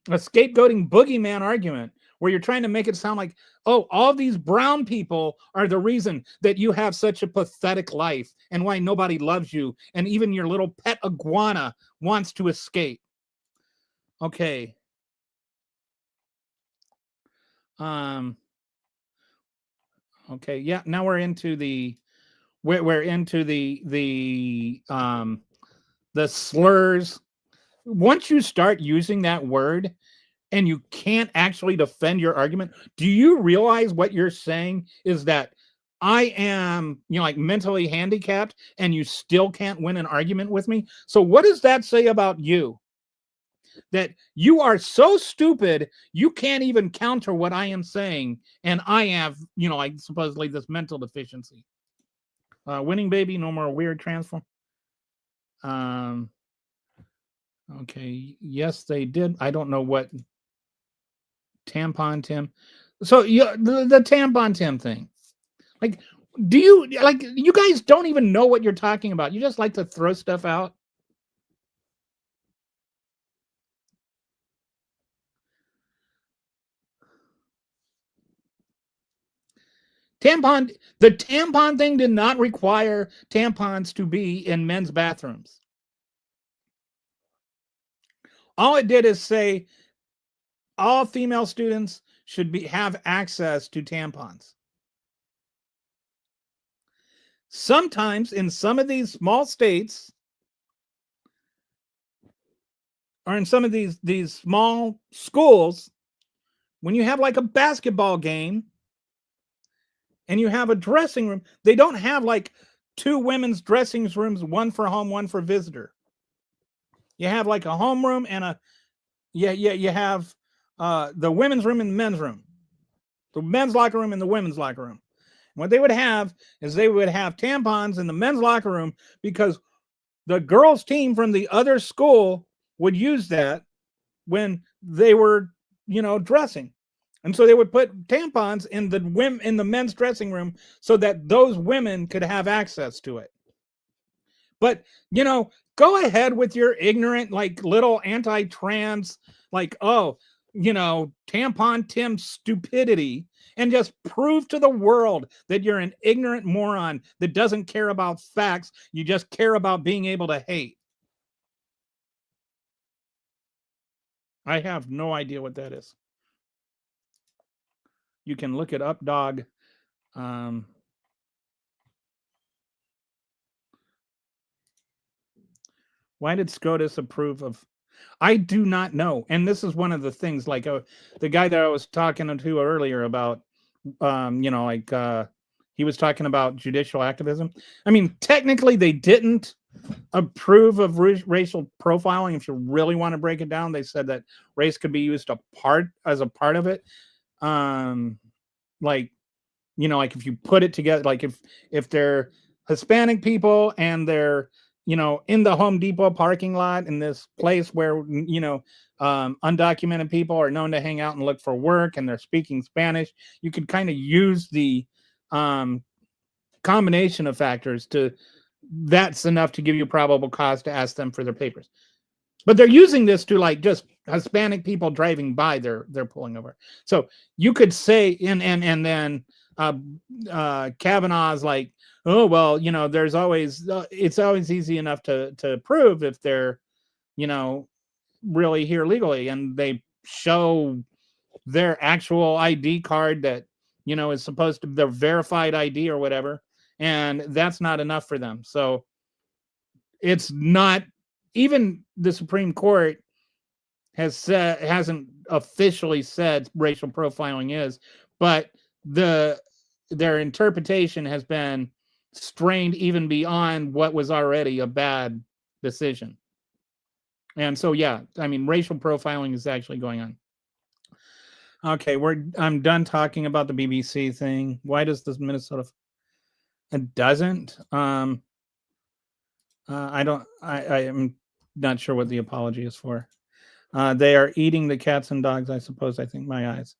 scapegoating boogeyman argument where you're trying to make it sound like, oh, all these brown people are the reason that you have such a pathetic life and why nobody loves you, and even your little pet iguana wants to escape. Okay. Okay, yeah, now we're into the the slurs. Once you start using that word and you can't actually defend your argument, do you realize what you're saying is that I am, like, mentally handicapped and you still can't win an argument with me? So what does that say about you? That you are so stupid you can't even counter what I am saying, and I have, like, supposedly this mental deficiency. Winning baby, no more weird transform. Okay, yes, they did. I don't know what tampon Tim. So the tampon Tim thing. Like, do you guys don't even know what you're talking about? You just like to throw stuff out. The tampon thing did not require tampons to be in men's bathrooms. All it did is say all female students should have access to tampons. Sometimes in some of these small states, or in some of these small schools, when you have like a basketball game and you have a dressing room, they don't have like two women's dressing rooms, one for home, one for visitor. You have like a home room and you have the women's room and the men's room, the men's locker room and the women's locker room. What they would have is they would have tampons in the men's locker room because the girls' team from the other school would use that when they were, dressing. And so they would put tampons in the men's dressing room so that those women could have access to it. But, go ahead with your ignorant, like, little anti-trans, like, tampon Tim stupidity, and just prove to the world that you're an ignorant moron that doesn't care about facts. You just care about being able to hate. I have no idea what that is. You can look it up, dog. Why did SCOTUS approve of? I do not know. And this is one of the things, like the guy that I was talking to earlier about, he was talking about judicial activism. I mean, technically, they didn't approve of racial profiling. If you really want to break it down, they said that race could be used as a part of it. Like, like if you put it together, like if they're Hispanic people and they're in the Home Depot parking lot in this place where undocumented people are known to hang out and look for work, and they're speaking Spanish, you could kind of use the combination of factors that's enough to give you probable cause to ask them for their papers. But they're using this to like just Hispanic people driving by, they're pulling over. So you could say, and then Kavanaugh's like, oh well, there's always it's always easy enough to prove if they're really here legally, and they show their actual ID card that is supposed to be their verified ID or whatever, and that's not enough for them. So it's not, even the Supreme Court hasn't officially said racial profiling is, but their interpretation has been strained even beyond what was already a bad decision. And so yeah, I mean, racial profiling is actually going on. Okay, I'm done talking about the BBC thing. Why does this Minnesota? It doesn't. I am not sure what the apology is for. They are eating the cats and dogs, I suppose. I think my eyes.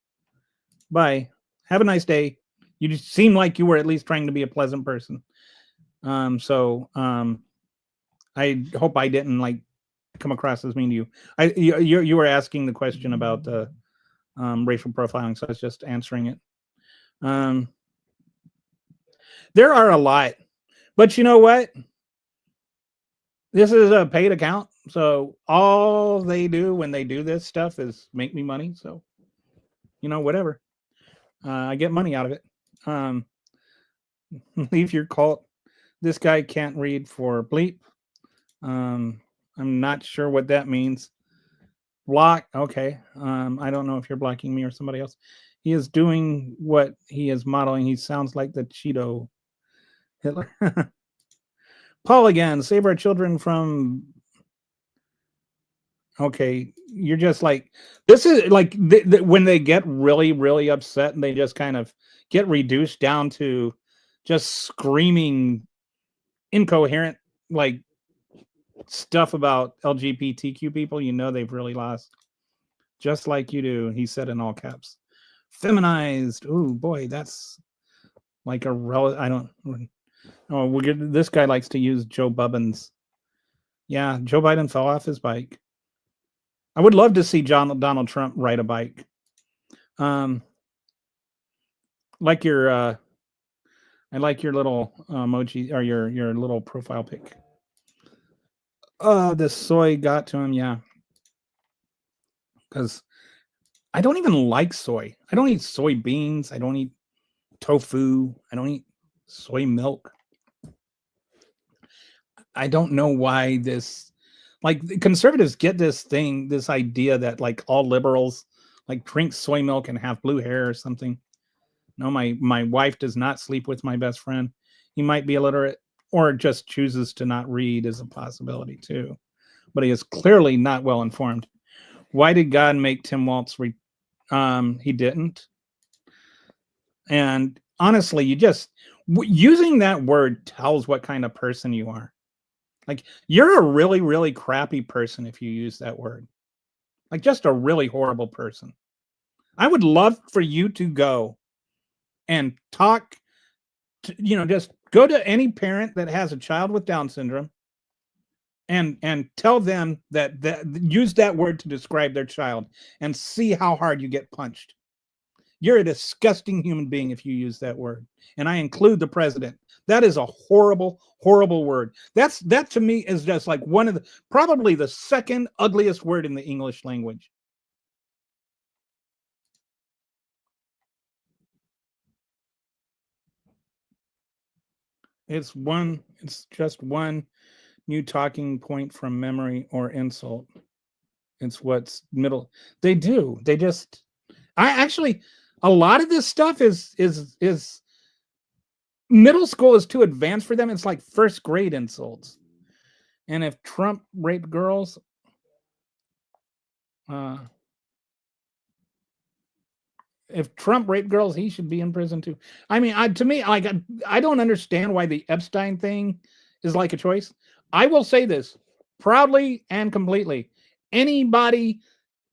Bye. Have a nice day. You just seem like you were at least trying to be a pleasant person. I hope I didn't like come across as mean to you. You were asking the question about the racial profiling, so I was just answering it. There are a lot, but you know what? This is a paid account, so all they do when they do this stuff is make me money. So, whatever. I get money out of it. Leave your cult. This guy can't read for bleep. I'm not sure what that means. Block. Okay. I don't know if you're blocking me or somebody else. He is doing what he is modeling. He sounds like the Cheeto Hitler. Paul again. Save our children from. Okay, you're just like, this is like when they get really, really upset and they just kind of get reduced down to just screaming incoherent like stuff about LGBTQ people, they've really lost. Just like you do, he said in all caps. Feminized. Oh boy, that's like a I don't. Oh, this guy likes to use Joe Bubbins. Yeah, Joe Biden fell off his bike. I would love to see Donald Trump ride a bike. Like I like your little emoji or your little profile pic. The soy got to him, yeah. Because I don't even like soy. I don't eat soybeans. I don't eat tofu. I don't eat soy milk. I don't know why this. Like, the conservatives get this idea that like all liberals like drink soy milk and have blue hair or something. No, my wife does not sleep with my best friend. He might be illiterate or just chooses to not read is a possibility too. But he is clearly not well informed. Why did God make Tim Waltz? He didn't. And honestly, using that word tells what kind of person you are. Like, you're a really, really crappy person if you use that word. Like, just a really horrible person. I would love for you to go and talk to, just go to any parent that has a child with Down syndrome and tell them that use that word to describe their child and see how hard you get punched. You're a disgusting human being if you use that word. And I include the president. That is a horrible, horrible word. That to me is just like one of probably the second ugliest word in the English language. It's just one new talking point from memory or insult. It's what's middle. They do. They just, a lot of this stuff is Middle school is too advanced for them. It's like first grade insults. And if Trump raped girls, uh, if Trump raped girls, he should be in prison too. I mean, to me, like, I don't understand why the Epstein thing is like a choice. I will say this proudly and completely: anybody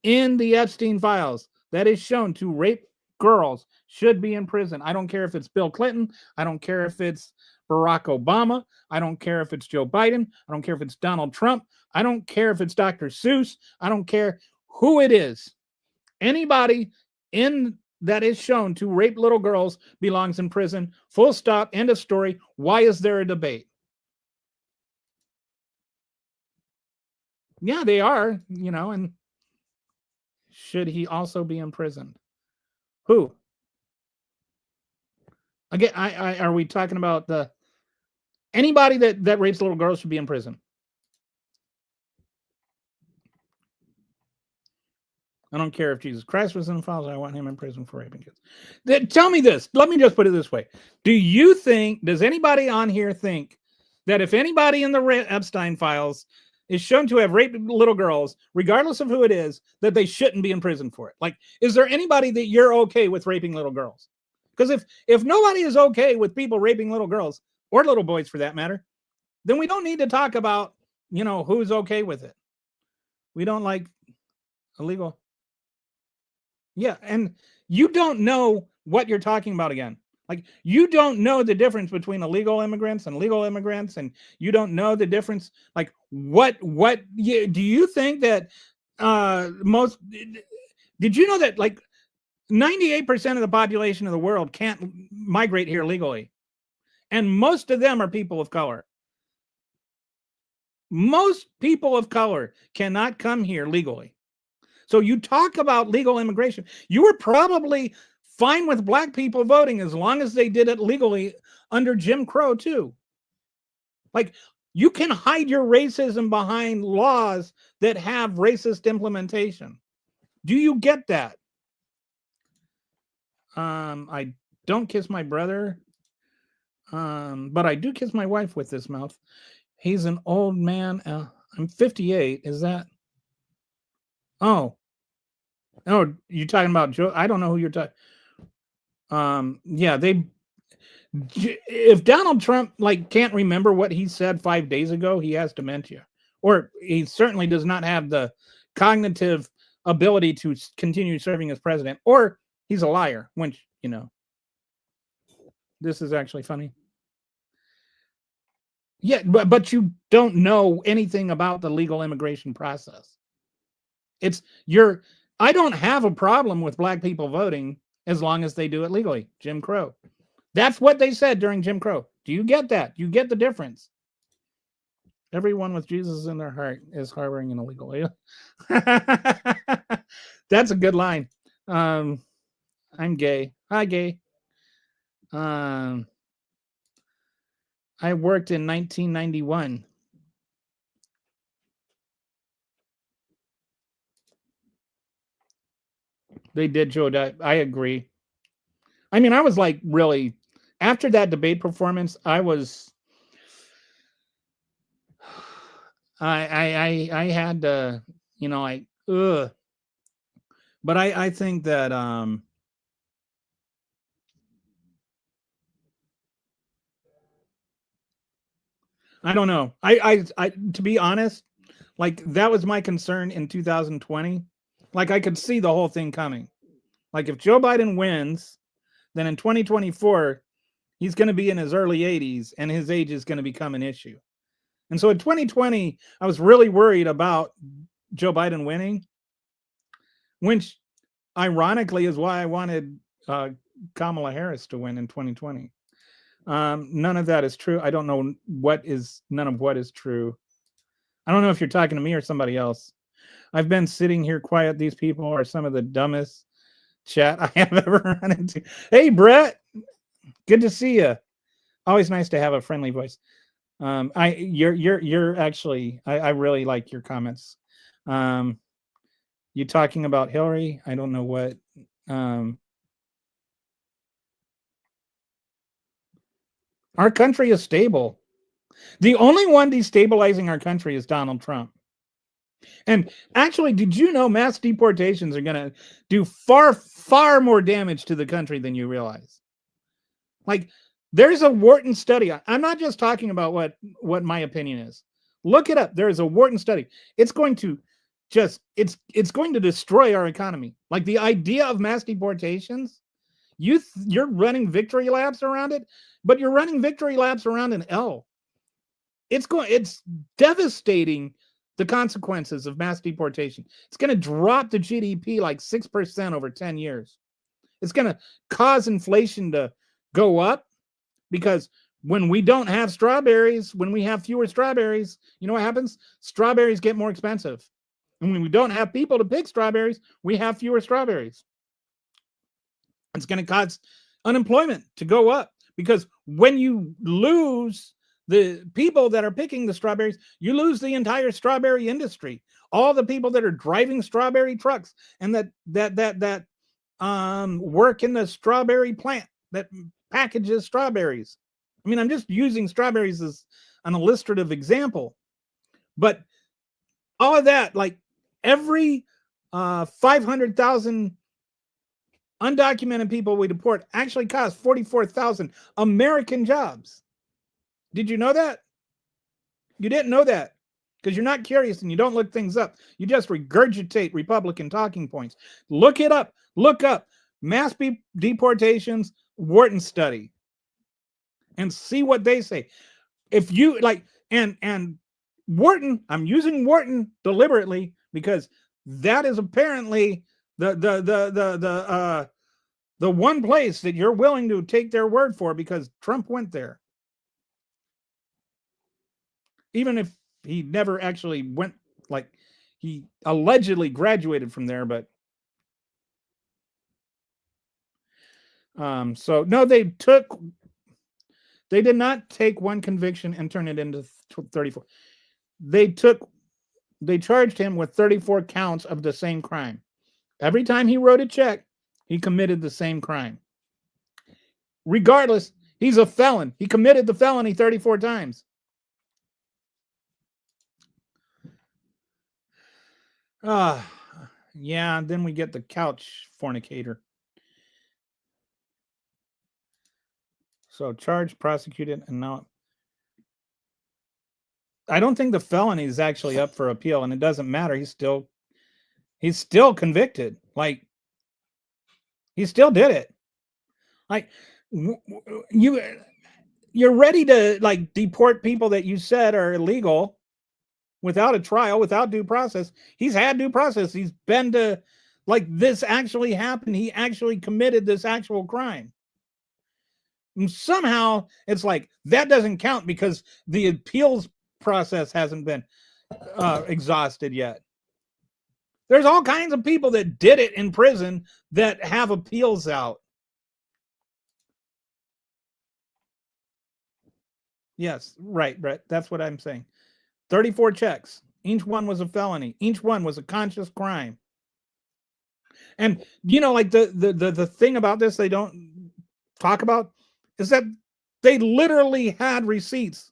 in the Epstein files that is shown to rape girls should be in prison. I don't care if it's Bill Clinton. I don't care if it's Barack Obama. I don't care if it's Joe Biden. I don't care if it's Donald Trump. I don't care if it's Dr. Seuss. I don't care who it is. Anybody in that is shown to rape little girls belongs in prison. Full stop. End of story. Why is there a debate? Yeah, they are, and should he also be imprisoned? Who? Again, are we talking about anybody that rapes little girls should be in prison? I don't care if Jesus Christ was in the files. I want him in prison for raping kids. Tell me this. Let me just put it this way. Does anybody on here think that if anybody in the Epstein files is shown to have raped little girls, regardless of who it is, that they shouldn't be in prison for it? Like, is there anybody that you're okay with raping little girls? Because if nobody is okay with people raping little girls, or little boys for that matter, then we don't need to talk about, who's okay with it. We don't like illegal. Yeah, and you don't know what you're talking about again. Like, you don't know the difference between illegal immigrants and legal immigrants, and you don't know the difference. Like, do you think that did you know that like 98% of the population of the world can't migrate here legally? And most of them are people of color. Most people of color cannot come here legally. So you talk about legal immigration. You were probably fine with black people voting as long as they did it legally under Jim Crow too. Like, you can hide your racism behind laws that have racist implementation. Do you get that? I don't kiss my brother, but I do kiss my wife with this mouth. He's an old man. I'm 58. Is that? Oh, you're talking about Joe? I don't know who you're talking. Yeah, if Donald Trump can't remember what he said 5 days ago, he has dementia, or he certainly does not have the cognitive ability to continue serving as president, or he's a liar. Which, this is actually funny. Yeah, but you don't know anything about the legal immigration process. I don't have a problem with black people voting as long as they do it legally. Jim Crow. That's what they said during Jim Crow. Do you get that? You get the difference? Everyone with Jesus in their heart is harboring an illegal alien. That's a good line. I'm gay. Hi, gay. I worked in 1991. They did, Joe. I agree. I mean, I was like, really, after that debate performance, I had to, but I think that I don't know. I to be honest, like, that was my concern in 2020. Like, I could see the whole thing coming. Like, if Joe Biden wins, then in 2024, he's going to be in his early 80s and his age is going to become an issue. And so in 2020, I was really worried about Joe Biden winning, which ironically is why I wanted Kamala Harris to win in 2020. None of that is true. I don't know none of what is true. I don't know if you're talking to me or somebody else. I've been sitting here quiet. These people are some of the dumbest chat I have ever run into. Hey, Brett, good to see you. Always nice to have a friendly voice. You're actually, I really like your comments. You talking about Hillary? I don't know what. Our country is stable. The only one destabilizing our country is Donald Trump. And actually, did you know mass deportations are going to do far, far more damage to the country than you realize? Like, there's a Wharton study. I'm not just talking about what my opinion is. Look it up. There is a Wharton study. It's going to it's going to destroy our economy. Like, the idea of mass deportations, you're running victory laps around it, but you're running victory laps around an L. It's devastating, the consequences of mass deportation. It's going to drop the GDP like 6% over 10 years. It's going to cause inflation to go up, because when we don't have strawberries, when we have fewer strawberries, you know what happens? Strawberries get more expensive. And when we don't have people to pick strawberries, we have fewer strawberries. It's going to cause unemployment to go up, because when you lose the people that are picking the strawberries, you lose the entire strawberry industry. All the people that are driving strawberry trucks and that work in the strawberry plant that packages strawberries. I mean, I'm just using strawberries as an illustrative example, but all of that, like every 500,000 undocumented people we deport actually cost 44,000 American jobs. Did you know that? You didn't know that because you're not curious and you don't look things up. You just regurgitate Republican talking points. Look it up. Look up mass deportations, Wharton study, and see what they say. If you like, and Wharton, I'm using Wharton deliberately because that is apparently the one place that you're willing to take their word for, because Trump went there. Even if he never actually went, like, he allegedly graduated from there, but so no, they did not take one conviction and turn it into 34. They charged him with 34 counts of the same crime. Every time he wrote a check, he committed the same crime. Regardless, he's a felon. He committed the felony 34 times. Yeah, then we get the couch fornicator. So charged, prosecuted, and now I don't think the felony is actually up for appeal, and it doesn't matter. He's still convicted. Like, he still did it. Like, you're ready to like deport people that you said are illegal without a trial, without due process. He's had due process. He's been to, like, this actually happened. He actually committed this actual crime. And somehow it's like that doesn't count because the appeals process hasn't been exhausted yet. There's all kinds of people that did it in prison that have appeals out. Yes, right. That's what I'm saying. 34 checks. Each one was a felony. Each one was a conscious crime. And you know, like the thing about this they don't talk about is that they literally had receipts.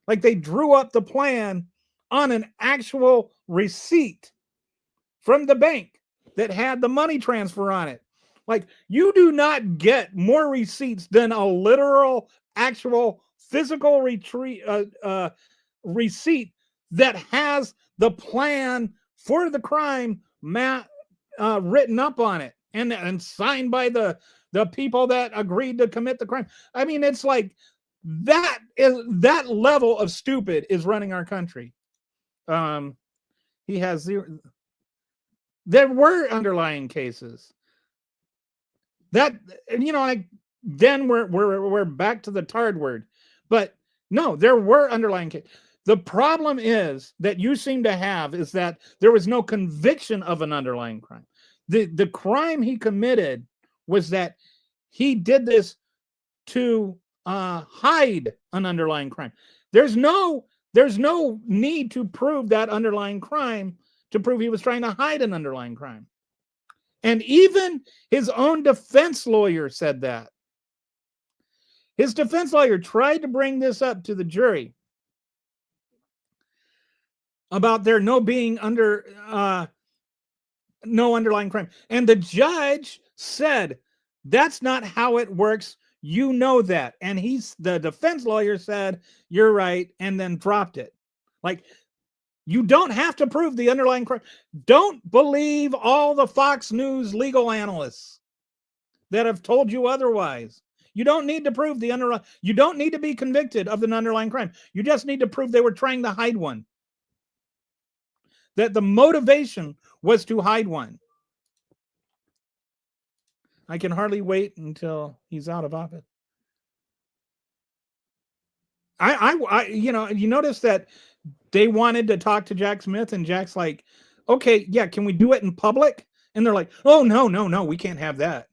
Like, they drew up the plan on an actual receipt from the bank that had the money transfer on it. Like, you do not get more receipts than a literal, actual, physical receipt that has the plan for the crime written up on it and signed by the people that agreed to commit the crime. I mean, it's like that level of stupid is running our country. He has zero. There were underlying cases that, you know, like, then we're back to the tard word, but no, there were underlying cases. The problem is that you seem to have is that there was no conviction of an underlying crime. The crime he committed was that he did this to hide an underlying crime. There's no need to prove that underlying crime to prove he was trying to hide an underlying crime. And even his own defense lawyer said that. His defense lawyer tried to bring this up to the jury about there no underlying crime. And the judge said, that's not how it works. You know that. And the defense lawyer said, you're right, and then dropped it. Like, you don't have to prove the underlying crime. Don't believe all the Fox News legal analysts that have told you otherwise. You don't need to prove the underlying. You don't need to be convicted of an underlying crime. You just need to prove they were trying to hide one. That the motivation was to hide one. I can hardly wait until he's out of office. You notice that they wanted to talk to Jack Smith, and Jack's like, okay, yeah, can we do it in public? And they're like, oh, no, we can't have that.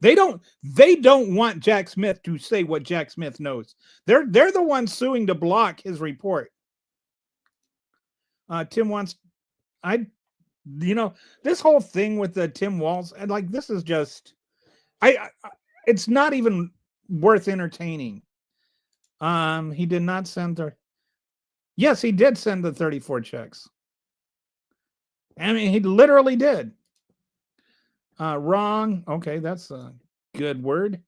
They don't want Jack Smith to say what Jack Smith knows. They're the ones suing to block his report. Tim wants, this whole thing with the Tim Walz, and like, this is just, it's not even worth entertaining. He did not send yes, he did send the 34 checks. I mean, he literally did. Wrong. Okay, that's a good word.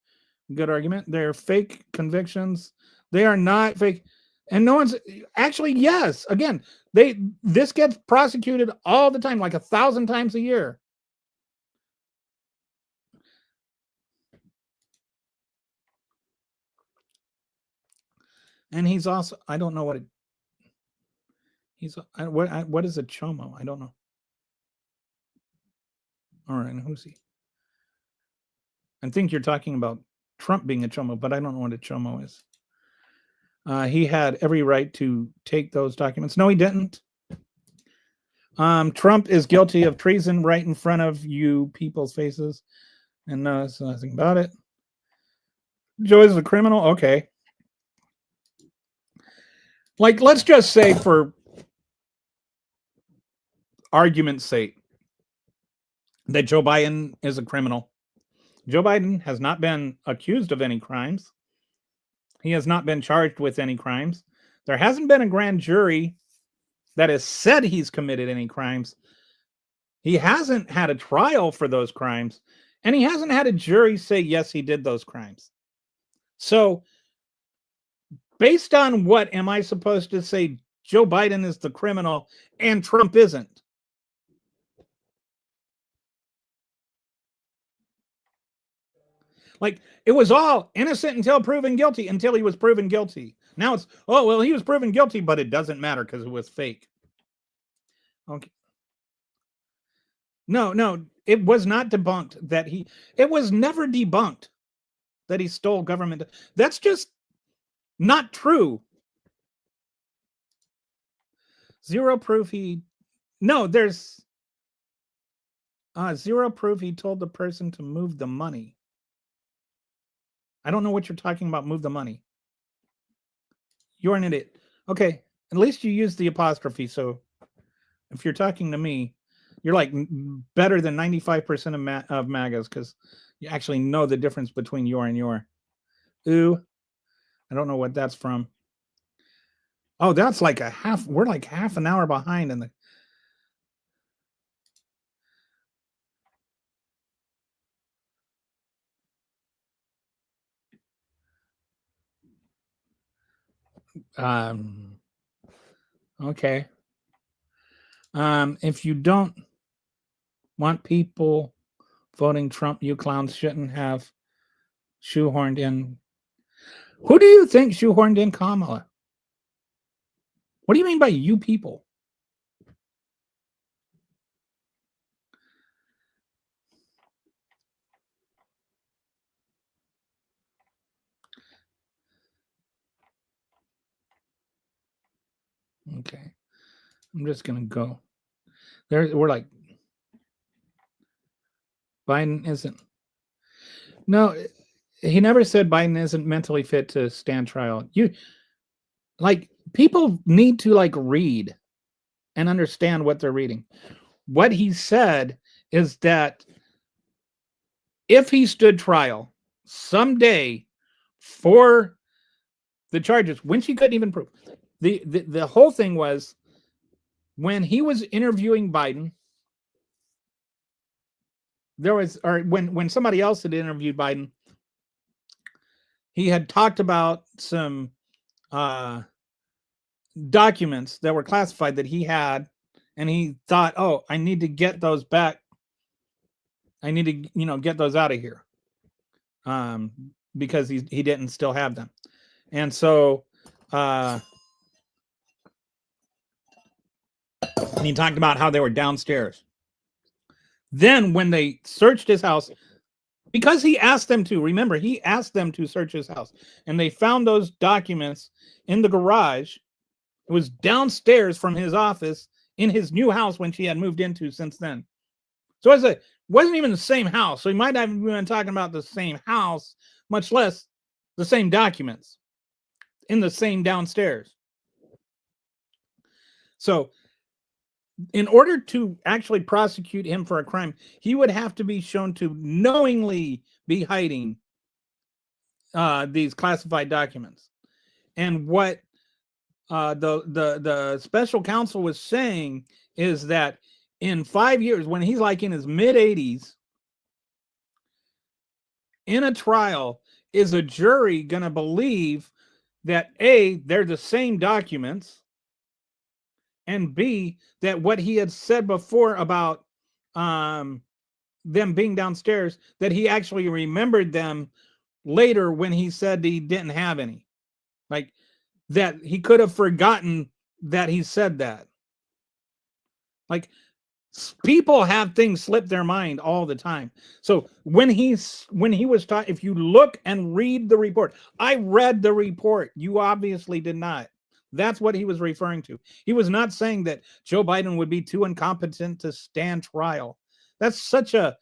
Good argument. They're fake convictions. They are not fake. And no one's actually, yes. Again, this gets prosecuted all the time, like 1,000 times a year. And he's also, I don't know what what is a chomo? I don't know. All right, who's he? I think you're talking about Trump being a chomo, but I don't know what a chomo is. He had every right to take those documents. No, he didn't. Trump is guilty of treason right in front of you people's faces, and knows nothing about it. Joe is a criminal. Okay. Like, let's just say, for argument's sake, that Joe Biden is a criminal. Joe Biden has not been accused of any crimes. He has not been charged with any crimes. There hasn't been a grand jury that has said he's committed any crimes. He hasn't had a trial for those crimes, and he hasn't had a jury say, yes, he did those crimes. So, based on what am I supposed to say Joe Biden is the criminal and Trump isn't? Like, it was all innocent until proven guilty, until he was proven guilty. Now it's, oh, well, he was proven guilty, but it doesn't matter because it was fake. Okay. No, it was not debunked that it was never debunked that he stole government. That's just not true. Zero proof there's zero proof he told the person to move the money. I don't know what you're talking about, move the money. You're an idiot. Okay, at least you used the apostrophe, so if you're talking to me, you're like better than 95% of MAGAs, because you actually know the difference between your and your. Ooh, I don't know what that's from. Oh, that's like we're like half an hour behind in the. Okay. If you don't want people voting Trump, you clowns shouldn't have shoehorned in. Who do you think shoehorned in Kamala? What do you mean by you people? Okay. I'm just going to go. We're like, Biden isn't. No, he never said Biden isn't mentally fit to stand trial. People need to read and understand what they're reading. What he said is that if he stood trial someday, for the charges when she couldn't even prove. The whole thing was when he was interviewing Biden, there was, or when somebody else had interviewed Biden, he had talked about some documents that were classified that he had, and he thought, oh, I need to get those back. I need to, get those out of here. Because he didn't still have them. And so he talked about how they were downstairs. Then when they searched his house, because he asked them to, remember, he asked them to search his house, and they found those documents in the garage. It was downstairs from his office in his new house when she had moved into since then. So it wasn't even the same house. So he might not have been talking about the same house, much less the same documents in the same downstairs. So in order to actually prosecute him for a crime, he would have to be shown to knowingly be hiding these classified documents. And what the special counsel was saying is that in 5 years, when he's like in his mid-80s, in a trial, is a jury going to believe that A, they're the same documents, and B, that what he had said before about them being downstairs, that he actually remembered them later when he said he didn't have any. Like, that he could have forgotten that he said that. Like, people have things slip their mind all the time. So when he was taught, if you look and read the report, I read the report. You obviously did not. That's what he was referring to. He was not saying that Joe Biden would be too incompetent to stand trial. That's such a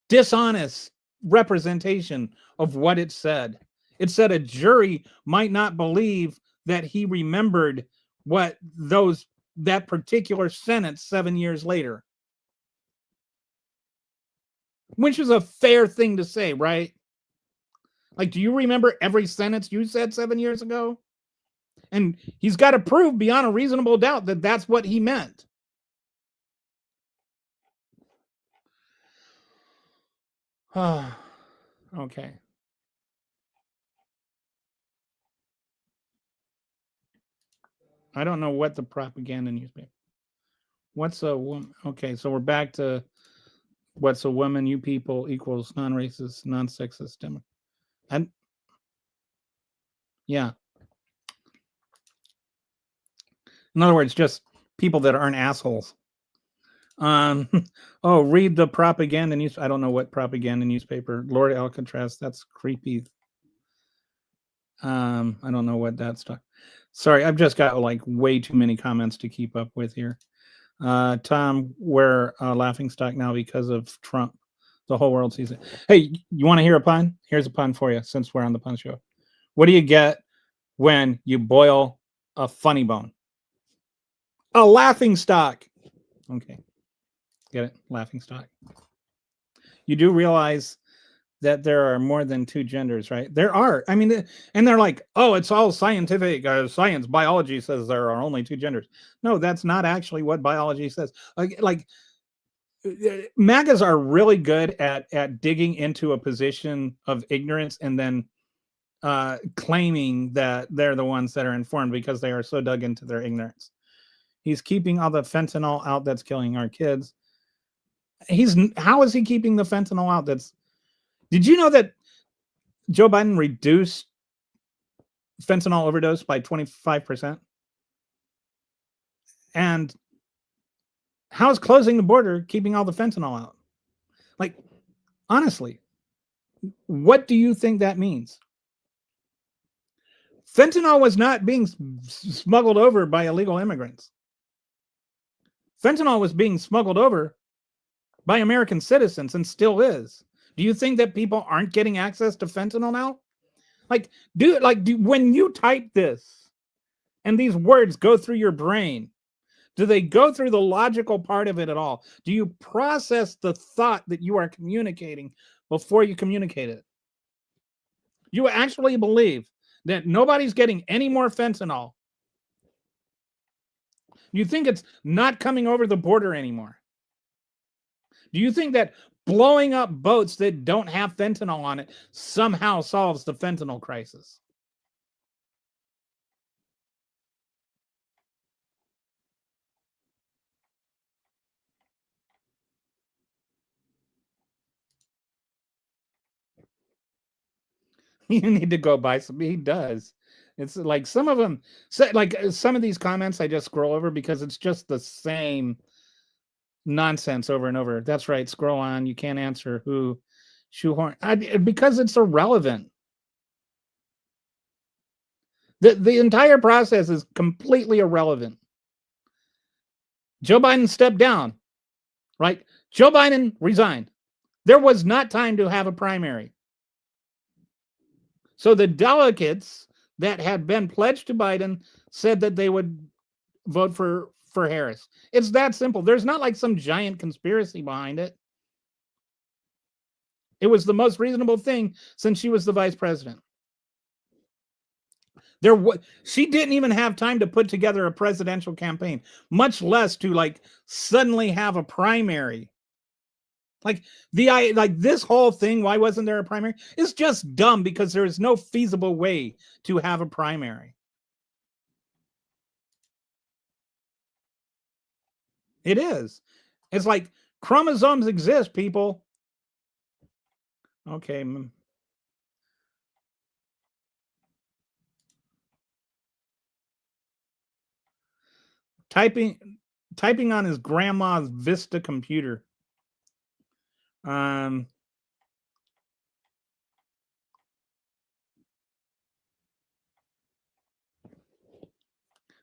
dishonest representation of what it said. It said a jury might not believe that he remembered what that particular sentence 7 years later. Which is a fair thing to say, right? Like, do you remember every sentence you said 7 years ago? And he's got to prove beyond a reasonable doubt that that's what he meant. Okay. I don't know what the propaganda newspaper. What's a woman? Okay, so we're back to what's a woman, you people equals non-racist, non-sexist Democrat. And yeah. In other words, just people that aren't assholes. Oh, read the propaganda news. I don't know what propaganda newspaper. Lord Alcatraz, that's creepy. I don't know what that's talking. Sorry, I've just got like way too many comments to keep up with here. Tom, we're laughing stock now because of Trump. The whole world sees it. Hey, you want to hear a pun? Here's a pun for you since we're on the pun show. What do you get when you boil a funny bone? A laughing stock. Okay. Get it? Laughing stock. You do realize that there are more than two genders, right? There are. I mean, and they're like, oh, it's all scientific. Science, biology says there are only two genders. No, that's not actually what biology says. Like MAGAs are really good at digging into a position of ignorance and then claiming that they're the ones that are informed because they are so dug into their ignorance. He's keeping all the fentanyl out that's killing our kids. How is he keeping the fentanyl out? Did you know that Joe Biden reduced fentanyl overdose by 25%? And how is closing the border keeping all the fentanyl out? Like, honestly, what do you think that means? Fentanyl was not being smuggled over by illegal immigrants. Fentanyl was being smuggled over by American citizens and still is. Do you think that people aren't getting access to fentanyl now? When you type this and these words go through your brain, do they go through the logical part of it at all? Do you process the thought that you are communicating before you communicate it? You actually believe that nobody's getting any more fentanyl? You think it's not coming over the border anymore? Do you think that blowing up boats that don't have fentanyl on it somehow solves the fentanyl crisis? You need to go buy some. He does. It's like some of them, some of these comments I just scroll over because it's just the same nonsense over and over. That's right. Scroll on. You can't answer who shoehorn because it's irrelevant. The entire process is completely irrelevant. Joe Biden stepped down, right? Joe Biden resigned. There was not time to have a primary. So the delegates that had been pledged to Biden said that they would vote for Harris. It's that simple. There's not like some giant conspiracy behind it. It was the most reasonable thing since she was the vice president. She didn't even have time to put together a presidential campaign, much less to like suddenly have a primary. Like this whole thing, why wasn't there a primary? It's just dumb because there is no feasible way to have a primary. It is. It's like chromosomes exist, people. Okay. Typing on his grandma's Vista computer.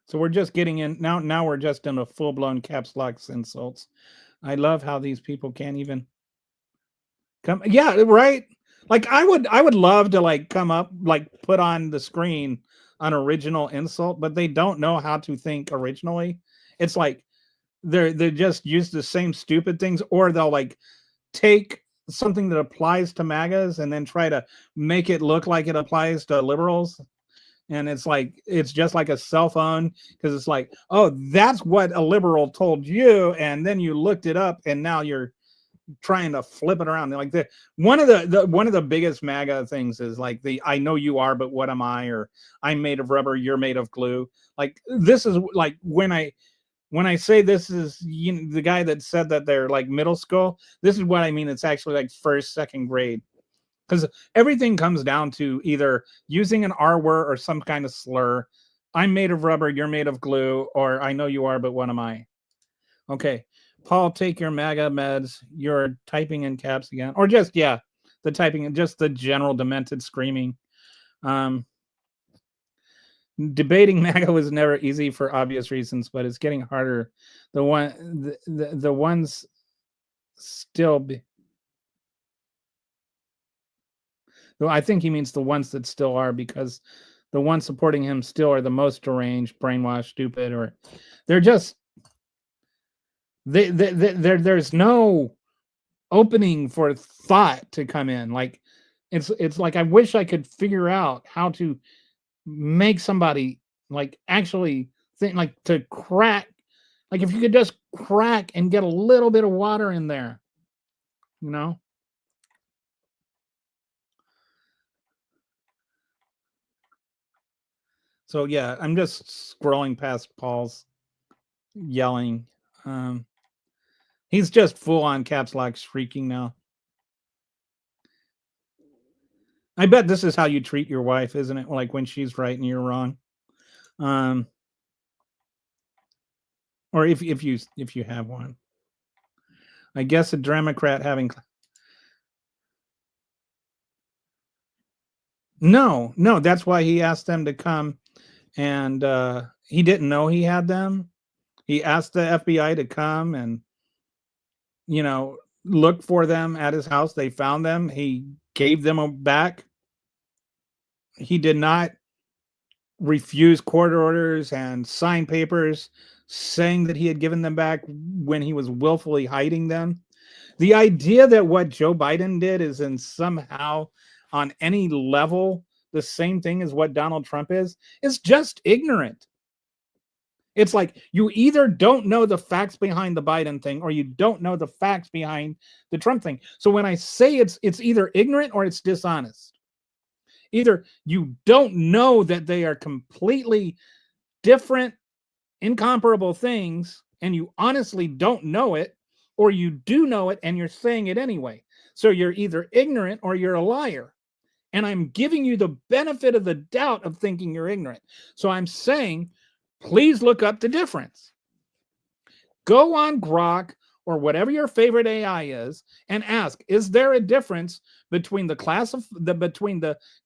So we're just getting in now we're just in a full-blown caps lock insults. I love how these people can't even come. Yeah, right. Like I would love to like come up, like put on the screen an original insult, but they don't know how to think originally. It's like they just use the same stupid things, or they'll like take something that applies to MAGAs and then try to make it look like it applies to liberals. And it's like it's just like a cell phone, because it's like, oh, that's what a liberal told you, and then you looked it up and now you're trying to flip it around. Like one of the biggest MAGA things is like the I know you are, but what am I? Or I'm made of rubber, you're made of glue. Like this is like when I say this is the guy that said that they're like middle school, this is what I mean. It's actually like first, second grade. Because everything comes down to either using an R word or some kind of slur. I'm made of rubber, you're made of glue, or I know you are, but what am I? Okay. Paul, take your MAGA meds. You're typing in caps again. Or just, yeah, the typing and just the general demented screaming. Debating MAGA was never easy for obvious reasons, but it's getting harder. The ones still be. I think he means the ones that still are, because the ones supporting him still are the most deranged, brainwashed, stupid, or they're just there's no opening for thought to come in. Like it's like I wish I could figure out how to make somebody like actually think, like to crack, like if you could just crack and get a little bit of water in there, you know. So yeah, I'm just scrolling past Paul's yelling. He's just full on caps lock shrieking now. I bet this is how you treat your wife, isn't it? Like when she's right and you're wrong. Or if you have one. I guess a Democrat having. No, that's why he asked them to come, and he didn't know he had them. He asked the FBI to come and, look for them at his house. They found them. He gave them back. He did not refuse court orders and sign papers saying that he had given them back when he was willfully hiding them. The idea that what Joe Biden did is in somehow on any level the same thing as what Donald Trump is just ignorant. It's like you either don't know the facts behind the Biden thing or you don't know the facts behind the Trump thing. So when I say it's either ignorant or it's dishonest. Either you don't know that they are completely different, incomparable things, and you honestly don't know it, or you do know it and you're saying it anyway. So you're either ignorant or you're a liar. And I'm giving you the benefit of the doubt of thinking you're ignorant. So I'm saying, please look up the difference. Go on Grok or whatever your favorite AI is and ask, is there a difference between the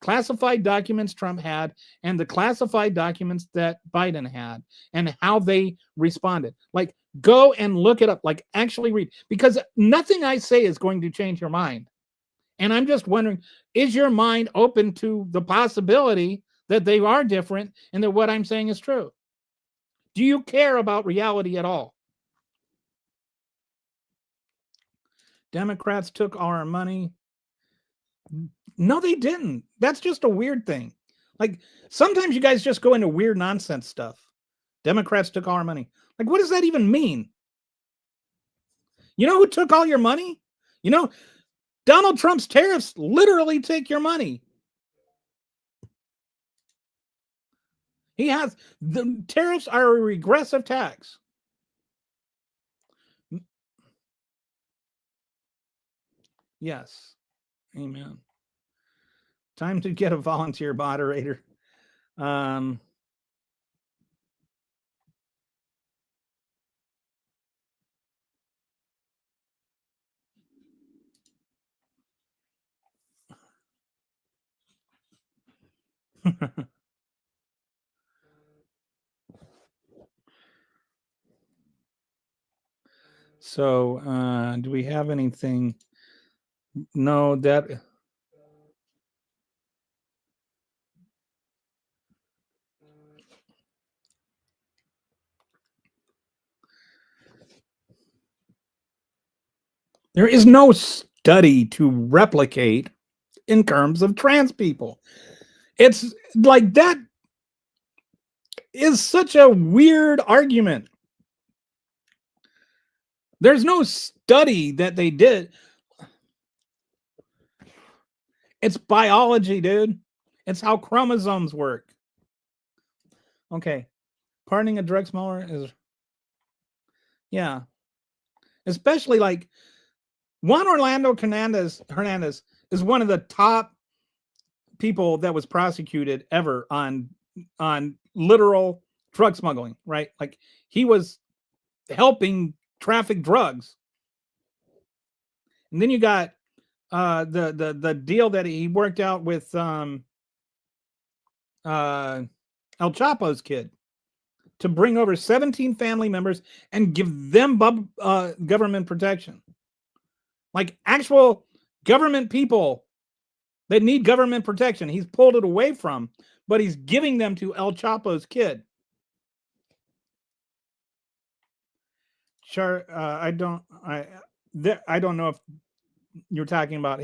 classified documents Trump had and the classified documents that Biden had and how they responded? Like, go and look it up, like actually read, because nothing I say is going to change your mind. And I'm just wondering, is your mind open to the possibility that they are different and that what I'm saying is true? Do you care about reality at all? Democrats took our money. No, they didn't. That's just a weird thing. Like, sometimes you guys just go into weird nonsense stuff. Democrats took our money. Like, what does that even mean? You know who took all your money? You know, Donald Trump's tariffs literally take your money. The tariffs are a regressive tax. Yes. Amen. Time to get a volunteer moderator. So, do we have anything? No, that. There is no study to replicate in terms of trans people. It's like that is such a weird argument. There's no study that they did. It's biology, dude. It's how chromosomes work. Okay. Pardoning a drug smuggler is, yeah. Especially like Juan Orlando Hernandez is one of the top people that was prosecuted ever on literal drug smuggling, right? Like he was helping traffic drugs. And then you got the deal that he worked out with El Chapo's kid to bring over 17 family members and give them government protection. Like actual government people that need government protection. He's pulled it away from, but he's giving them to El Chapo's kid. Sure, I don't know if you're talking about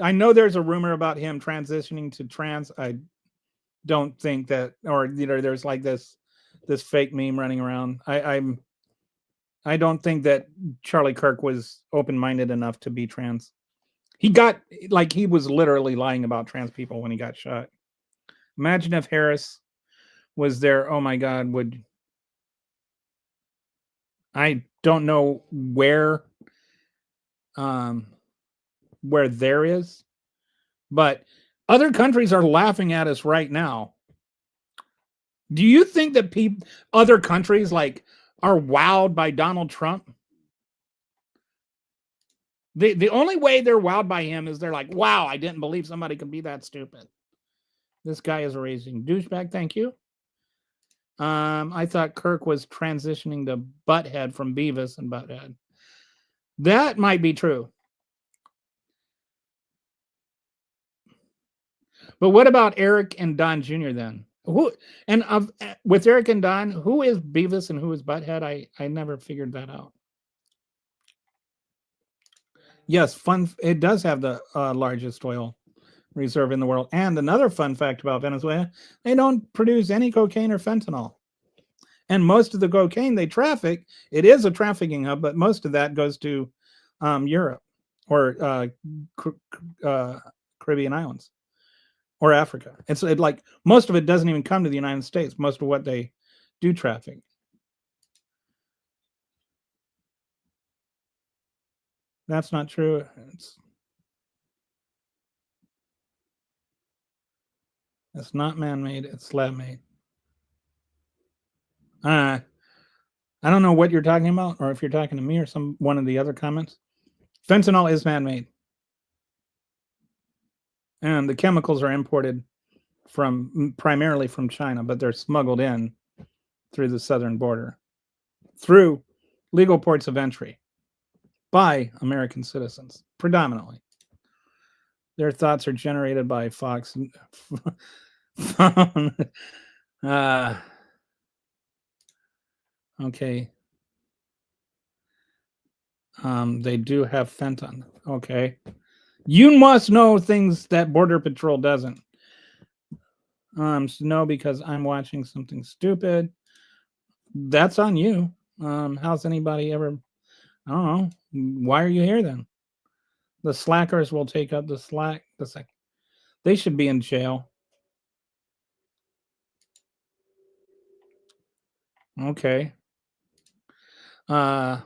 I know there's a rumor about him transitioning to trans. I don't think that, or there's like this fake meme running around. I don't think that Charlie Kirk was open-minded enough to be trans. He was literally lying about trans people when he got shot. Imagine if Harris was there. Oh my God, I don't know where there is, but other countries are laughing at us right now. Do you think that other countries are wowed by Donald Trump? The only way they're wowed by him is they're like, wow, I didn't believe somebody could be that stupid. This guy is a raging douchebag. Thank you. I thought Kirk was transitioning to Butthead from Beavis and Butthead. That might be true. But what about Eric and Don Jr. then? With Eric and Don, who is Beavis and who is Butthead? I never figured that out. Yes, it does have the largest oil reserve in the world. And another fun fact about Venezuela, they don't produce any cocaine or fentanyl. And most of the cocaine they traffic, it is a trafficking hub, but most of that goes to Europe or Caribbean islands or Africa. It's like most of it doesn't even come to the United States. Most of what they do traffic. That's not true. It's not man-made. It's lab-made. I don't know what you're talking about, or if you're talking to me or one of the other comments. Fentanyl is man-made, and the chemicals are imported primarily from China, but they're smuggled in through the southern border, through legal ports of entry by American citizens, predominantly. Their thoughts are generated by Fox. Okay. They do have fentanyl. Okay. You must know things that Border Patrol doesn't. No, because I'm watching something stupid. That's on you. How's anybody ever? I don't know. Why are you here then? The slackers will take up the slack. They should be in jail. Okay. Okay.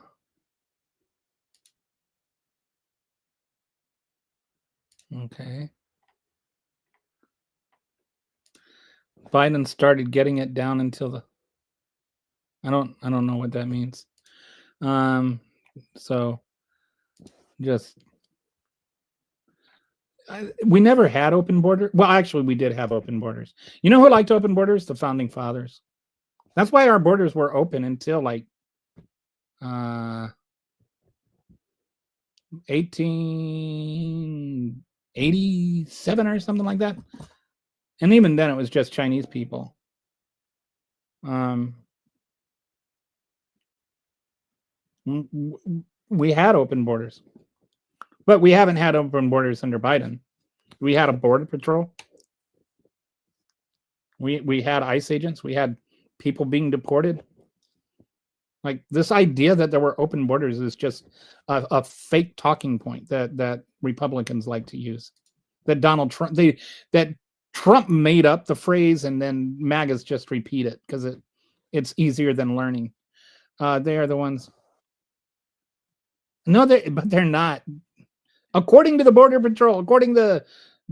Biden started getting it down until the. I don't know what that means. So just we never had open borders. Well, actually, we did have open borders. You know who liked open borders? The founding fathers. That's why our borders were open until like 1887 or something like that. And even then, it was just Chinese people. We had open borders, but we haven't had open borders under Biden. We had a border patrol. We had ICE agents. We had people being deported. Like this idea that there were open borders is just a fake talking point that Republicans like to use. That Donald Trump that Trump made up the phrase and then MAGAs just repeat it because it's easier than learning. They are the ones. No, but they're not. According to the Border Patrol, according to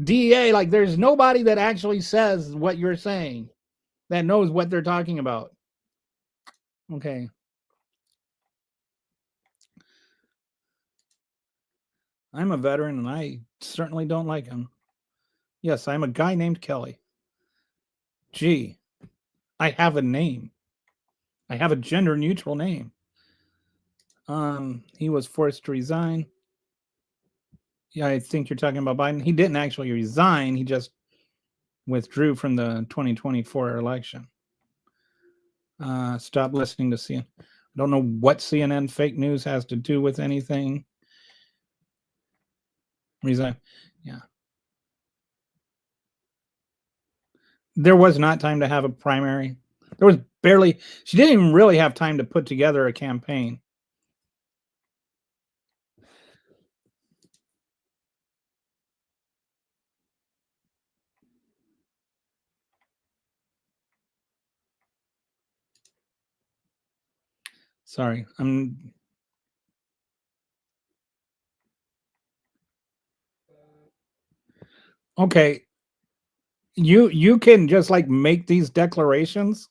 DEA, like there's nobody that actually says what you're saying that knows what they're talking about. Okay. I'm a veteran and I certainly don't like him. Yes, I'm a guy named Kelly. Gee, I have a name. I have a gender neutral name. He was forced to resign. Yeah, I think you're talking about Biden. He didn't actually resign. He just withdrew from the 2024 election. Stop listening to CNN. I don't know what CNN fake news has to do with anything. Resign. Yeah. There was not time to have a primary. There was barely, she didn't even really have time to put together a campaign. Sorry, I'm. Okay. You can just like make these declarations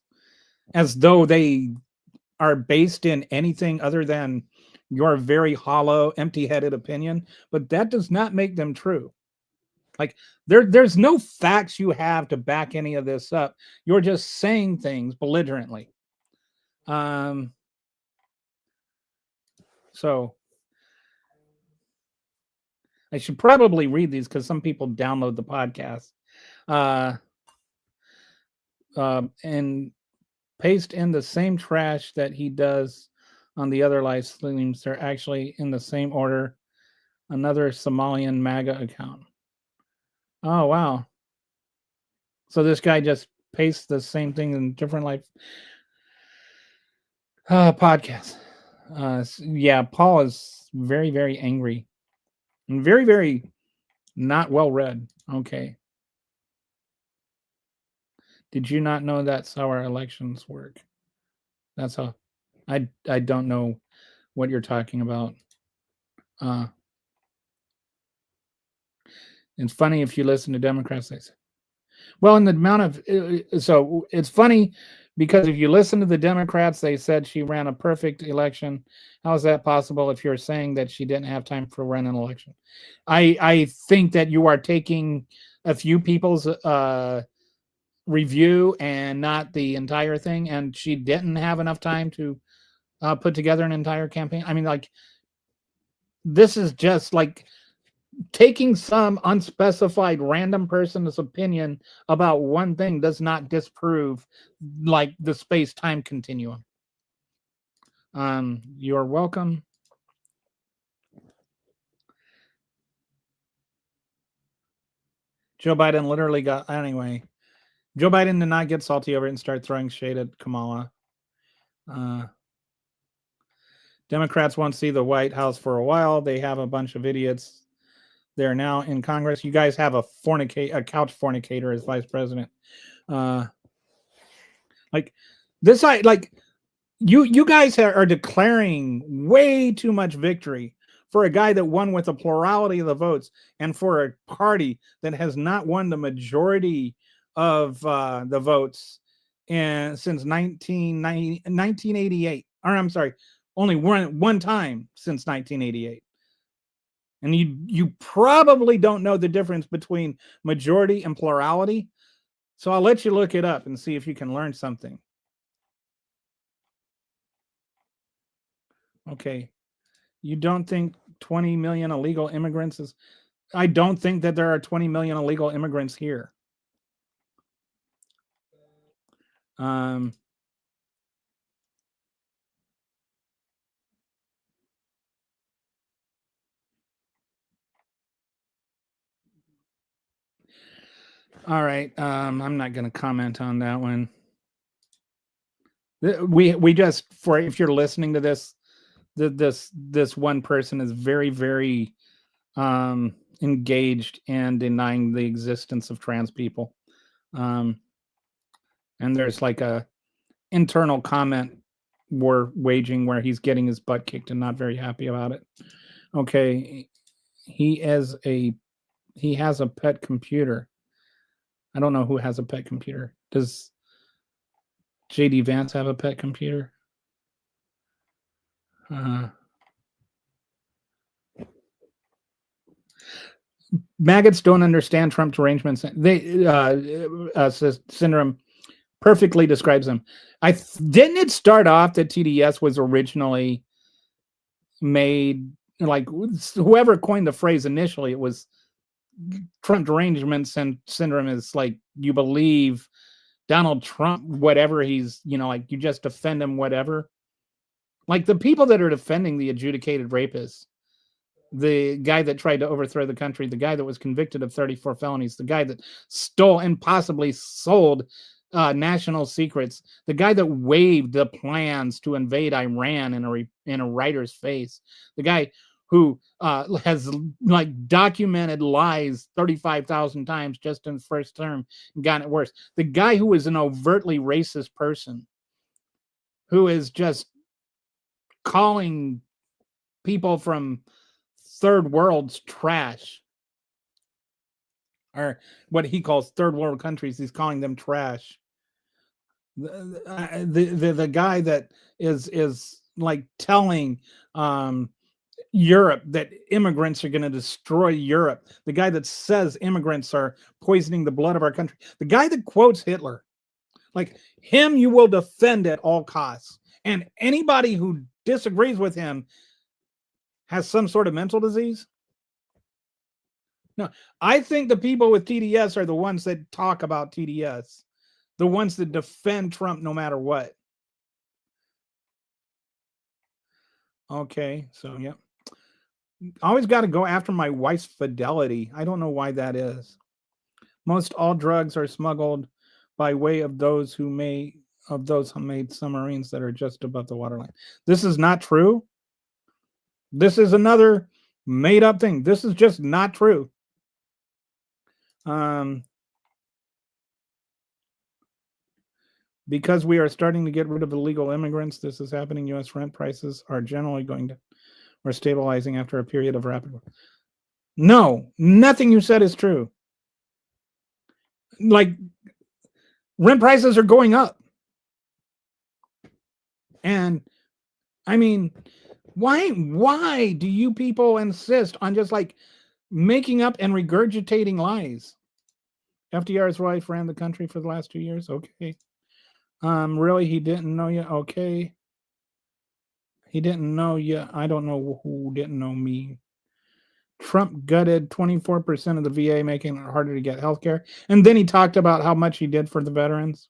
as though they are based in anything other than your very hollow, empty-headed opinion, but that does not make them true. Like there's no facts you have to back any of this up. You're just saying things belligerently. So I should probably read these because some people download the podcast. And paste in the same trash that he does on the other live streams. They're actually in the same order. Another Somalian MAGA account. Oh, wow. So this guy just pastes the same thing in different life podcasts. Yeah, Paul is very, very angry and very, very not well read. Okay. Did you not know that's how our elections work? That's how. I don't know what you're talking about. Uh, it's funny if you listen to Democrats. They say, well, in the amount of so it's funny because if you listen to the Democrats, they said she ran a perfect election. How is that possible if you're saying that she didn't have time to run an election? I think that you are taking a few people's review and not the entire thing, and she didn't have enough time to put together an entire campaign. I mean, like this is just like taking some unspecified random person's opinion about one thing does not disprove like the space-time continuum. You're welcome. Joe Biden literally got anyway. Joe Biden did not get salty over it and start throwing shade at Kamala. Uh, Democrats won't see the White House for a while. They have a bunch of idiots there now in Congress. You guys have a couch fornicator as vice president. Uh, like this, you guys are declaring way too much victory for a guy that won with a plurality of the votes and for a party that has not won the majority of the votes since 1988. Or I'm sorry, only one time since 1988. And you probably don't know the difference between majority and plurality. So I'll let you look it up and see if you can learn something. Okay. You don't think 20 million illegal immigrants is I don't think that there are 20 million illegal immigrants here. Um all right. I'm not going to comment on that one. We just for if you're listening to this this one person is very very engaged in denying the existence of trans people. Um and there's like a internal comment we're waging where he's getting his butt kicked and not very happy about it. Okay, he has a pet computer. I don't know who has a pet computer. Does JD Vance have a pet computer? Maggots don't understand Trump derangements. They syndrome perfectly describes them. Didn't it start off that TDS was originally made like whoever coined the phrase initially? It was Trump derangement syndrome is like you believe Donald Trump, whatever he's, like you just defend him, whatever. Like the people that are defending the adjudicated rapists, the guy that tried to overthrow the country, the guy that was convicted of 34 felonies, the guy that stole and possibly sold national secrets, the guy that waved the plans to invade Iran in a writer's face, the guy who has like documented lies 35,000 times just in the first term and gotten it worse. The guy who is an overtly racist person who is just calling people from third world's trash, or what he calls third world countries. He's calling them trash. The guy that is like telling Europe that immigrants are going to destroy Europe. The guy that says immigrants are poisoning the blood of our country. The guy that quotes Hitler. Like him, you will defend at all costs. And anybody who disagrees with him has some sort of mental disease. No, I think the people with TDS are the ones that talk about TDS, the ones that defend Trump no matter what. Okay, so yeah. I always got to go after my wife's fidelity. I don't know why that is. Most all drugs are smuggled by way of those who made submarines that are just above the waterline. This is not true. This is another made up thing. This is just not true. Because we are starting to get rid of illegal immigrants, this is happening. U.S. rent prices are generally going to or stabilizing after a period of rapid. No, nothing you said is true. Like, rent prices are going up. And I mean, why do you people insist on just like making up and regurgitating lies? FDR's wife ran the country for the last 2 years. Okay. Really, he didn't know you. Okay. He didn't know you. I don't know who didn't know me. Trump gutted 24% of the VA, making it harder to get health care. And then he talked about how much he did for the veterans.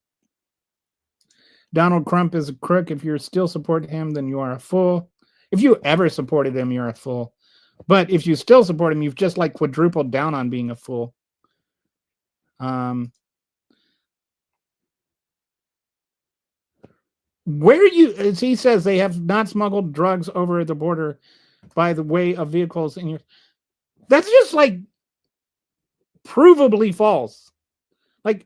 Donald Trump is a crook. If you're still supporting him, then you are a fool. If you ever supported him, you're a fool. But if you still support him, you've just like quadrupled down on being a fool. Where you, as he says, they have not smuggled drugs over the border by the way of vehicles in your. That's just like provably false. Like,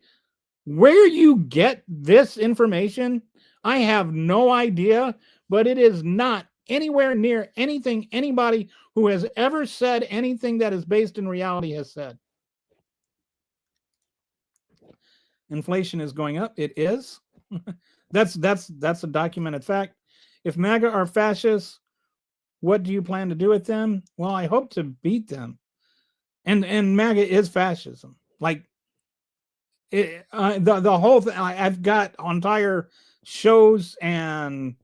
where you get this information, I have no idea, but it is not anywhere near anything anybody who has ever said anything that is based in reality has said. Inflation is going up. It is. That's a documented fact. If MAGA are fascists, what do you plan to do with them? Well, I hope to beat them. And MAGA is fascism. Like, the whole thing. I've got entire shows, and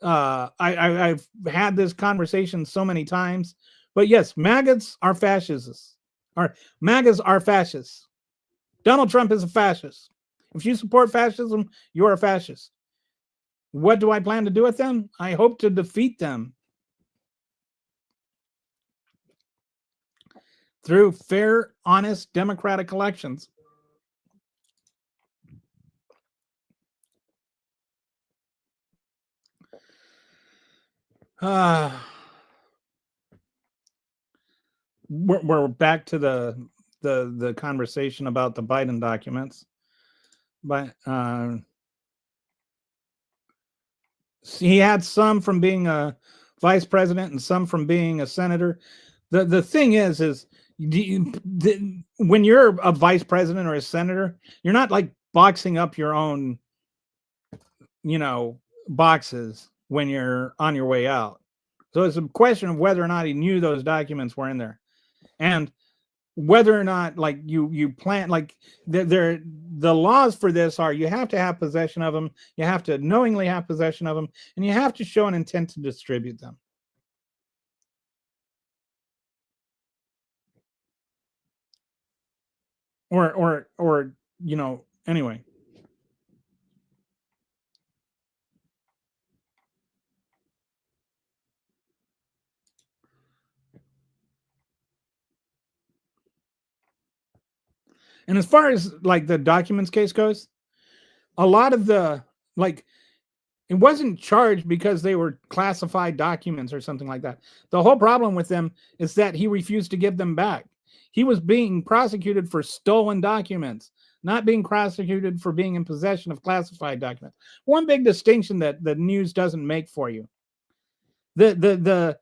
I've had this conversation so many times. But yes, MAGAs are fascists. Or MAGAs are fascists. Donald Trump is a fascist. If you support fascism, you're a fascist. What do I plan to do with them? I hope to defeat them through fair, honest, democratic elections. We're back to the conversation about the Biden documents. But he had some from being a vice president and some from being a senator. The thing is when you're a vice president or a senator, you're not like boxing up your own, boxes when you're on your way out. So it's a question of whether or not he knew those documents were in there, and whether or not like you plan, like the laws for this are you have to have possession of them, you have to knowingly have possession of them, and you have to show an intent to distribute them. Or anyway. And as far as like the documents case goes, a lot of the it wasn't charged because they were classified documents or something like that. The whole problem with them is that he refused to give them back. He was being prosecuted for stolen documents, not being prosecuted for being in possession of classified documents. One big distinction that the news doesn't make for you. The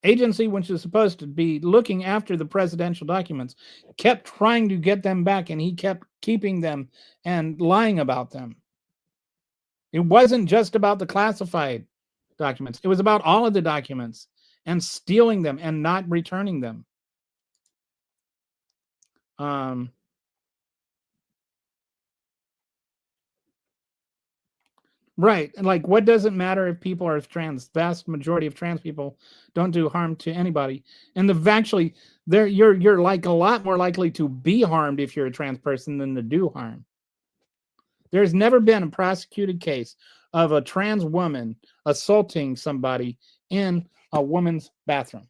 agency, which is supposed to be looking after the presidential documents, kept trying to get them back, and he kept keeping them and lying about them. It wasn't just about the classified documents. It was about all of the documents and stealing them and not returning them. Right. And like, what does it matter if people are trans? Vast majority of trans people don't do harm to anybody. And actually, you're like a lot more likely to be harmed if you're a trans person than to do harm. There's never been a prosecuted case of a trans woman assaulting somebody in a woman's bathroom.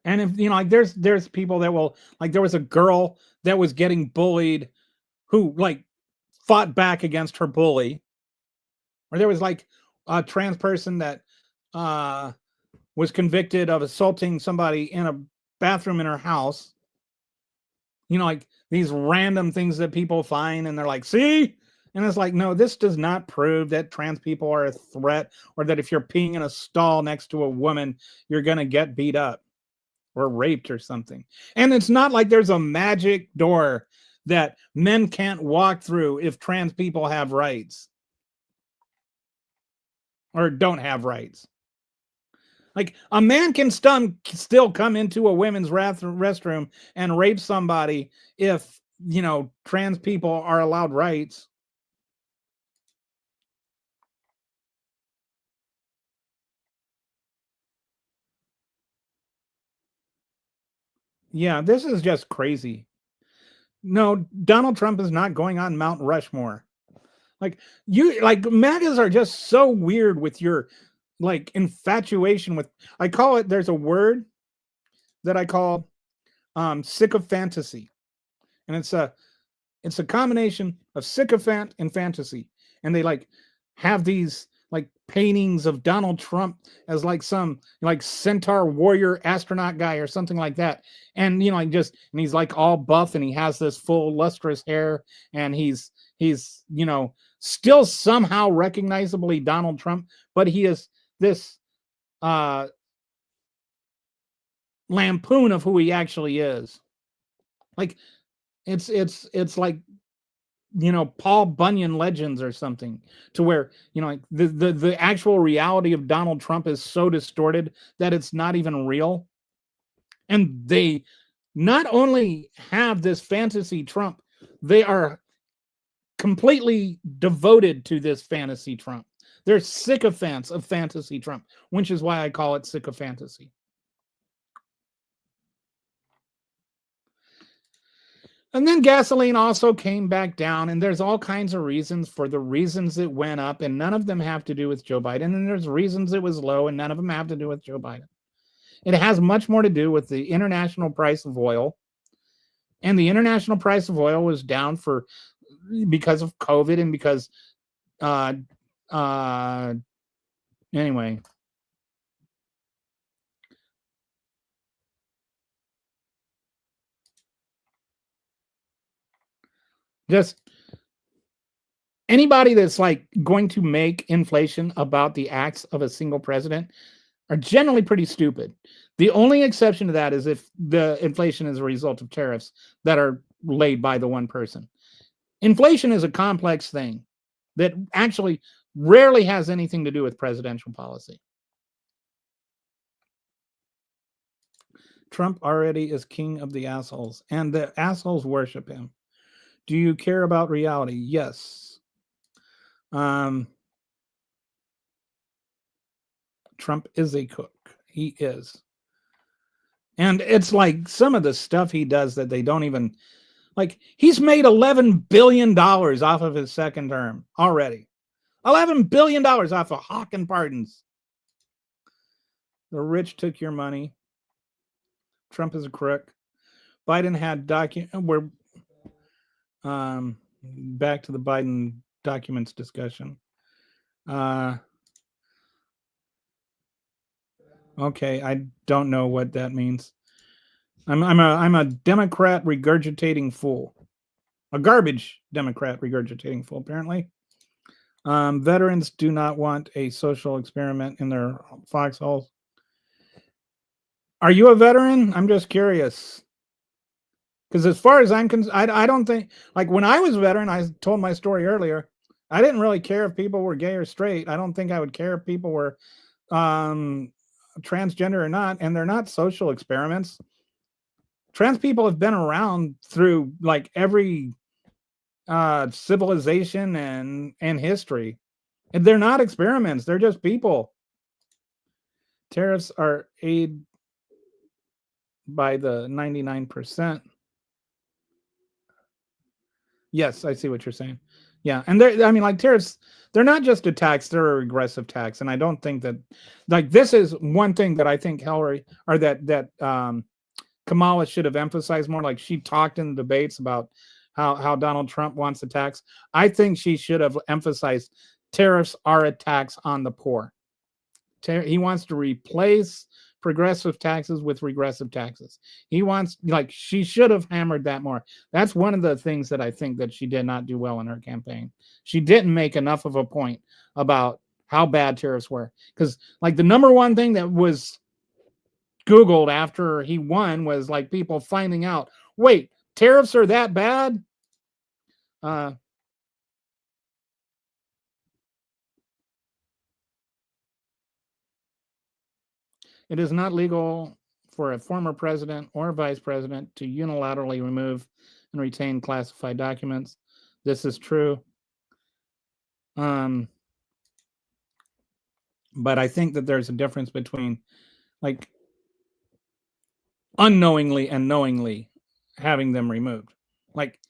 And if like there's people that will, like, there was a girl that was getting bullied who like fought back against her bully, or there was like a trans person that uh was convicted of assaulting somebody in a bathroom in her house. Like these random things that people find and they're like, see? And it's like, no, this does not prove that trans people are a threat, or that if you're peeing in a stall next to a woman, you're going to get beat up or raped or something. And it's not like there's a magic door that men can't walk through if trans people have rights or don't have rights. Like a man can still come into a women's restroom and rape somebody if, trans people are allowed rights. Yeah, this is just crazy. No, Donald Trump is not going on Mount Rushmore. Like MAGAs are just so weird with your like infatuation with, I call it, there's a word that I call sycophantasy. And it's a combination of sycophant and fantasy. And they like have these like paintings of Donald Trump as like some like centaur warrior astronaut guy or something like that. And and he's like all buff and he has this full lustrous hair and he's still somehow recognizably Donald Trump, but he is this lampoon of who he actually is. Like it's like Paul Bunyan legends or something, to where like the actual reality of Donald Trump is so distorted that it's not even real. And they not only have this fantasy Trump, they are completely devoted to this fantasy Trump. They're sycophants of fantasy Trump, which is why I call it sycophantasy. And then gasoline also came back down, and there's all kinds of reasons for the reasons it went up, and none of them have to do with Joe Biden. And there's reasons it was low, and none of them have to do with Joe Biden. It has much more to do with the international price of oil. And the international price of oil was down because of COVID and because anyway. Just anybody that's like going to make inflation about the acts of a single president are generally pretty stupid. The only exception to that is if the inflation is a result of tariffs that are laid by the one person. Inflation is a complex thing that actually rarely has anything to do with presidential policy. Trump already is king of the assholes, and the assholes worship him. Do you care about reality? Yes. Trump is a cook. He is. And it's like some of the stuff he does that they don't even, like, he's made $11 billion off of his second term already. $11 billion off of hawking pardons. The rich took your money. Trump is a crook. Biden had we're back to the Biden documents discussion. Okay, I don't know what that means. I'm a Democrat regurgitating fool. A garbage Democrat regurgitating fool, apparently. Veterans do not want a social experiment in their foxholes. Are you a veteran? I'm just curious. Because as far as I'm concerned, I don't think, like when I was a veteran, I told my story earlier, I didn't really care if people were gay or straight. I don't think I would care if people were transgender or not, and they're not social experiments. Trans people have been around through like every civilization and history. And they're not experiments, they're just people. Tariffs are aid by the 99%. Yes, I see what you're saying. Yeah, and I mean, like tariffs, they're not just a tax; they're a regressive tax, and I don't think that, like, this is one thing that I think Hillary or that Kamala should have emphasized more. Like she talked in the debates about how Donald Trump wants a tax. I think she should have emphasized tariffs are a tax on the poor. He wants to replace progressive taxes with regressive taxes. He wants, like, she should have hammered that more. That's one of the things that I think that she did not do well in her campaign. She didn't make enough of a point about how bad tariffs were, because like the number one thing that was Googled after he won was like people finding out, wait, tariffs are that bad. uh It is not legal for a former president or vice president to unilaterally remove and retain classified documents. This is true. Um, but I think that there's a difference between like unknowingly and knowingly having them removed. Like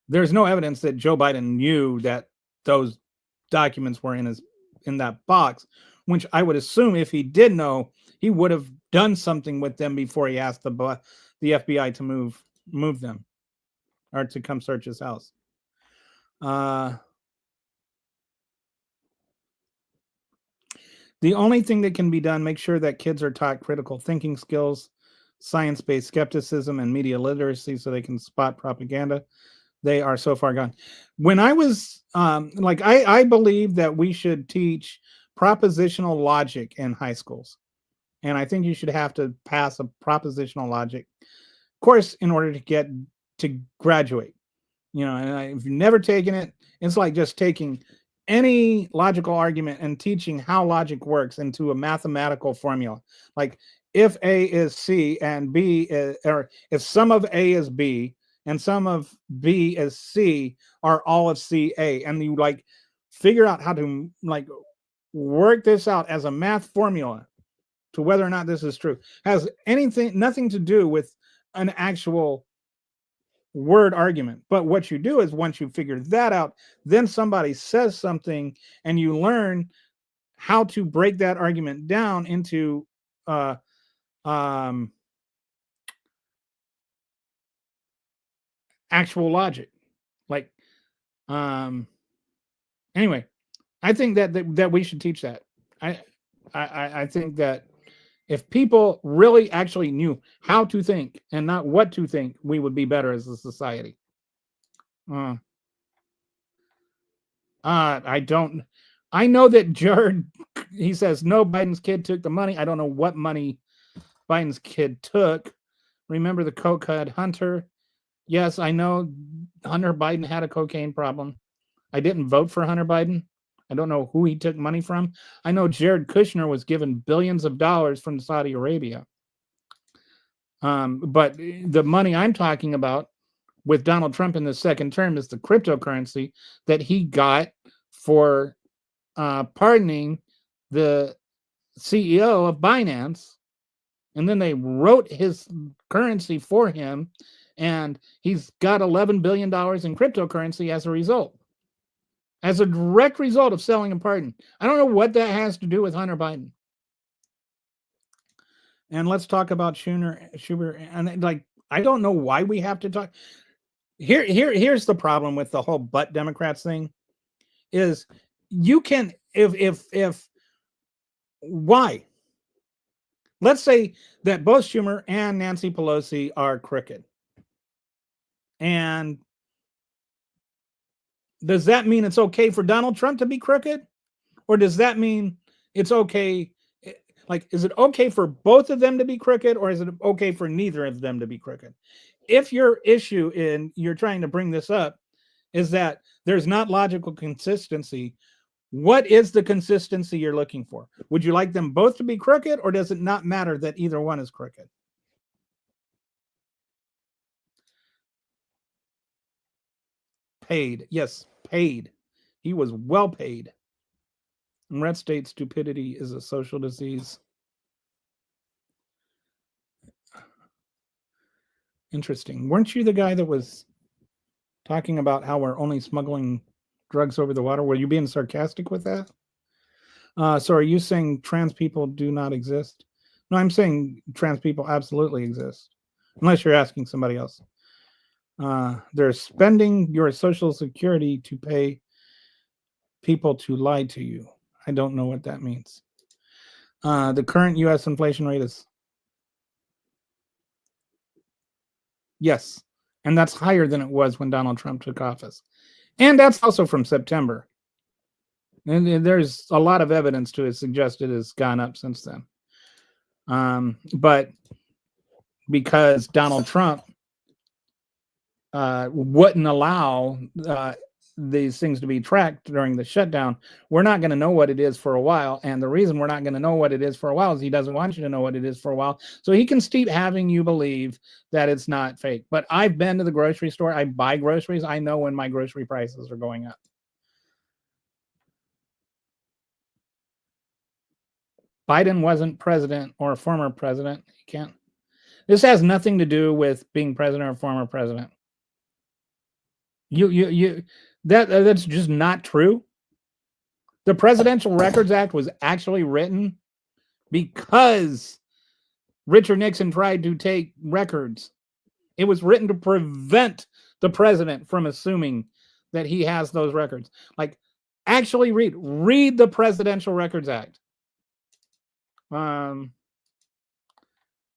there's no evidence that Joe Biden knew that those documents were in that box, which I would assume if he did know, he would have done something with them before he asked the FBI to move them or to come search his house. Uh, the only thing that can be done, make sure that kids are taught critical thinking skills, science-based skepticism, and media literacy so they can spot propaganda. They are so far gone. When I was like, I believe that we should teach propositional logic in high schools. And I think you should have to pass a propositional logic course in order to graduate. And if you've never taken it, it's like just taking any logical argument and teaching how logic works into a mathematical formula. Like if A is C and B is, or if some of A is B and some of B is C, are all of C A, and you like figure out how to like work this out as a math formula to whether or not this is true, has nothing to do with an actual word argument. But what you do is once you figure that out, then somebody says something and you learn how to break that argument down into uh um actual logic. Like anyway, I think that we should teach that. I think that if people really actually knew how to think and not what to think, we would be better as a society. uh I don't. I know that Jared. He says no. Biden's kid took the money. I don't know what money Biden's kid took. Remember the cokehead Hunter? Yes, I know Hunter Biden had a cocaine problem. I didn't vote for Hunter Biden. I don't know who he took money from. I know Jared Kushner was given billions of dollars from Saudi Arabia. But the money I'm talking about with Donald Trump in the second term is the cryptocurrency that he got for pardoning the CEO of Binance. And then they wrote his currency for him, and he's got $11 billion in cryptocurrency as a result, as a direct result of selling a pardon. I don't know what that has to do with Hunter Biden. And let's talk about Schubert. And like, I don't know why we have to talk. Here's the problem with the whole butt Democrats thing is you can, if why? Let's say that both Schumer and Nancy Pelosi are crooked. And does that mean it's okay for Donald Trump to be crooked? Or does that mean it's okay? Like, is it okay for both of them to be crooked, or is it okay for neither of them to be crooked? If your issue in you're trying to bring this up is that there's not logical consistency, what is the consistency you're looking for? Would you like them both to be crooked, or does it not matter that either one is crooked? Paid. Yes, paid. He was well paid. In red state, stupidity is a social disease. Interesting. Weren't you the guy that was talking about how we're only smuggling drugs over the water. Were you being sarcastic with that? So are you saying trans people do not exist? No, I'm saying trans people absolutely exist, unless you're asking somebody else. They're spending your social security to pay people to lie to you. I don't know what that means. The current U.S. inflation rate is yes, and that's higher than it was when Donald Trump took office, and that's also from September. And there's a lot of evidence to suggest it has gone up since then. But because Donald Trump wouldn't allow these things to be tracked during the shutdown, we're not going to know what it is for a while. And the reason we're not going to know what it is for a while is he doesn't want you to know what it is for a while. So he can keep having you believe that it's not fake. But I've been to the grocery store. I buy groceries. I know when my grocery prices are going up. Biden wasn't president or a former president. He can't. This has nothing to do with being president or former president. That's just not true. The Presidential Records Act was actually written because Richard Nixon tried to take records. It was written to prevent the president from assuming that he has those records. Like, actually read the Presidential Records Act.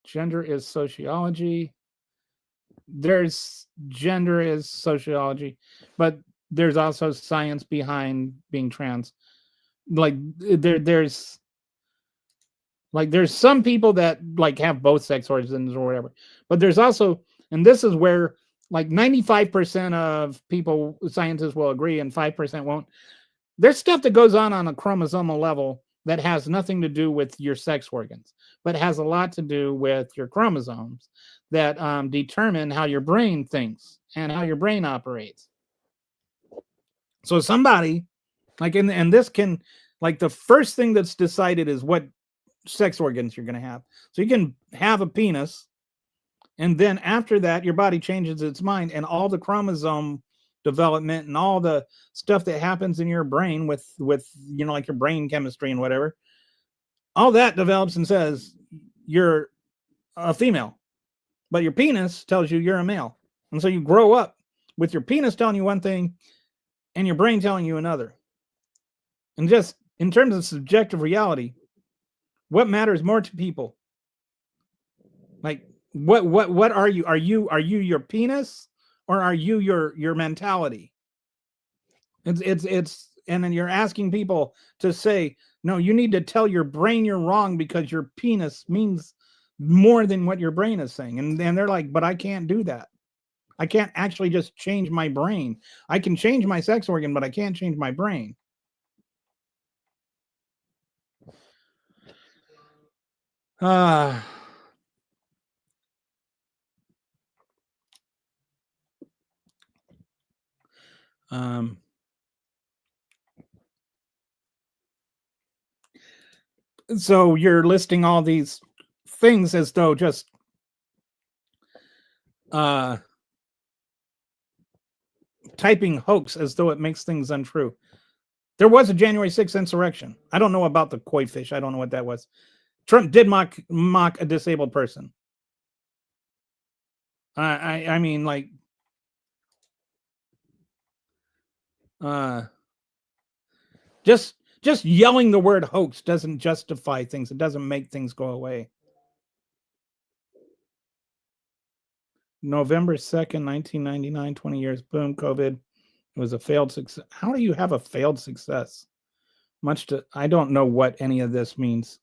Gender is sociology. There's gender is sociology, but there's also science behind being trans. Like there's some people that like have both sex organs or whatever, but there's also, and this is where like 95% of people, scientists will agree and 5% won't. There's stuff that goes on a chromosomal level that has nothing to do with your sex organs, but has a lot to do with your chromosomes that determine how your brain thinks and how your brain operates. So somebody like, and this can, like, the first thing that's decided is what sex organs you're going to have. So you can have a penis, and then after that, your body changes its mind, and all the chromosome development and all the stuff that happens in your brain with like your brain chemistry and whatever, all that develops and says you're a female, but your penis tells you you're a male. And so you grow up with your penis telling you one thing and your brain telling you another. And just in terms of subjective reality, what matters more to people? Like, what are you? Are you your penis, or are you your mentality? It's and then you're asking people to say, no, you need to tell your brain you're wrong because your penis means more than what your brain is saying. And they're like, but I can't do that. I can't actually just change my brain. I can change my sex organ, but I can't change my brain. So you're listing all these things as though just typing hoax as though it makes things untrue. There was a January 6th insurrection. I don't know about the koi fish. I don't know what that was. Trump did mock a disabled person. I mean, like, just yelling the word hoax doesn't justify things. It doesn't make things go away. November 2nd, 1999, 20 years, boom, COVID. It was a failed success. How do you have a failed success? I don't know what any of this means.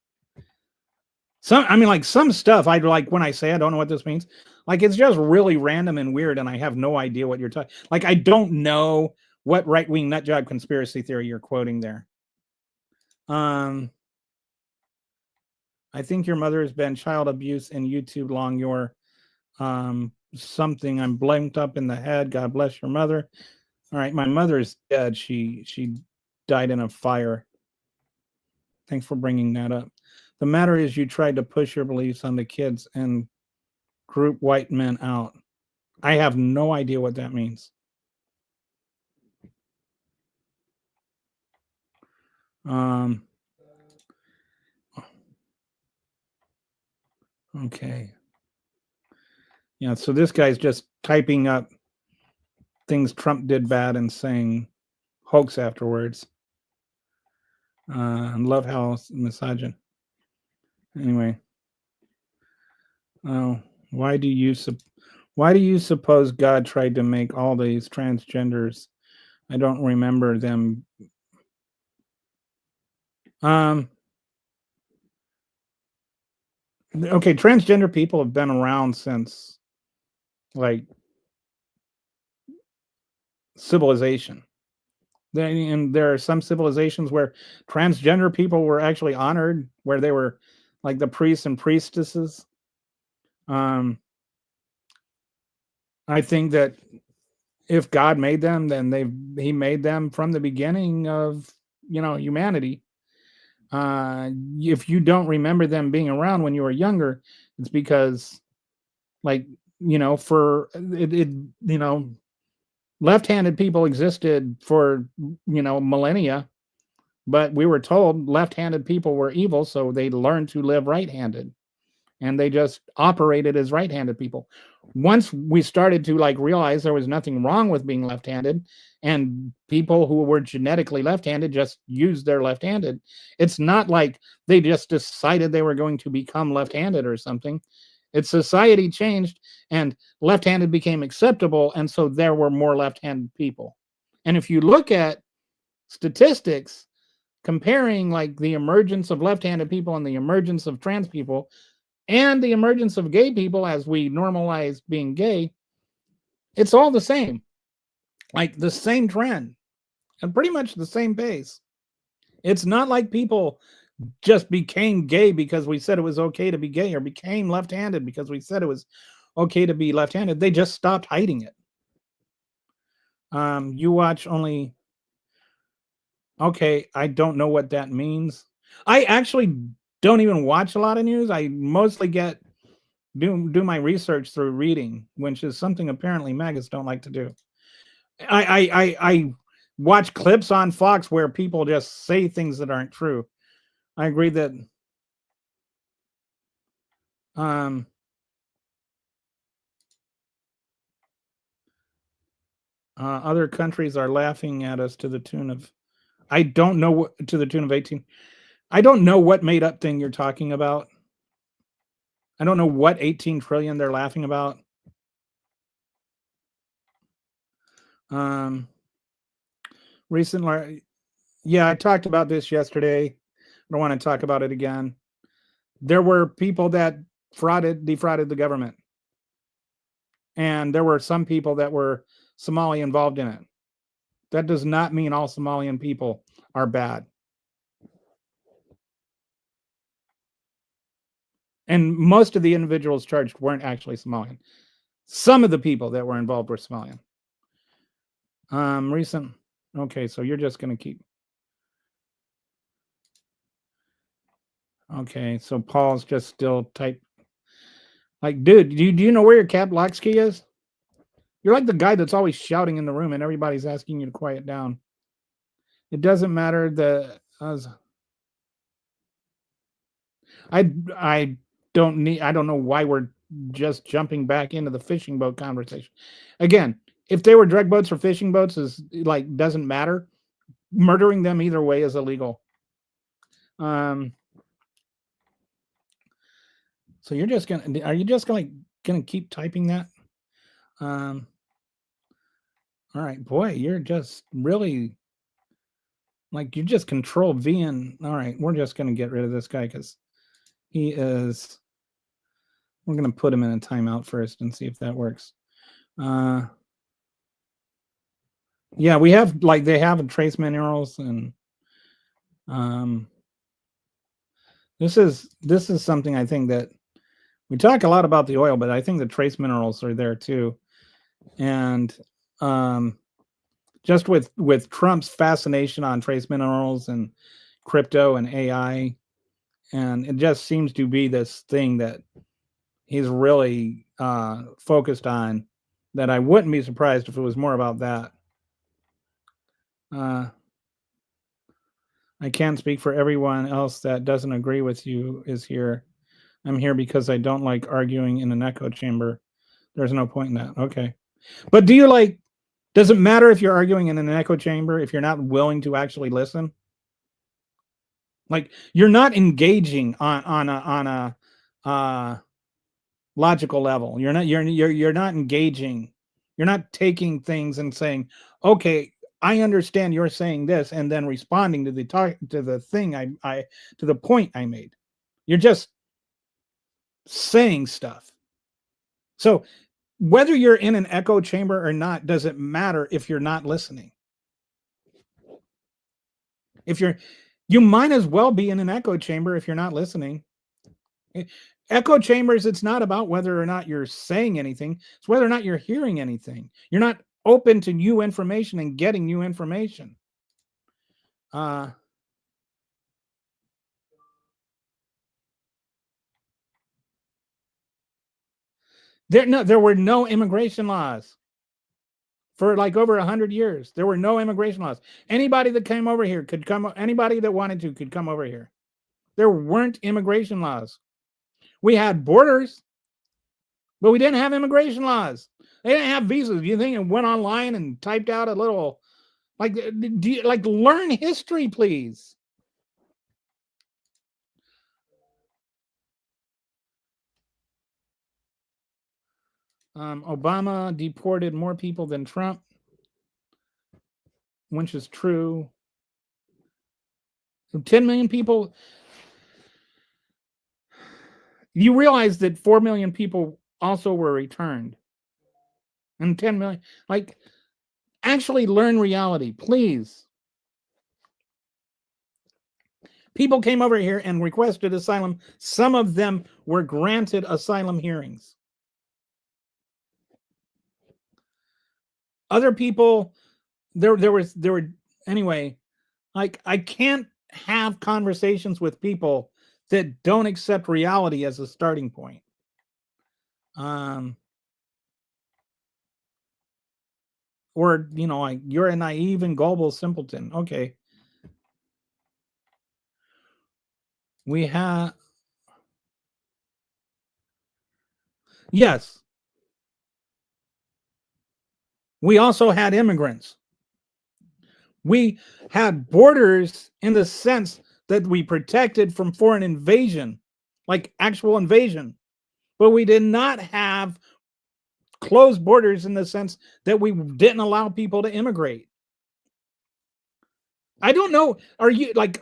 Some stuff I like when I say I don't know what this means. Like, it's just really random and weird, and I have no idea what you're talking. Like, I don't know what right-wing nutjob conspiracy theory you're quoting there. I think your mother has been child abuse in YouTube long. Your something. I'm blanked up in the head. God bless your mother. All right, my mother is dead. She died in a fire. Thanks for bringing that up. The matter is, you tried to push your beliefs on the kids and group white men out. I have no idea what that means. Um, okay. Yeah, so this guy's just typing up things Trump did bad and saying hoax afterwards. And love how misogyn. Anyway, oh, why do you suppose God tried to make all these transgenders? I don't remember them. Um, okay, transgender people have been around since like civilization. And there are some civilizations where transgender people were actually honored, where they were like the priests and priestesses. Um, I think that if God made them, then he made them from the beginning of humanity. If you don't remember them being around when you were younger, it's because like for it left-handed people existed for millennia, but we were told left-handed people were evil, so they learned to live right-handed, and they just operated as right-handed people. Once we started to realize there was nothing wrong with being left-handed, and people who were genetically left-handed just used their left-handed, it's not like they just decided they were going to become left-handed or something. It's society changed and left-handed became acceptable, and so there were more left-handed people. And if you look at statistics comparing the emergence of left-handed people and the emergence of trans people and the emergence of gay people as we normalize being gay, it's all the same. The same trend and pretty much the same pace. It's not like people just became gay because we said it was okay to be gay, or became left-handed because we said it was okay to be left-handed. They just stopped hiding it. You watch only. Okay, I don't know what that means. I actually don't even watch a lot of news. I mostly do my research through reading, which is something apparently maggots don't like to do. I watch clips on Fox where people just say things that aren't true. I agree that other countries are laughing at us to the tune of, I don't know what, to the tune of 18. I don't know what made up thing you're talking about. I don't know what 18 trillion they're laughing about. Recently, yeah, I talked about this yesterday. I don't want to talk about it again. There were people that defrauded the government. And there were some people that were Somali involved in it. That does not mean all Somalian people are bad. And most of the individuals charged weren't actually Somalian. Some of the people that were involved were Somalian. Okay, so you're just going to keep. Okay, so Paul's just still type. Dude, do you know where your cap locks key is? You're like the guy that's always shouting in the room and everybody's asking you to quiet down. It doesn't matter I don't know why we're just jumping back into the fishing boat conversation. Again, if they were drug boats or fishing boats doesn't matter. Murdering them either way is illegal. So are you just gonna keep typing that? All right, boy, you're just really you just control V and all right, we're just gonna get rid of this guy because we're gonna put him in a timeout first and see if that works. Yeah, we have they have trace minerals, and this is something I think that we talk a lot about the oil, but I think the trace minerals are there too. And just with Trump's fascination on trace minerals and crypto and AI, and it just seems to be this thing that he's really focused on, that I wouldn't be surprised if it was more about that. I can't speak for everyone else that doesn't agree with you is here. I'm here because I don't like arguing in an echo chamber. There's no point in that. Okay. But do you like, does it matter if you're arguing in an echo chamber if you're not willing to actually listen? Like you're not engaging on a logical level. You're not engaging. You're not taking things and saying, "Okay, I understand you're saying this," and then responding to the talk to the thing I to the point I made. You're just saying stuff. So whether you're in an echo chamber or not doesn't matter if you're not listening. If you're, you might as well be in an echo chamber if you're not listening. Echo chambers, it's not about whether or not you're saying anything, it's whether or not you're hearing anything. You're not open to new information and getting new information. There were no immigration laws for like over 100 years. There were no immigration laws. Anybody that came over here could come. Anybody that wanted to could come over here. There weren't immigration laws. We had borders, but we didn't have immigration laws. They didn't have visas. You think it went online and typed out a little, like, do you, like, learn history, please? Obama deported more people than Trump, which is true. 10 million people. You realize that 4 million people also were returned. And 10 million, like, actually learn reality, please. People came over here and requested asylum. Some of them were granted asylum hearings. Other people, there were anyway. Like, I can't have conversations with people that don't accept reality as a starting point. Or, you know, like, you're a naive and gullible simpleton. Okay. We have, yes. We also had immigrants. We had borders in the sense that we protected from foreign invasion, like actual invasion. But we did not have closed borders in the sense that we didn't allow people to immigrate. I don't know. Are you like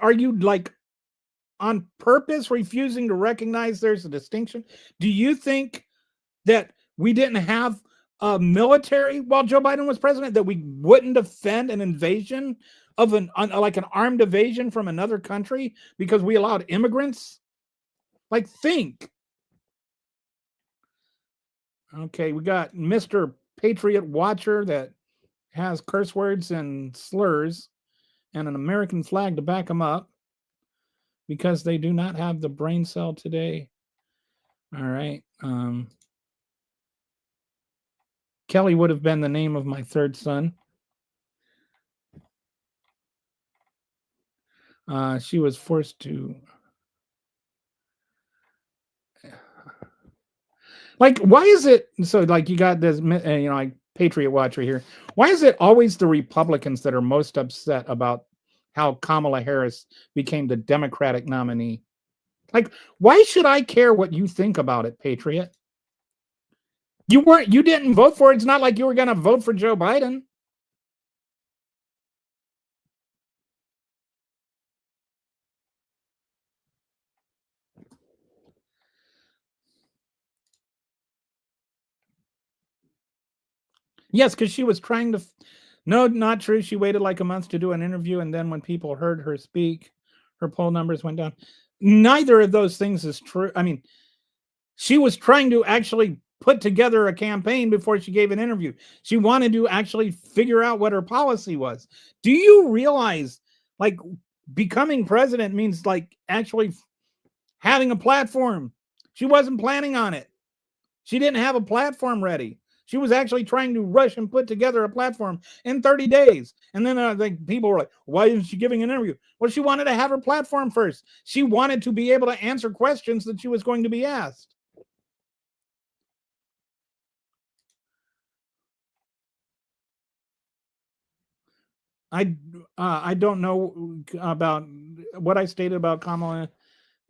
on purpose refusing to recognize there's a distinction? Do you think that we didn't have a military while Joe Biden was president, that we wouldn't defend an invasion of like an armed invasion from another country because we allowed immigrants? Like, think. Okay, we got Mr. Patriot Watcher that has curse words and slurs and an American flag to back them up because they do not have the brain cell today. All right. Kelly would have been the name of my third son. She was forced to. Like, why is it so? Like, you got this, you know, like Patriot Watcher here. Why is it always the Republicans that are most upset about how Kamala Harris became the Democratic nominee? Like, why should I care what you think about it, Patriot? You didn't vote for it. It's not like you were going to vote for Joe Biden. Yes, because she was trying to. No, not true. She waited like a month to do an interview, and then when people heard her speak, her poll numbers went down. Neither of those things is true. I mean, she was trying to actually put together a campaign before she gave an interview. She wanted to actually figure out what her policy was. Do you realize, like, becoming president means like actually having a platform? She wasn't planning on it. She didn't have a platform ready. She was actually trying to rush and put together a platform in 30 days. And then people were like, why isn't she giving an interview? Well, she wanted to have her platform first. She wanted to be able to answer questions that she was going to be asked. I don't know about what I stated about Kamala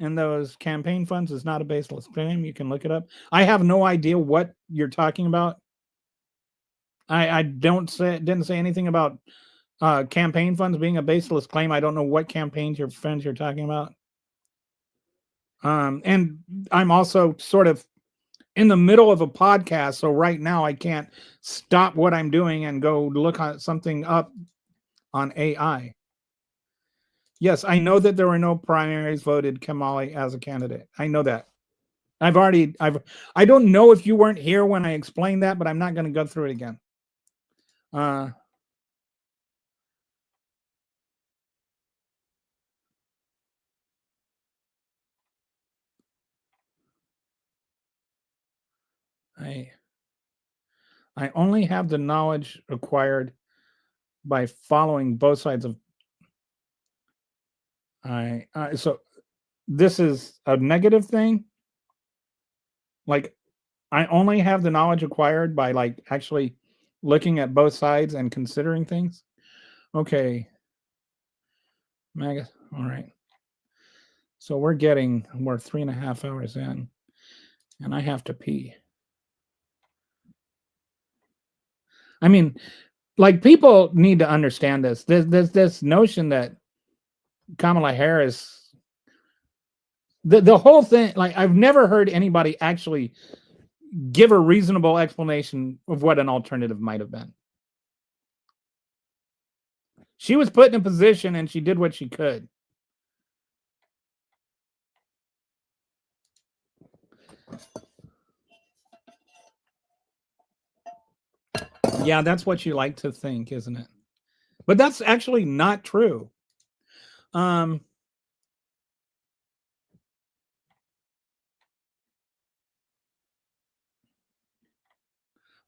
and those campaign funds is not a baseless claim. You can look it up. I have no idea what you're talking about. I didn't say anything about campaign funds being a baseless claim. I don't know what campaigns your friends you're talking about. And I'm also sort of in the middle of a podcast, so right now I can't stop what I'm doing and go look at something up on AI. Yes, I know that there were no primaries voted Kamala as a candidate. I know that. I don't know if you weren't here when I explained that, but I'm not going to go through it again. I only have the knowledge acquired by following both sides of. So this is a negative thing. Like I only have the knowledge acquired by like actually looking at both sides and considering things. Okay. Maga. All right. So we're 3.5 hours in, and I have to pee. I mean, like people need to understand this. There's this notion that Kamala Harris, the whole thing, like I've never heard anybody actually give a reasonable explanation of what an alternative might have been. She was put in a position and she did what she could. Yeah, that's what you like to think, isn't it? But that's actually not true. Well,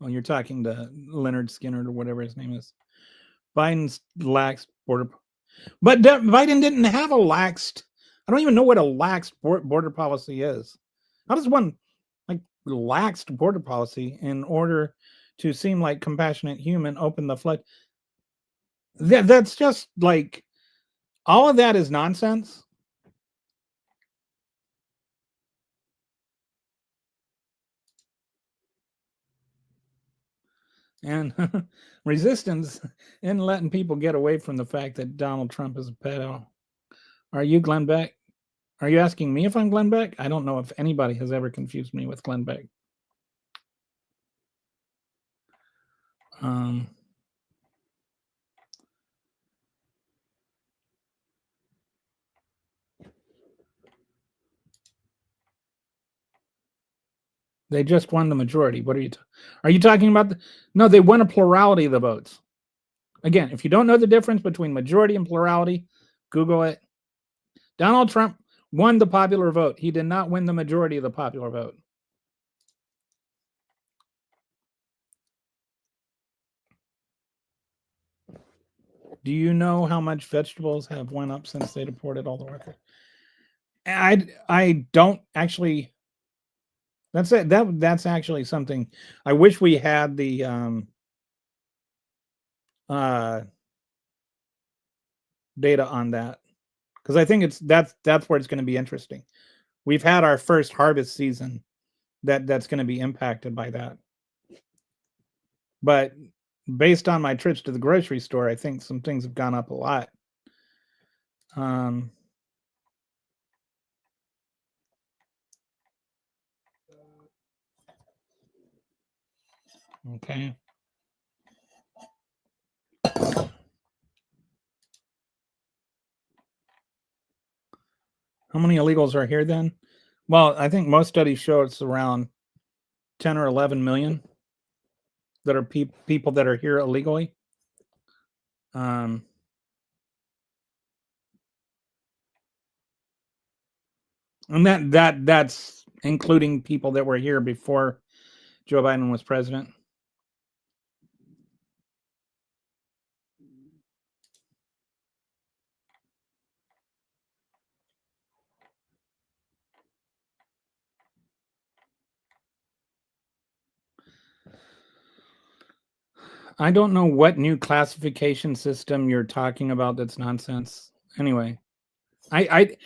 you're talking to Leonard Skinner or whatever his name is. Biden's lax border, but Biden didn't have a laxed. I don't even know what a laxed border policy is. How does one like laxed border policy in order to seem like compassionate human open the flood? That's just like all of that is nonsense. And resistance in letting people get away from the fact that Donald Trump is a pedo. Are you Glenn Beck? Are you asking me if I'm Glenn Beck? I don't know if anybody has ever confused me with Glenn Beck. They just won the majority. What are you talking about? No, they won a plurality of the votes. Again, if you don't know the difference between majority and plurality, Google it. Donald Trump won the popular vote. He did not win the majority of the popular vote. Do you know how much vegetables have went up since they deported all the workers? I don't actually. That's it. That's actually something. I wish we had the data on that, because I think that's where it's going to be interesting. We've had our first harvest season that's going to be impacted by that. But based on my trips to the grocery store, I think some things have gone up a lot. Okay. How many illegals are here then? Well, I think most studies show it's around 10 or 11 million that are people that are here illegally. And that's including people that were here before Joe Biden was president. I don't know what new classification system you're talking about. That's nonsense. Anyway, I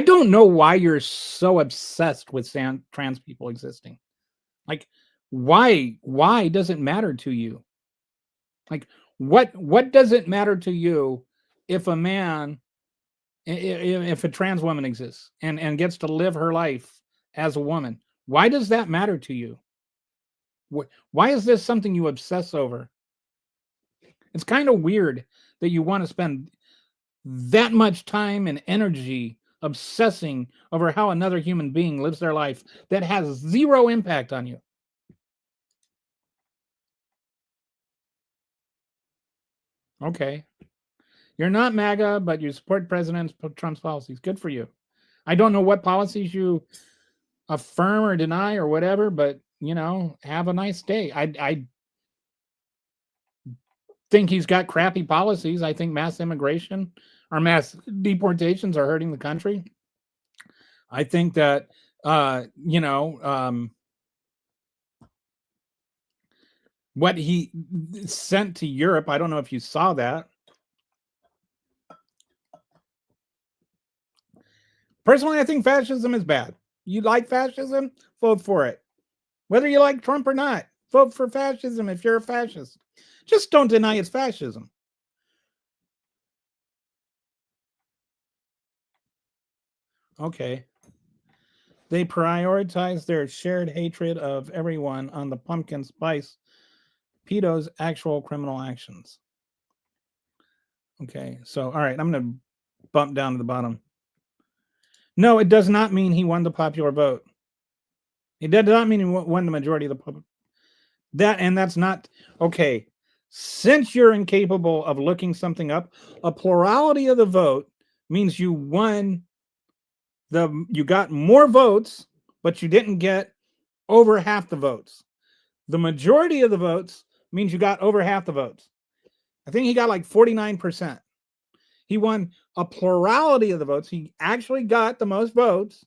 don't know why you're so obsessed with trans people existing. Like, why does it matter to you? Like, what does it matter to you if a man, if a trans woman exists and gets to live her life as a woman? Why does that matter to you? Why is this something you obsess over? It's kind of weird that you want to spend that much time and energy obsessing over how another human being lives their life that has zero impact on you. Okay. You're not MAGA, but you support President Trump's policies. Good for you. I don't know what policies you affirm or deny or whatever, but have a nice day. I think he's got crappy policies. I think mass immigration or mass deportations are hurting the country. I think that what he sent to Europe, I don't know if you saw that. Personally, I think fascism is bad. You like fascism? Vote for it. Whether you like Trump or not, vote for fascism if you're a fascist. Just don't deny it's fascism. Okay. They prioritize their shared hatred of everyone on the pumpkin spice pedo's actual criminal actions. Okay, so all right, I'm going to bump down to the bottom. No, it does not mean he won the popular vote. It does not mean he won the majority of the public. That's not okay. Since you're incapable of looking something up, a plurality of the vote means you won. You got more votes, but you didn't get over half the votes. The majority of the votes means you got over half the votes. I think he got like 49%. He won a plurality of the votes. He actually got the most votes,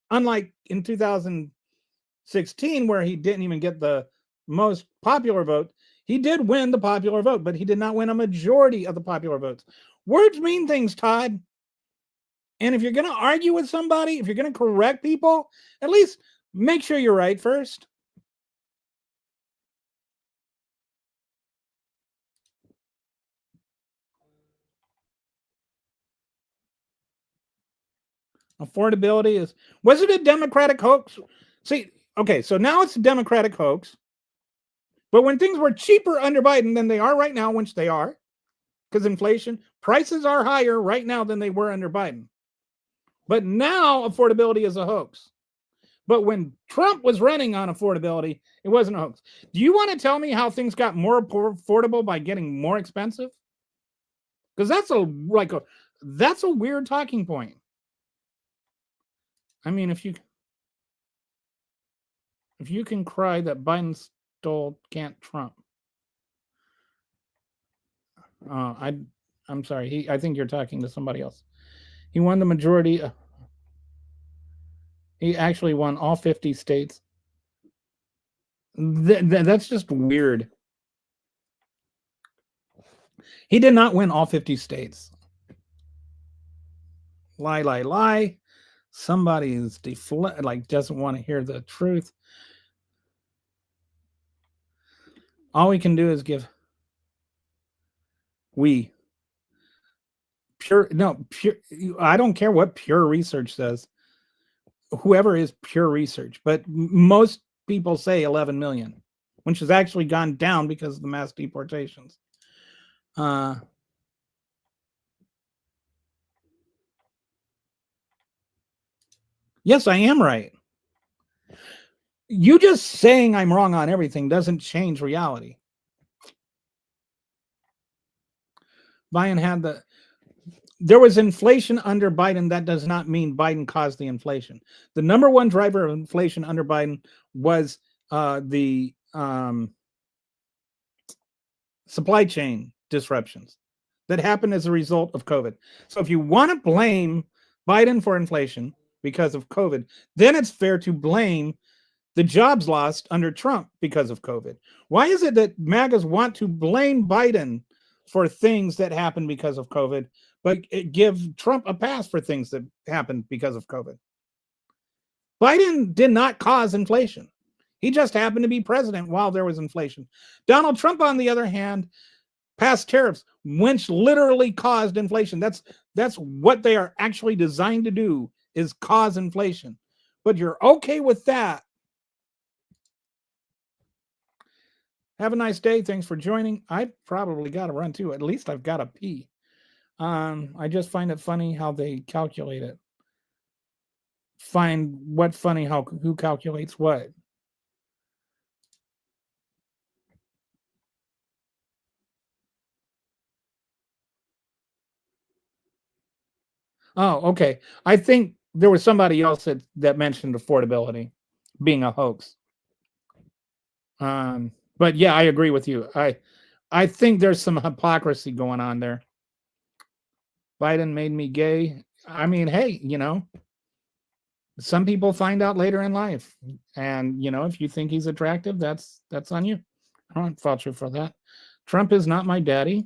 unlike in 2016, where he didn't even get the most popular vote. He did win the popular vote, but he did not win a majority of the popular votes. Words mean things, Todd. And if you're going to argue with somebody, if you're going to correct people, at least make sure you're right first. Affordability was it a Democratic hoax? See, okay, so now it's a Democratic hoax. But when things were cheaper under Biden than they are right now, which they are, because inflation, prices are higher right now than they were under Biden. But now affordability is a hoax. But when Trump was running on affordability, it wasn't a hoax. Do you want to tell me how things got more affordable by getting more expensive? Because that's a weird talking point. I mean, if you can cry that Biden stole, can't Trump? I'm sorry. I think you're talking to somebody else. He won the majority. He actually won all 50 states. That's just weird. He did not win all 50 states. Lie. Somebody is doesn't want to hear the truth. All we can do is give pure. I don't care what pure research says. Whoever is pure research, but most people say 11 million, which has actually gone down because of the mass deportations. Yes, I am right. You just saying I'm wrong on everything doesn't change reality. There was inflation under Biden. That does not mean Biden caused the inflation. The number one driver of inflation under Biden was the supply chain disruptions that happened as a result of COVID. So if you want to blame Biden for inflation because of COVID, then it's fair to blame the jobs lost under Trump because of COVID. Why is it that MAGAs want to blame Biden for things that happened because of COVID, but give Trump a pass for things that happened because of COVID? Biden did not cause inflation. He just happened to be president while there was inflation. Donald Trump, on the other hand, passed tariffs, which literally caused inflation. That's what they are actually designed to do, is cause inflation. But you're okay with that. Have a nice day. Thanks for joining. I probably got to run too. At least I've got to pee. I just find it funny how they calculate it. Find what funny, who calculates what. Oh, okay. I think there was somebody else that mentioned affordability being a hoax. But yeah, I agree with you. I think there's some hypocrisy going on there. Biden made me gay. I mean, hey, some people find out later in life, and if you think he's attractive, that's on you. I don't fault you for that. Trump is not my daddy.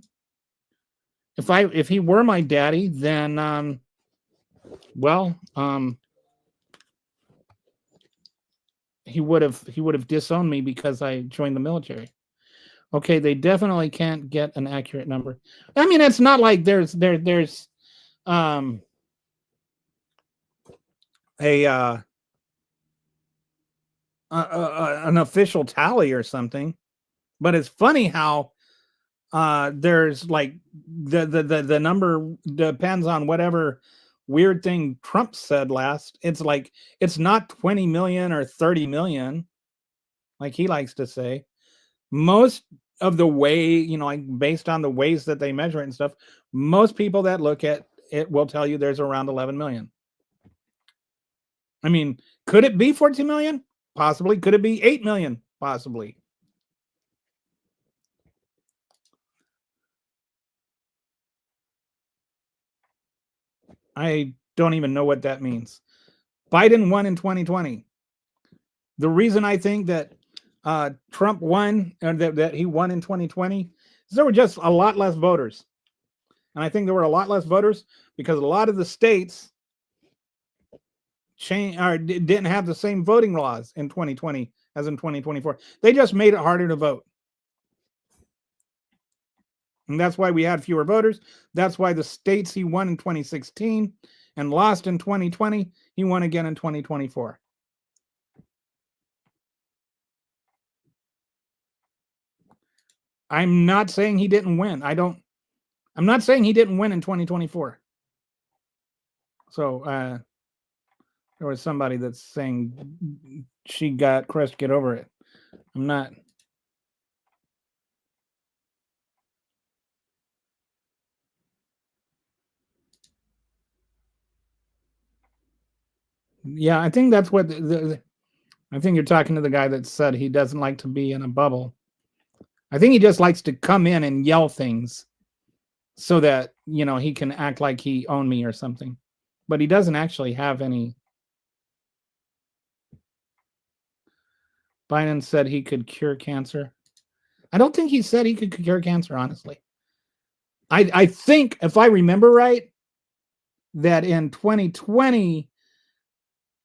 If he were my daddy, then he would have disowned me because I joined the military. Okay, they definitely can't get an accurate number. I mean, it's not like there's an official tally or something, but it's funny how there's like the number depends on whatever weird thing Trump said last. It's like it's not 20 million or 30 million, like he likes to say. Most of the way, like based on the ways that they measure it and stuff, most people that look at it will tell you there's around 11 million. I mean, could it be 14 million? Possibly. Could it be 8 million? Possibly. I don't even know what that means. Biden won in 2020. The reason I think that Trump won, or that he won in 2020, is there were just a lot less voters. And I think there were a lot less voters because a lot of the states didn't have the same voting laws in 2020 as in 2024. They just made it harder to vote. And that's why we had fewer voters. That's why the states he won in 2016 and lost in 2020, he won again in 2024. I'm not saying he didn't win. I'm not saying he didn't win in 2024. So there was somebody that's saying she got crushed, get over it. I'm not. Yeah, I think that's what I think you're talking to the guy that said he doesn't like to be in a bubble. I think he just likes to come in and yell things so that, he can act like he owned me or something. But he doesn't actually have any. Biden said he could cure cancer. I don't think he said he could cure cancer, honestly. I think, if I remember right, that in 2020,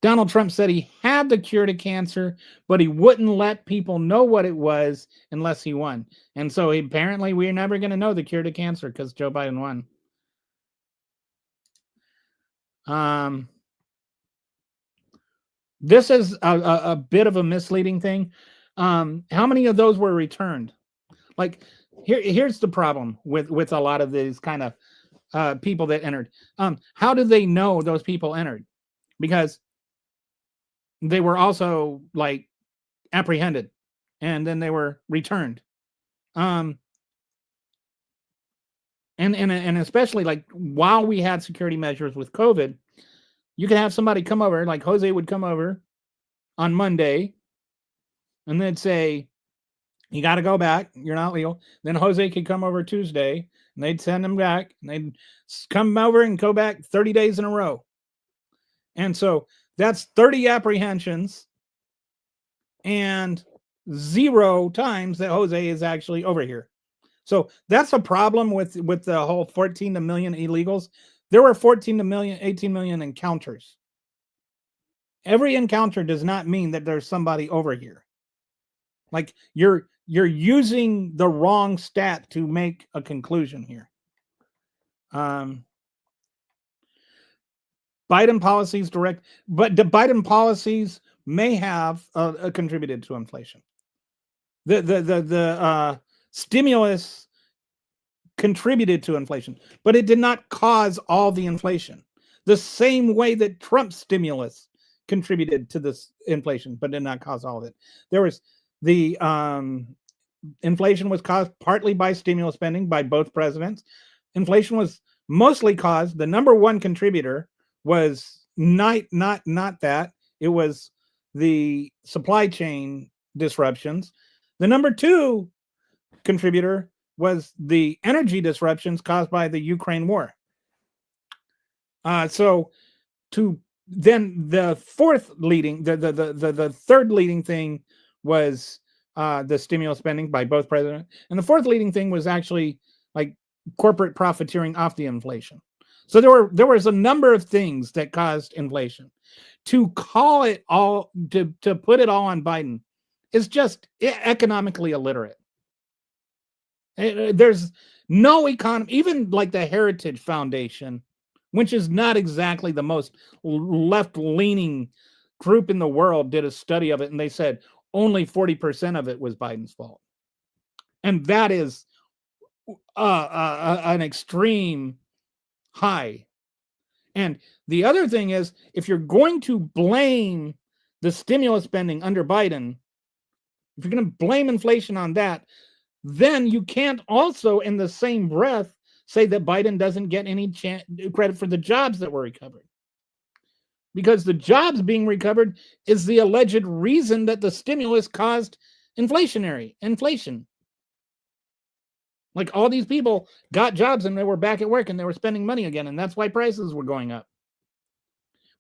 Donald Trump said he had the cure to cancer, but he wouldn't let people know what it was unless he won. And so apparently we're never going to know the cure to cancer because Joe Biden won. This is a bit of a misleading thing. How many of those were returned? Like, here's the problem with a lot of these kind of people that entered. How do they know those people entered? Because they were also like apprehended and then they were returned. And especially like while we had security measures with COVID, you could have somebody come over, like Jose would come over on Monday and they'd say, you got to go back. You're not legal. Then Jose could come over Tuesday and they'd send him back and they'd come over and go back 30 days in a row. And so that's 30 apprehensions and 0 times that Jose is actually over here. So that's a problem with the whole 14 million illegals. There were 14 million, 18 million encounters. Every encounter does not mean that there's somebody over here. Like you're using the wrong stat to make a conclusion here. Biden policies but the Biden policies may have contributed to inflation. The stimulus contributed to inflation, but it did not cause all the inflation. The same way that Trump's stimulus contributed to this inflation, but did not cause all of it. There was the inflation was caused partly by stimulus spending by both presidents. Inflation was mostly caused. The number one contributor was not that. It was the supply chain disruptions. The number two contributor was the energy disruptions caused by the Ukraine war. So to then the fourth leading, the third leading thing was the stimulus spending by both presidents, and the fourth leading thing was actually like corporate profiteering off the inflation. So there was a number of things that caused inflation. To call it all to put it all on Biden is just economically illiterate. There's no economy, even like the Heritage Foundation, which is not exactly the most left-leaning group in the world, did a study of it, and they said only 40% of it was Biden's fault. And that is an extreme high. And the other thing is, if you're going to blame the stimulus spending under Biden, if you're going to blame inflation on that, then you can't also in the same breath say that Biden doesn't get any credit for the jobs that were recovered. Because the jobs being recovered is the alleged reason that the stimulus caused inflation. Like all these people got jobs and they were back at work and they were spending money again, and that's why prices were going up.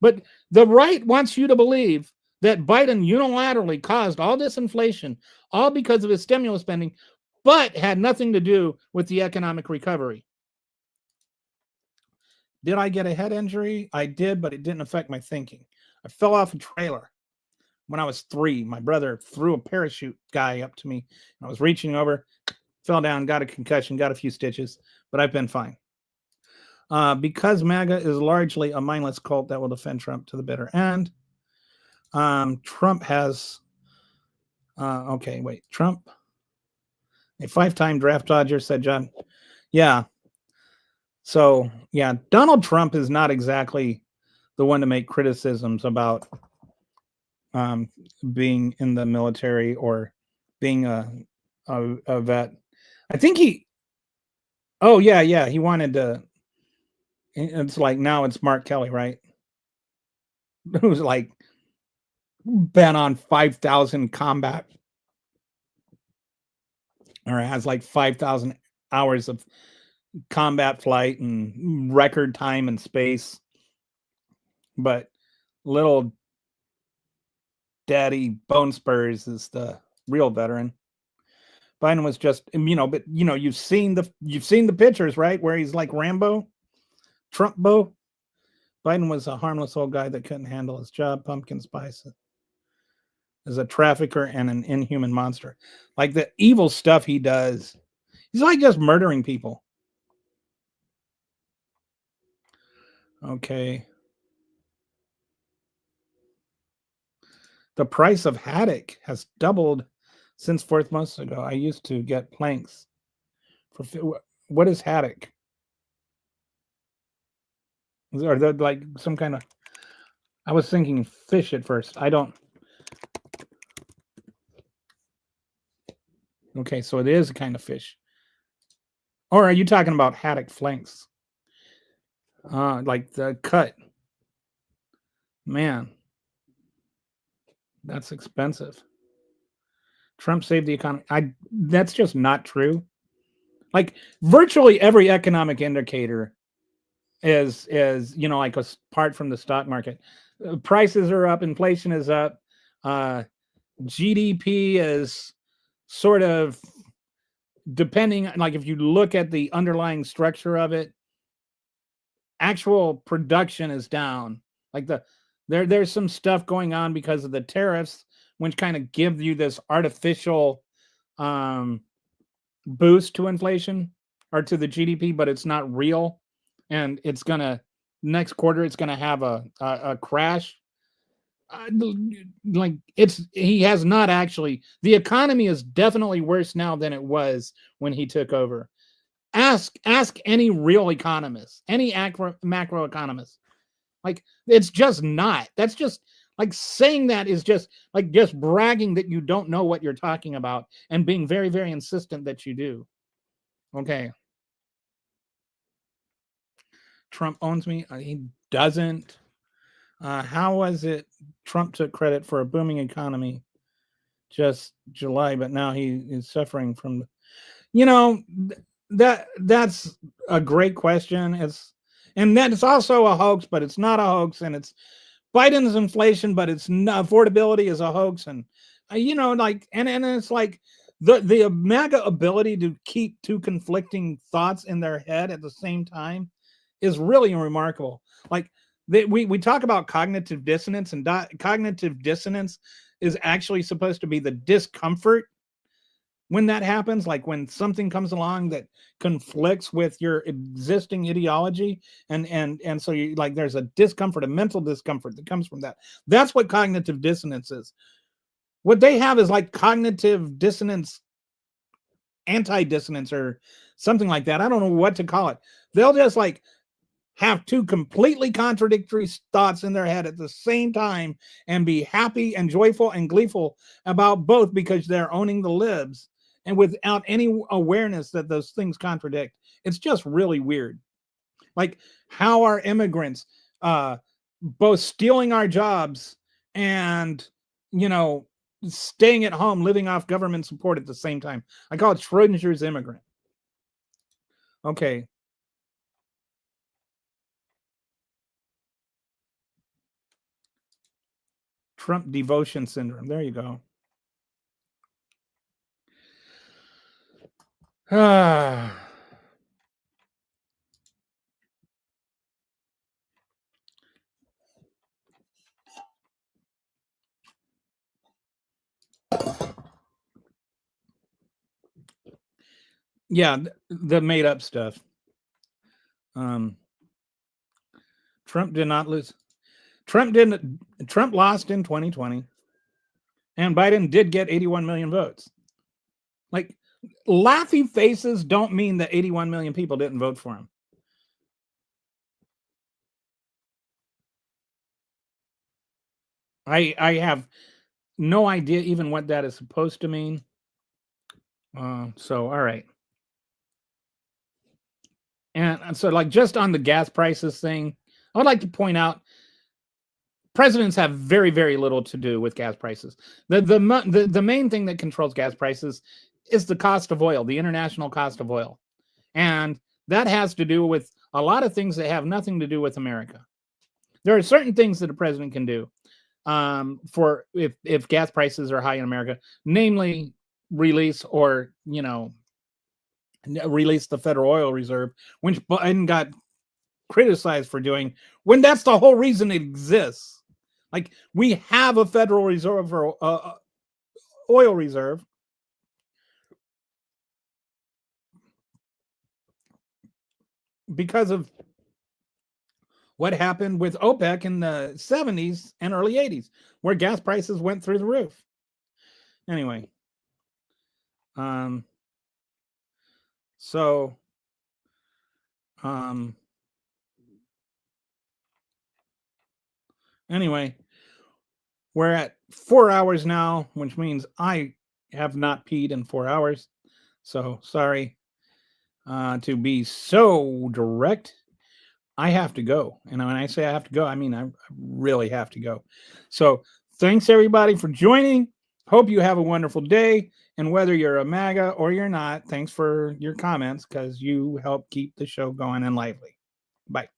But the right wants you to believe that Biden unilaterally caused all this inflation, all because of his stimulus spending, but had nothing to do with the economic recovery. Did I get a head injury? I did, but it didn't affect my thinking. I fell off a trailer when I was 3. My brother threw a parachute guy up to me. I was reaching over, fell down, got a concussion, got a few stitches, but I've been fine. Because MAGA is largely a mindless cult that will defend Trump to the bitter end. Trump has, Trump, a 5-time draft dodger, said John. Yeah. So, yeah, Donald Trump is not exactly the one to make criticisms about being in the military or being a vet. I think he wanted to. It's like now it's Mark Kelly, right? Who's like been on 5,000 combat or has like 5,000 hours of combat flight and record time in space. But little Daddy Bone Spurs is the real veteran. Biden was just, but you've seen the pictures, right? Where he's like Rambo, Trump-bo. Biden was a harmless old guy that couldn't handle his job. Pumpkin spice is a trafficker and an inhuman monster. Like the evil stuff he does, he's like just murdering people. Okay. The price of haddock has doubled since 4 months ago. I used to get planks for what is haddock? Are there like some kind of? I was thinking fish at first. I don't. Okay, so it is a kind of fish. Or are you talking about haddock flanks? Like the cut. Man, that's expensive. Trump saved the economy. That's just not true. Like virtually every economic indicator is like apart from the stock market, prices are up, inflation is up, GDP is sort of depending, like if you look at the underlying structure of it, actual production is down. Like there's some stuff going on because of the tariffs, which kind of give you this artificial um, boost to inflation or to the GDP, but it's not real, and it's gonna next quarter it's gonna have a crash. Like he has not actually. The economy is definitely worse now than it was when he took over. Ask any real economist, any macro economist. Like it's just not. That's just like saying that is just like just bragging that you don't know what you're talking about and being very, very insistent that you do. Okay. Trump owns me. He doesn't. How was it Trump took credit for a booming economy just July, but now he is suffering from, you know, that's a great question. And that it's also a hoax, but it's not a hoax. And it's Biden's inflation, but it's not, affordability is a hoax. And, like, and it's like the MAGA ability to keep two conflicting thoughts in their head at the same time is really remarkable. Like we talk about cognitive dissonance, and cognitive dissonance is actually supposed to be the discomfort when that happens, like when something comes along that conflicts with your existing ideology, and so you like there's a discomfort, a mental discomfort that comes from that. That's what cognitive dissonance is. What they have is like cognitive dissonance, anti-dissonance, or something like that. I don't know what to call it. They'll just like have two completely contradictory thoughts in their head at the same time and be happy and joyful and gleeful about both because they're owning the libs and without any awareness that those things contradict. It's just really weird. Like, how are immigrants both stealing our jobs and, staying at home, living off government support at the same time? I call it Schrodinger's immigrant. Okay. Trump devotion syndrome. There you go. Yeah, the made up stuff. Trump did not lose. Trump lost in 2020, and Biden did get 81 million votes. Like, laughy faces don't mean that 81 million people didn't vote for him. I have no idea even what that is supposed to mean. So, all right. And so, like, just on the gas prices thing, I would like to point out presidents have very, very little to do with gas prices. The main thing that controls gas prices is the cost of oil, the international cost of oil. And that has to do with a lot of things that have nothing to do with America. There are certain things that a president can do for if gas prices are high in America, namely release the Federal Oil Reserve, which Biden got criticized for doing, when that's the whole reason it exists. Like, we have a Federal Reserve or oil reserve because of what happened with OPEC in the 70s and early 80s, where gas prices went through the roof. Anyway, anyway, we're at 4 hours now, which means I have not peed in 4 hours. So sorry to be so direct. I have to go. And when I say I have to go, I mean I really have to go. So thanks everybody for joining. Hope you have a wonderful day. And whether you're a MAGA or you're not, thanks for your comments because you help keep the show going and lively. Bye.